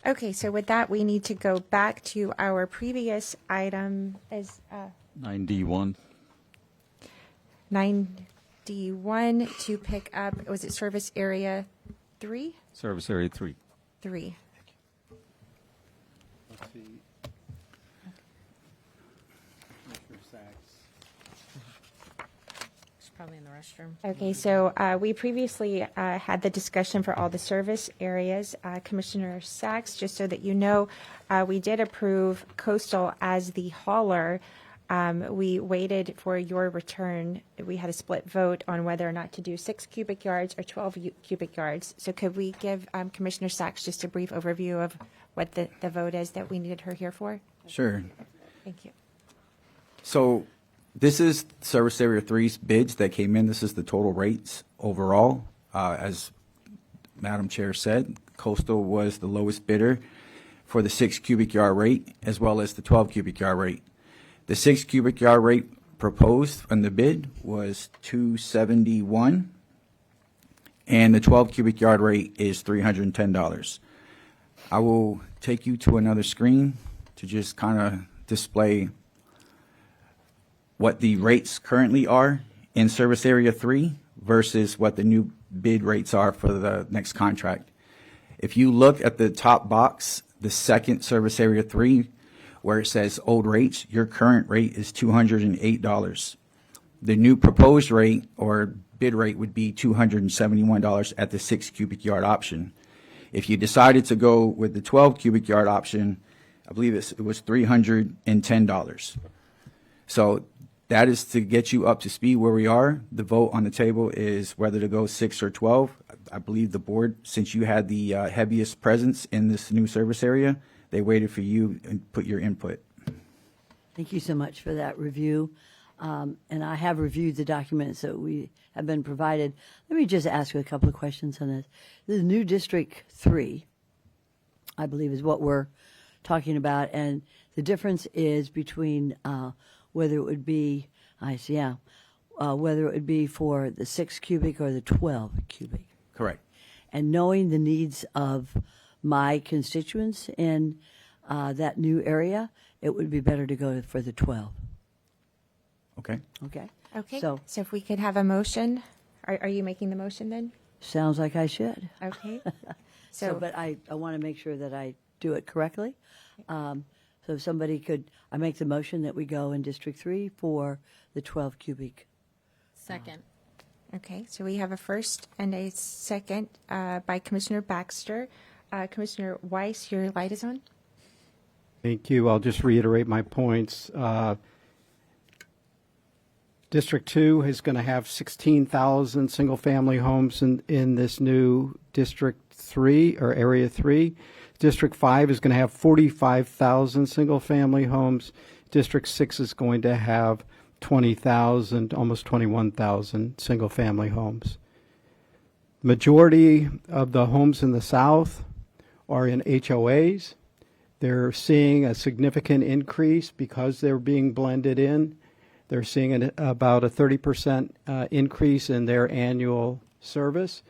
Okay, so with that, we need to go back to our previous item as 9D1. 9D1 to pick up, was it Service Area 3? Service Area 3. 3. She's probably in the restroom. Okay, so we previously had the discussion for all the service areas. Commissioner Sachs, just so that you know, we did approve Coastal as the hauler. We waited for your return. We had a split vote on whether or not to do 6 cubic yards or 12 cubic yards. So could we give Commissioner Sachs just a brief overview of what the vote is that we needed her here for? Sure. Thank you. So this is Service Area 3's bids that came in. This is the total rates overall. As Madam Chair said, Coastal was the lowest bidder. for the 6 cubic yard rate as well as the 12 cubic yard rate. The 6 cubic yard rate proposed on the bid was $271, and the 12 cubic yard rate is $310. I will take you to another screen to just kind of display what the rates currently are in service area 3 versus what the new bid rates are for the next contract. If you look at the top box, the second service area 3, where it says old rates, your current rate is $208. The new proposed rate or bid rate would be $271 at the 6 cubic yard option. If you decided to go with the 12 cubic yard option, I believe it was $310. So that is to get you up to speed where we are. The vote on the table is whether to go 6 or 12. I believe the board, since you had the heaviest presence in this new service area, they waited for you and put your input. Thank you so much for that review. And I have reviewed the documents that we have been provided. Let me just ask you a couple of questions on this. The new District 3, I believe, is what we're talking about. And the difference is between whether it would be, whether it would be for the 6 cubic or the 12 cubic. Correct. And knowing the needs of my constituents in that new area, it would be better to go for the 12. Okay. Okay. Okay. So if we could have a motion, are you making the motion then? sounds like I should. Okay. But I want to make sure that I do it correctly. So if somebody could, I make the motion that we go in District 3 for the 12 cubic. Second. Okay, so we have a first and a second by Commissioner Baxter. Commissioner Weiss, your light is on. Thank you. I'll just reiterate my points. District 2 is going to have 16,000 single-family homes in this new District 3 or Area 3. District 5 is going to have 45,000 single-family homes. District 6 is going to have 20,000, almost 21,000 single-family homes. Majority of the homes in the South are in HOAs. They're seeing a significant increase because they're being blended in. They're seeing about a 30% increase in their annual service.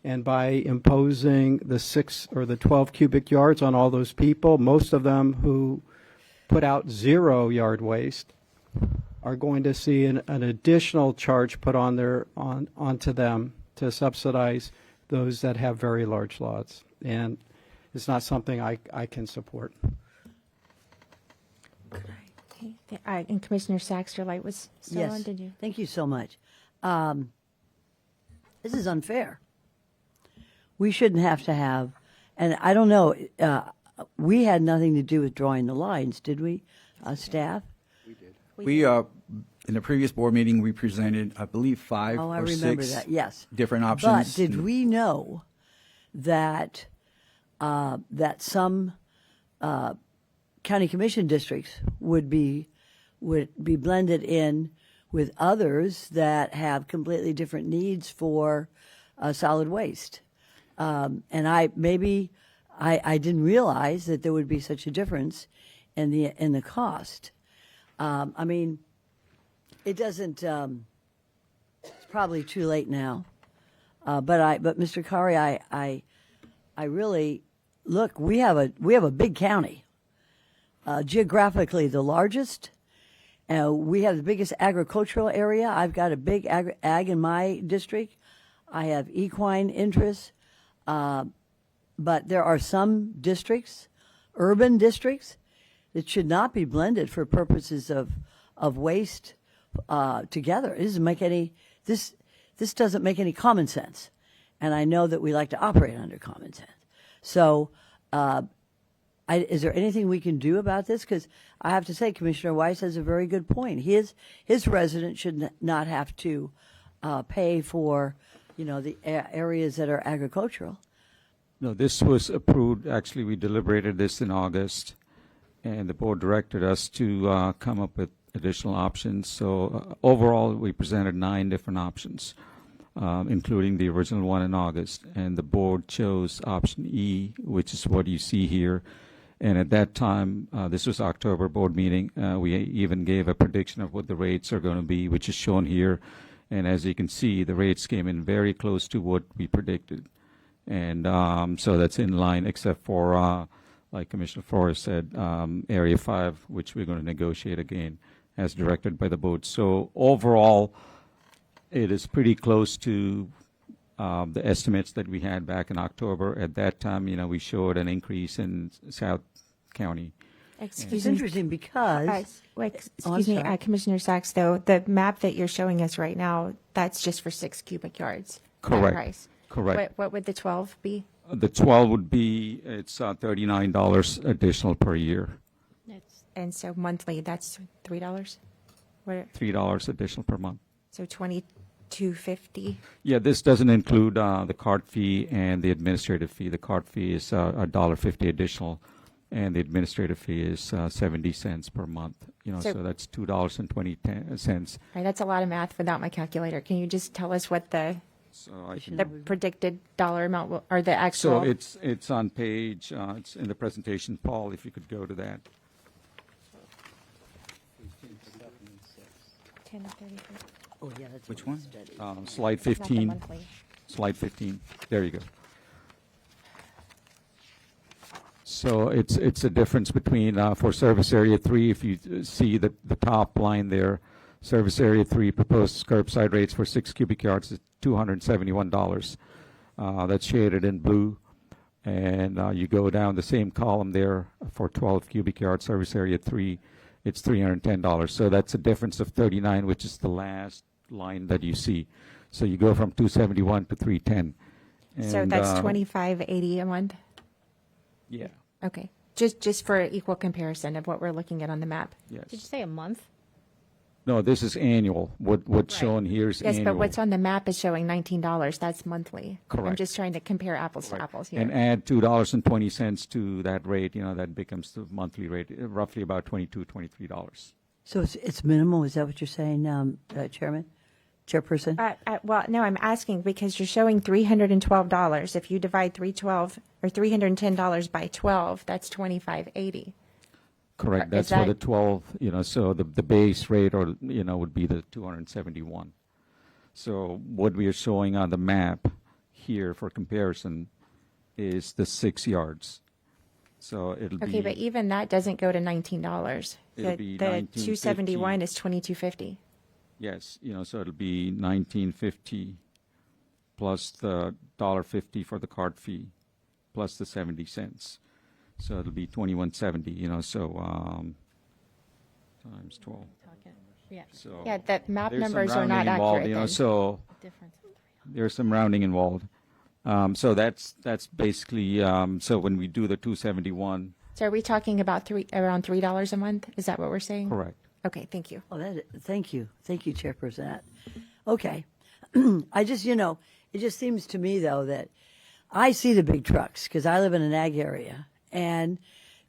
And by imposing the 6 or the 12 cubic yards on all those people, most of them who put out 0 yard waste are going to see an additional charge put onto them to subsidize those that have very large lots. And it's not something I can support. Okay. And Commissioner Sachs, your light was still on, did you? Thank you so much. This is unfair. We shouldn't have to have, and I don't know, we had nothing to do with drawing the lines, did we, staff? We in the previous board meeting, we presented, I believe, 5 Oh, I or remember 6 that, yes. different options. But did we know that that some county commission districts would be blended in with others that have completely different needs for solid waste? And I didn't realize that there would be such a difference in the cost. I mean, it doesn't. It's probably too late now. But Mr. Kari, I really look. We have a big county, geographically the largest. We have the biggest agricultural area. I've got a big ag in my district. I have equine interests. But there are some districts, urban districts, that should not be blended for purposes of waste together. It doesn't make any this doesn't make any common sense, and I know that we like to operate under common sense. So, is there anything we can do about this? Because I have to say, Commissioner Weiss has a very good point. His residents should not have to pay for, the areas that are agricultural. No, this was approved. Actually, we deliberated this in August, and the board directed us to come up with additional options. So overall, we presented 9 different options, including the original one in August, and the board chose option E, which is what you see here. And at that time, this was October board meeting, we even gave a prediction of what the rates are going to be, which is shown here. And as you can see, the rates came in very close to what we predicted. And so that's in line, except for, like Commissioner Forrest said, Area 5, which we're going to negotiate again, as directed by the board. So overall, it is pretty close to the estimates that we had back in October. At that time, we showed an increase in South County. It's interesting because Excuse me, Commissioner Sachs, though, the map that you're showing us right now, that's just for 6 cubic yards. that Correct. price. Correct. What would the 12 be? The 12 would be, it's $39 additional per year, And so monthly, that's $3? What, $3 additional per month. so $22.50? Yeah, this doesn't include the card fee and the administrative fee. The card fee is $1.50 additional, and the administrative fee is 70 cents per month. So that's $2.20. Right, that's a lot of math without my calculator. Can you just tell us what the predicted dollar amount or the actual? So it's on page, it's in the presentation, Paul, if you could go to that. 10 to 30. Oh, yeah, that's Which one? Slide It's not the 15. monthly. Slide 15. There you go. So it's a difference between, for service area 3, if you see the top line there, service area 3 proposed curbside rates for 6 cubic yards is $271. That's shaded in blue. And you go down the same column there for 12 cubic yard service area 3, it's $310. So that's a difference of 39, which is the last line that you see. So you go from 271 to 310. So And, that's $25.80 a month? Yeah. Okay, just for equal comparison of what we're looking at on the map. Yes. Did you say a month? No, this is annual. What's shown here is Yes, annual. but what's on the map is showing $19. That's monthly. I'm Correct. just trying to compare apples to apples here. And add $2.20 to that rate, that becomes the monthly rate, roughly about $22, $23. So it's minimal. Is that what you're saying, Chairman? Chairperson? Well, no, I'm asking because you're showing $312. If you divide $310 by 12, that's $25.80. Correct. Is That's for the that- 12, so the base rate would be the 271. So what we are showing on the map here for comparison is the 6 yards. So it'll be. Okay, but even that doesn't go to $19. It'll be The $19.50. 271 is $22.50. Yes, so it'll be $19.50 plus the $1.50 for the card fee, plus the 70 cents. So it'll be $21.70, times 12. Yeah. So Yeah, that map there's some numbers are not rounding involved, accurate then. So there's some rounding involved. So that's basically, so when we do the 271, So are we talking about around $3 a month? Is that what we're saying? correct. Okay, thank you. Oh, thank you, Chairperson. Okay, I just it just seems to me though that I see the big trucks because I live in an ag area and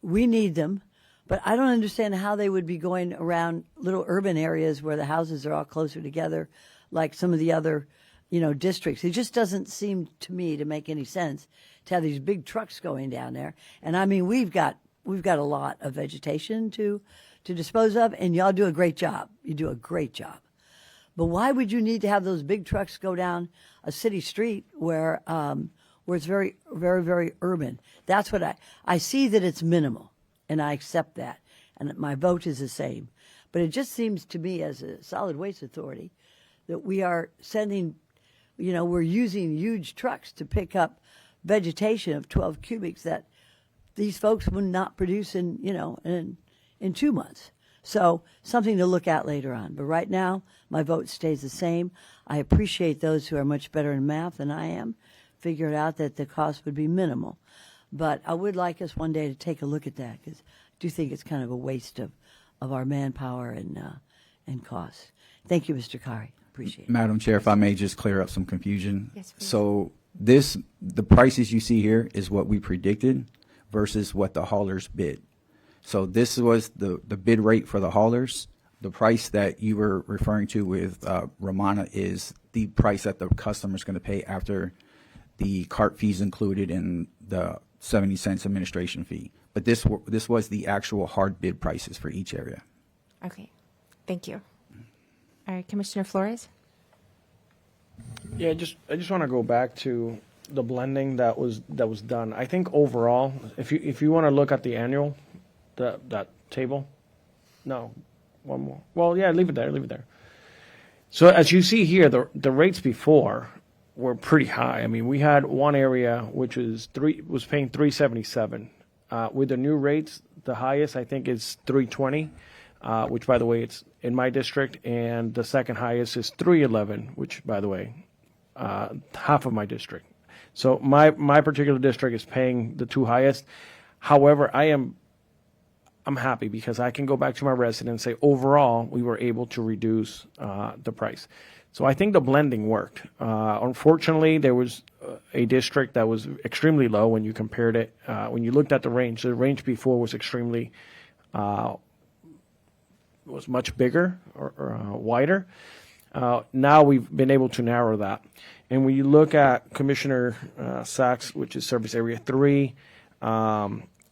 we need them, but I don't understand how they would be going around little urban areas where the houses are all closer together, like some of the other districts. It just doesn't seem to me to make any sense to have these big trucks going down there. And I mean, we've got a lot of vegetation to dispose of, and y'all do a great job. You do a great job. But why would you need to have those big trucks go down a city street where it's very, very, very urban? That's what I see that it's minimal, and I accept that, and my vote is the same. But it just seems to me as a solid waste authority that we are sending, we're using huge trucks to pick up vegetation of 12 cubics that these folks would not produce in 2 months. So something to look at later on. But right now, my vote stays the same. I appreciate those who are much better in math than I am, figured out that the cost would be minimal. But I would like us one day to take a look at that because I do think it's kind of a waste of our manpower and costs. Thank you, Mr. Kari. Appreciate it. Madam Chair, if I may just clear up some confusion. Yes, please. So the prices you see here is what we predicted versus what the haulers bid. So this was the bid rate for the haulers. The price that you were referring to with Romana is the price that the customer is going to pay after the cart fees included in the 70 cents administration fee. But this was the actual hard bid prices for each area. Okay, thank you. All right, Commissioner Flores? Yeah, I just want to go back to the blending that was done. I think overall, if you want to look at the annual, that table, no, one more. Well, yeah, leave it there. So as you see here, the rates before were pretty high. I mean, we had one area which was paying $377. With the new rates, the highest I think is $320, which by the way it's in my district, and the second highest is $311, which by the way, half of my district. So my particular district is paying the two highest. However, I'm happy because I can go back to my residents and say overall we were able to reduce the price. So I think the blending worked. Unfortunately, there was a district that was extremely low when you compared it. When you looked at the range before was extremely was much bigger or wider. Now we've been able to narrow that. And when you look at Commissioner Sachs, which is Service Area 3,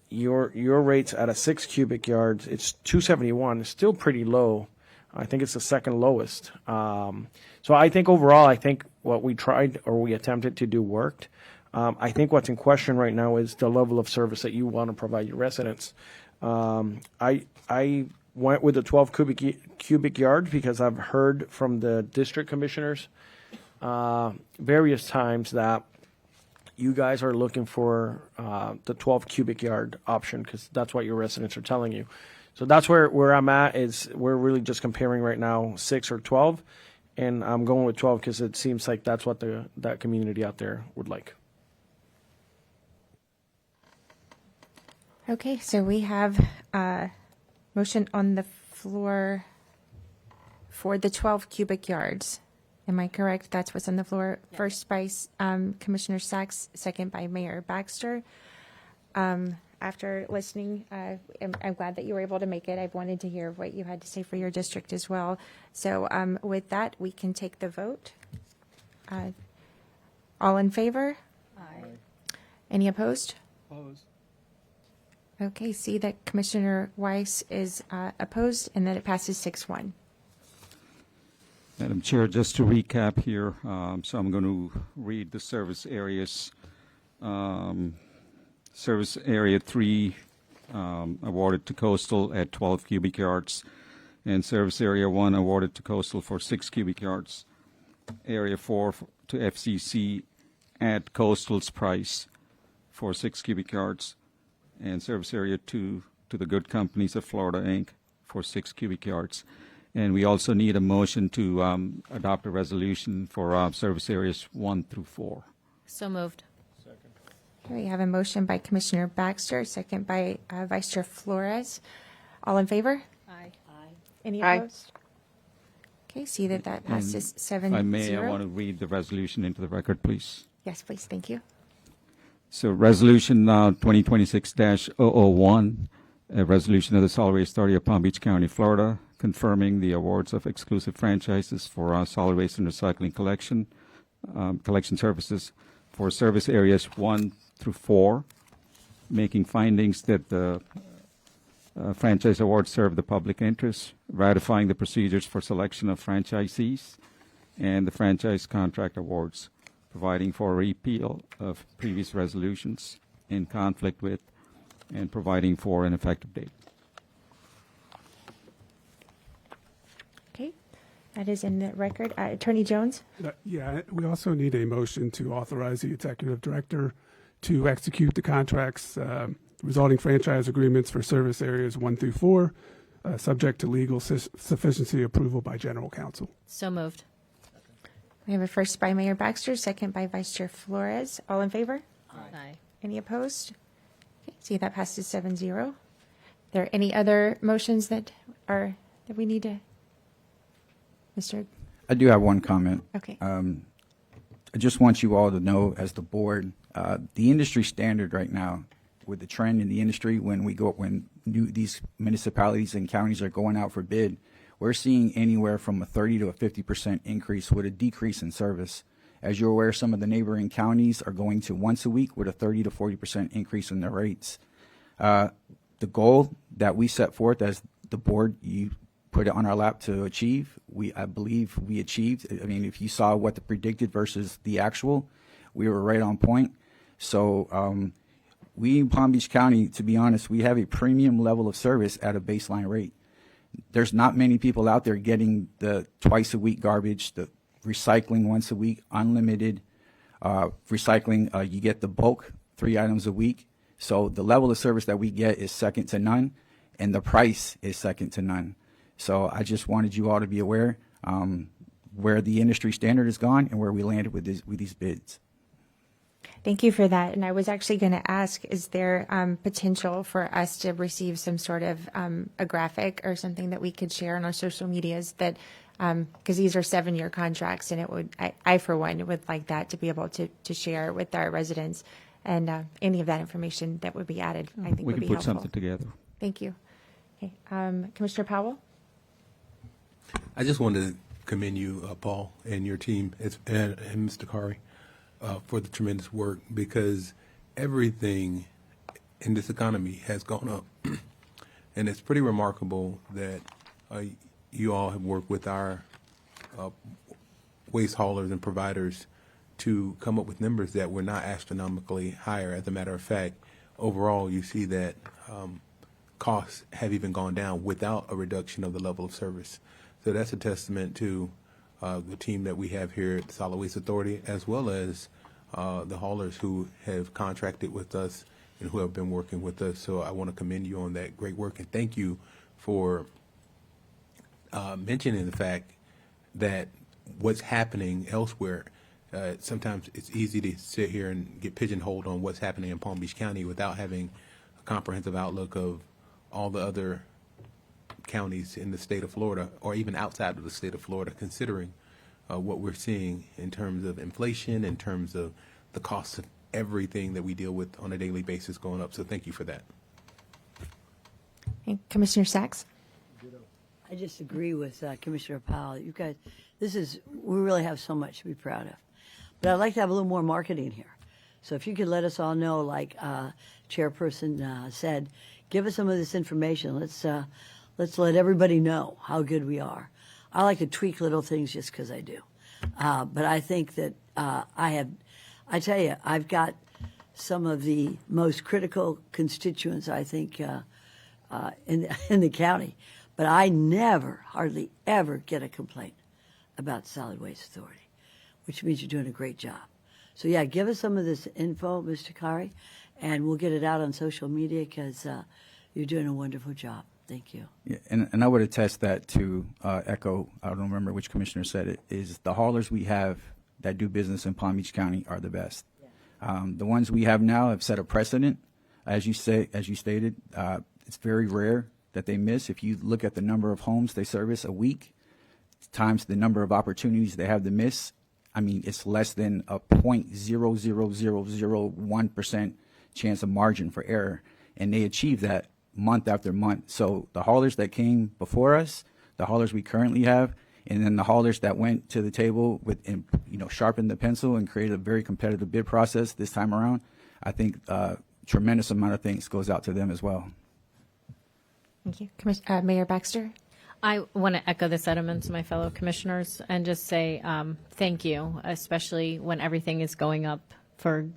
your rates at a 6 cubic yards, it's $271. It's still pretty low. I think it's the second lowest. So I think overall, I think what we tried or we attempted to do worked. I think what's in question right now is the level of service that you want to provide your residents. I went with the 12 cubic yards because I've heard from the district commissioners various times that you guys are looking for the 12 cubic yard option because that's what your residents are telling you. So that's where I'm at is we're really just comparing right now 6 or 12, and I'm going with 12 because it seems like that's what that community out there would like. Okay, so we have a motion on the floor for the 12 cubic yards. Am I correct? That's what's on the floor. Yes. First by Commissioner Sachs, second by Mayor Baxter. After listening, I'm glad that you were able to make it. I've wanted to hear what you had to say for your district as well. So with that, we can take the vote. All in favor? Aye. Any opposed? Opposed. Okay, see that Commissioner Weiss is opposed and that it passes 6-1. Madam Chair, just to recap here, so I'm going to read the service areas. Service Area 3 awarded to Coastal at 12 cubic yards, and Service Area 1 awarded to Coastal for 6 cubic yards. Area 4 to FCC at Coastal's price for 6 cubic yards, and Service Area 2 to the Good Companies of Florida, Inc. for 6 cubic yards. And we also need a motion to adopt a resolution for Service Areas 1 through 4. So moved. Here we have a motion by Commissioner Baxter, second by Vice Chair Flores. All in favor? Aye. Any Aye. opposed? Okay, see that passes 7-0. If I may, I want to read the resolution into the record, please. Yes, please. Thank you. So Resolution 2026-001, a resolution of the Solid Waste Authority of Palm Beach County, Florida, confirming the awards of exclusive franchises for solid waste and recycling collection services for service areas 1 through 4, making findings that the franchise awards serve the public interest, ratifying the procedures for selection of franchisees, and the franchise contract awards, providing for a repeal of previous resolutions in conflict with, and providing for an effective date. Okay, that is in the record. Attorney Jones? Yeah, we also need a motion to authorize the executive director to execute the contracts resulting franchise agreements for service areas 1 through 4, subject to legal sufficiency approval by general counsel. So moved. We have a first by Mayor Baxter, second by Vice Chair Flores. All in favor? Aye. Any opposed? Okay, see that passes 7-0. There any other motions that we need to? Mr. I do have one comment. Okay. I just want you all to know, as the board, the industry standard right now, with the trend in the industry, when these municipalities and counties are going out for bid, we're seeing anywhere from a 30 to a 50% increase with a decrease in service. As you're aware, some of the neighboring counties are going to once a week with a 30 to 40% increase in their rates. The goal that we set forth as the board, you put it on our lap to achieve. I believe we achieved. I mean, if you saw what the predicted versus the actual, we were right on point. So we in Palm Beach County, to be honest, we have a premium level of service at a baseline rate. There's not many people out there getting the twice a week garbage, the recycling once a week, unlimited recycling. You get the bulk 3 items a week. So the level of service that we get is second to none, and the price is second to none. So I just wanted you all to be aware where the industry standard has gone and where we landed with these bids. Thank you for that. And I was actually going to ask, is there potential for us to receive some sort of a graphic or something that we could share on our social medias that, because these are 7-year contracts, and it would, I for one would like that to be able to share with our residents, and any of that information that would be added, I think We would can be put helpful. something together. Thank you. Okay. Commissioner Powell? I just wanted to commend you, Paul, and your team, and Mr. Kari, for the tremendous work, because everything in this economy has gone up. And it's pretty remarkable that you all have worked with our waste haulers and providers to come up with numbers that were not astronomically higher. As a matter of fact, overall, you see that costs have even gone down without a reduction of the level of service. So that's a testament to the team that we have here at the Solid Waste Authority, as well as the haulers who have contracted with us and who have been working with us. So I want to commend you on that great work, and thank you for mentioning the fact that what's happening elsewhere, sometimes it's easy to sit here and get pigeonholed on what's happening in Palm Beach County without having a comprehensive outlook of all the other counties in the state of Florida, or even outside of the state of Florida, considering what we're seeing in terms of inflation, in terms of the cost of everything that we deal with on a daily basis going up. So thank you for that. Okay. Commissioner Sachs? I just agree with Commissioner Powell. You guys, we really have so much to be proud of. But I'd like to have a little more marketing here. So if you could let us all know, like Chairperson said, give us some of this information. Let's let everybody know how good we are. I like to tweak little things just because I do. But I think that I tell you, I've got some of the most critical constituents, I think, in the county. But I never, hardly ever get a complaint about Solid Waste Authority, which means you're doing a great job. So yeah, give us some of this info, Mr. Kari, and we'll get it out on social media, because you're doing a wonderful job. Thank you. Yeah, and I would attest that to echo, I don't remember which commissioner said it, is the haulers we have that do business in Palm Beach County are the best. Yeah. The ones we have now have set a precedent. As you stated, it's very rare that they miss. If you look at the number of homes they service a week times the number of opportunities they have to miss, I mean, it's less than a 0.00001% chance of margin for error. And they achieve that month after month. So the haulers that came before us, the haulers we currently have, and then the haulers that went to the table with, sharpened the pencil and created a very competitive bid process this time around, I think tremendous amount of thanks goes out to them as well. Thank you. Mayor Baxter? I want to echo the sentiments of my fellow commissioners and just say thank you, especially when everything is going up, for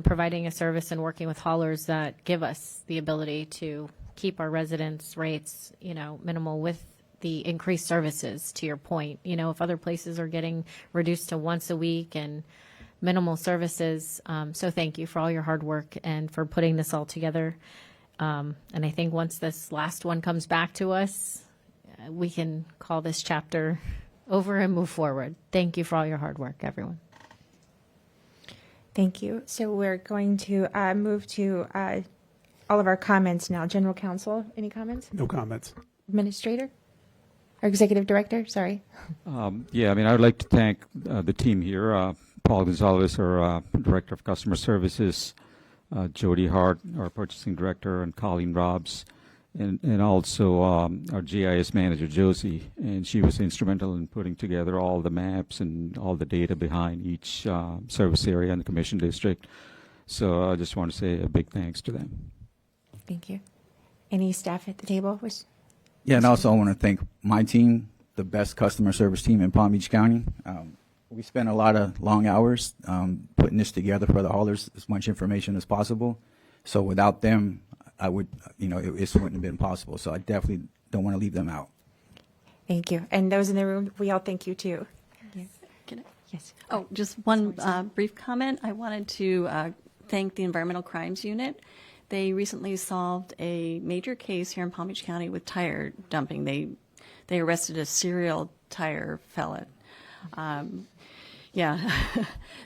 providing a service and working with haulers that give us the ability to keep our residents' rates, minimal with the increased services, to your point. If other places are getting reduced to once a week and minimal services. So thank you for all your hard work and for putting this all together. And I think once this last one comes back to us, we can call this chapter over and move forward. Thank you for all your hard work, everyone. Thank you. So we're going to move to all of our comments now. General Counsel, any comments? No comments. Administrator? Or Executive Director, sorry. I would like to thank the team here, Paul Gonzalez, our Director of Customer Services, Jody Hart, our Purchasing Director, and Colleen Robbs, and also our GIS Manager, Josie. And she was instrumental in putting together all the maps and all the data behind each service area in the Commission District. So I just want to say a big thanks to them. Thank you. Any staff at the table? Yeah, and also I want to thank my team, the best customer service team in Palm Beach County. We spent a lot of long hours putting this together for the haulers, as much information as possible. So without them, I would, it wouldn't have been possible. So I definitely don't want to leave them out. Thank you. And those in the room, we all thank you too. Can I? Yes. Oh, just one brief comment. I wanted to thank the Environmental Crimes Unit. They recently solved a major case here in Palm Beach County with tire dumping. They arrested a serial tire felon. Yeah.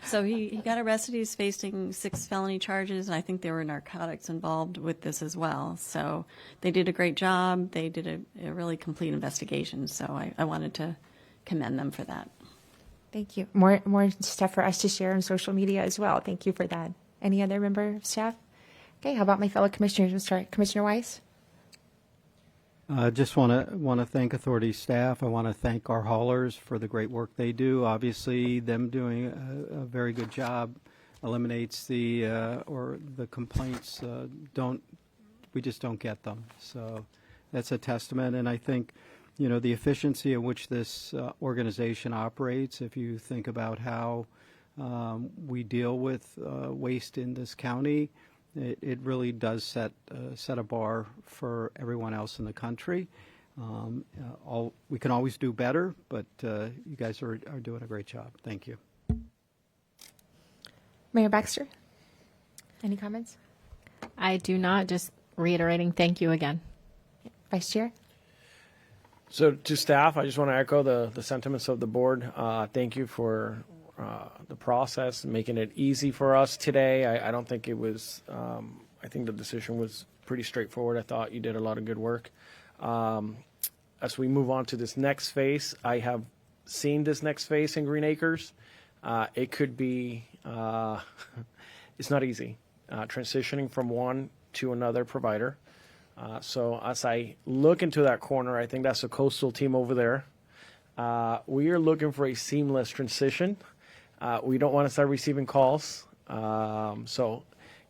So he got arrested. He's facing 6 felony charges, and I think there were narcotics involved with this as well. So they did a great job. They did a really complete investigation. So I wanted to commend them for that. Thank you. More stuff for us to share on social media as well. Thank you for that. Any other member of staff? Okay, how about my fellow commissioners? We'll start. Commissioner Weiss? Just want to thank authority staff. I want to thank our haulers for the great work they do. Obviously, them doing a very good job eliminates the complaints. We just don't get them. So that's a testament. And I think, the efficiency in which this organization operates. If you think about how we deal with waste in this county, it really does set a bar for everyone else in the country. We can always do better, but you guys are doing a great job. Thank you. Mayor Baxter, any comments? I do not. Just reiterating, thank you again. Vice Chair? So to staff, I just want to echo the sentiments of the board. Thank you for the process, making it easy for us today. I don't think it was, I think the decision was pretty straightforward. I thought you did a lot of good work. As we move on to this next phase, I have seen this next phase in Green Acres. It could be, it's not easy, transitioning from one to another provider. So as I look into that corner, I think that's a coastal team over there. We are looking for a seamless transition. We don't want to start receiving calls. So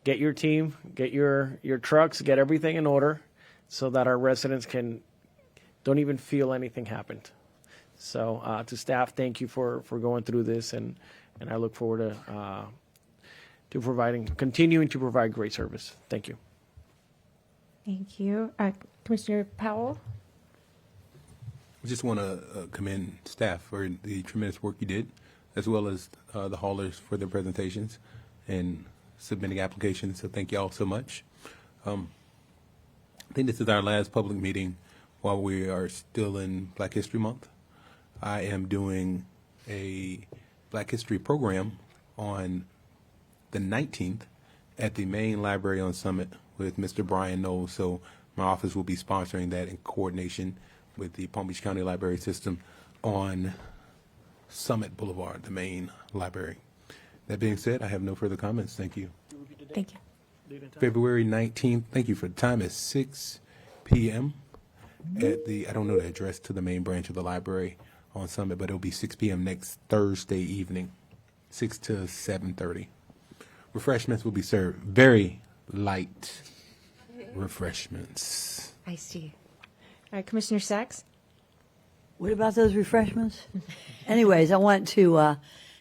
get your team, get your trucks, get everything in order so that our residents don't even feel anything happened. So to staff, thank you for going through this, and I look forward to continuing to provide great service. Thank you. Thank you. Commissioner Powell? I just want to commend staff for the tremendous work you did, as well as the haulers for their presentations and submitting applications. So thank you all so much. I think this is our last public meeting while we are still in Black History Month. I am doing a Black History program on the 19th at the main library on Summit with Mr. Brian Knowles. So my office will be sponsoring that in coordination with the Palm Beach County Library System on Summit Boulevard, the main library. That being said, I have no further comments. Thank you. Thank you. February 19th, thank you for the time, at 6 p.m. at I don't know the address to the main branch of the library on Summit, but it'll be 6 p.m. next Thursday evening, 6 to 7:30. Refreshments will be served. Very light refreshments. I see. Commissioner Sachs? What about those refreshments? Anyways, I want to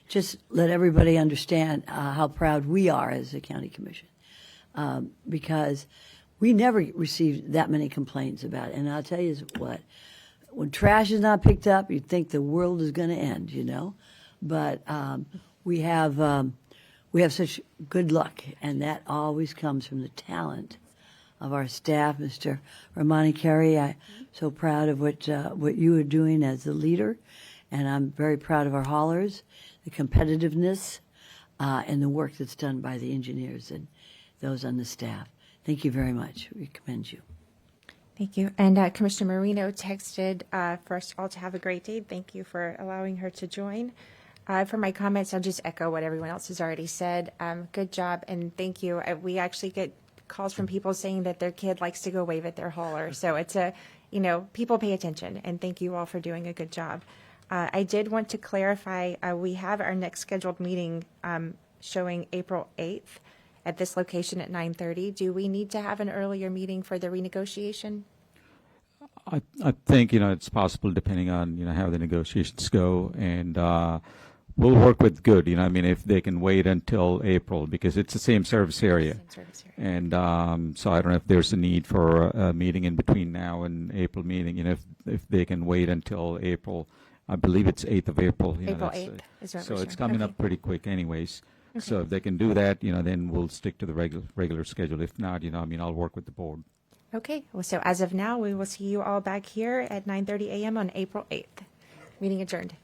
just let everybody understand how proud we are as a county commission, because we never received that many complaints about it. And I'll tell you what, when trash is not picked up, you'd think the world is going to end, But we have such good luck, and that always comes from the talent of our staff. Mr. Romani Carey, I'm so proud of what you are doing as the leader, and I'm very proud of our haulers, the competitiveness, and the work that's done by the engineers and those on the staff. Thank you very much. We commend you. Thank you. And Commissioner Marino texted for us all to have a great day. Thank you for allowing her to join. For my comments, I'll just echo what everyone else has already said. Good job, and thank you. We actually get calls from people saying that their kid likes to go wave at their hauler. So it's people pay attention, and thank you all for doing a good job. I did want to clarify, we have our next scheduled meeting showing April 8th at this location at 9:30. Do we need to have an earlier meeting for the renegotiation? I think, it's possible depending on, how the negotiations go. And we'll work with Good, if they can wait until April, because it's the same service area. And so I don't know if there's a need for a meeting in between now and April meeting. If they can wait until April, I believe it's 8th of April. April 8th is what so we're it's sharing. coming Okay. up pretty quick anyways. Okay. So if they can do that, then we'll stick to the regular schedule. If not, I'll work with the board. Okay, well, so as of now, we will see you all back here at 9:30 a.m. on April 8th. Meeting adjourned.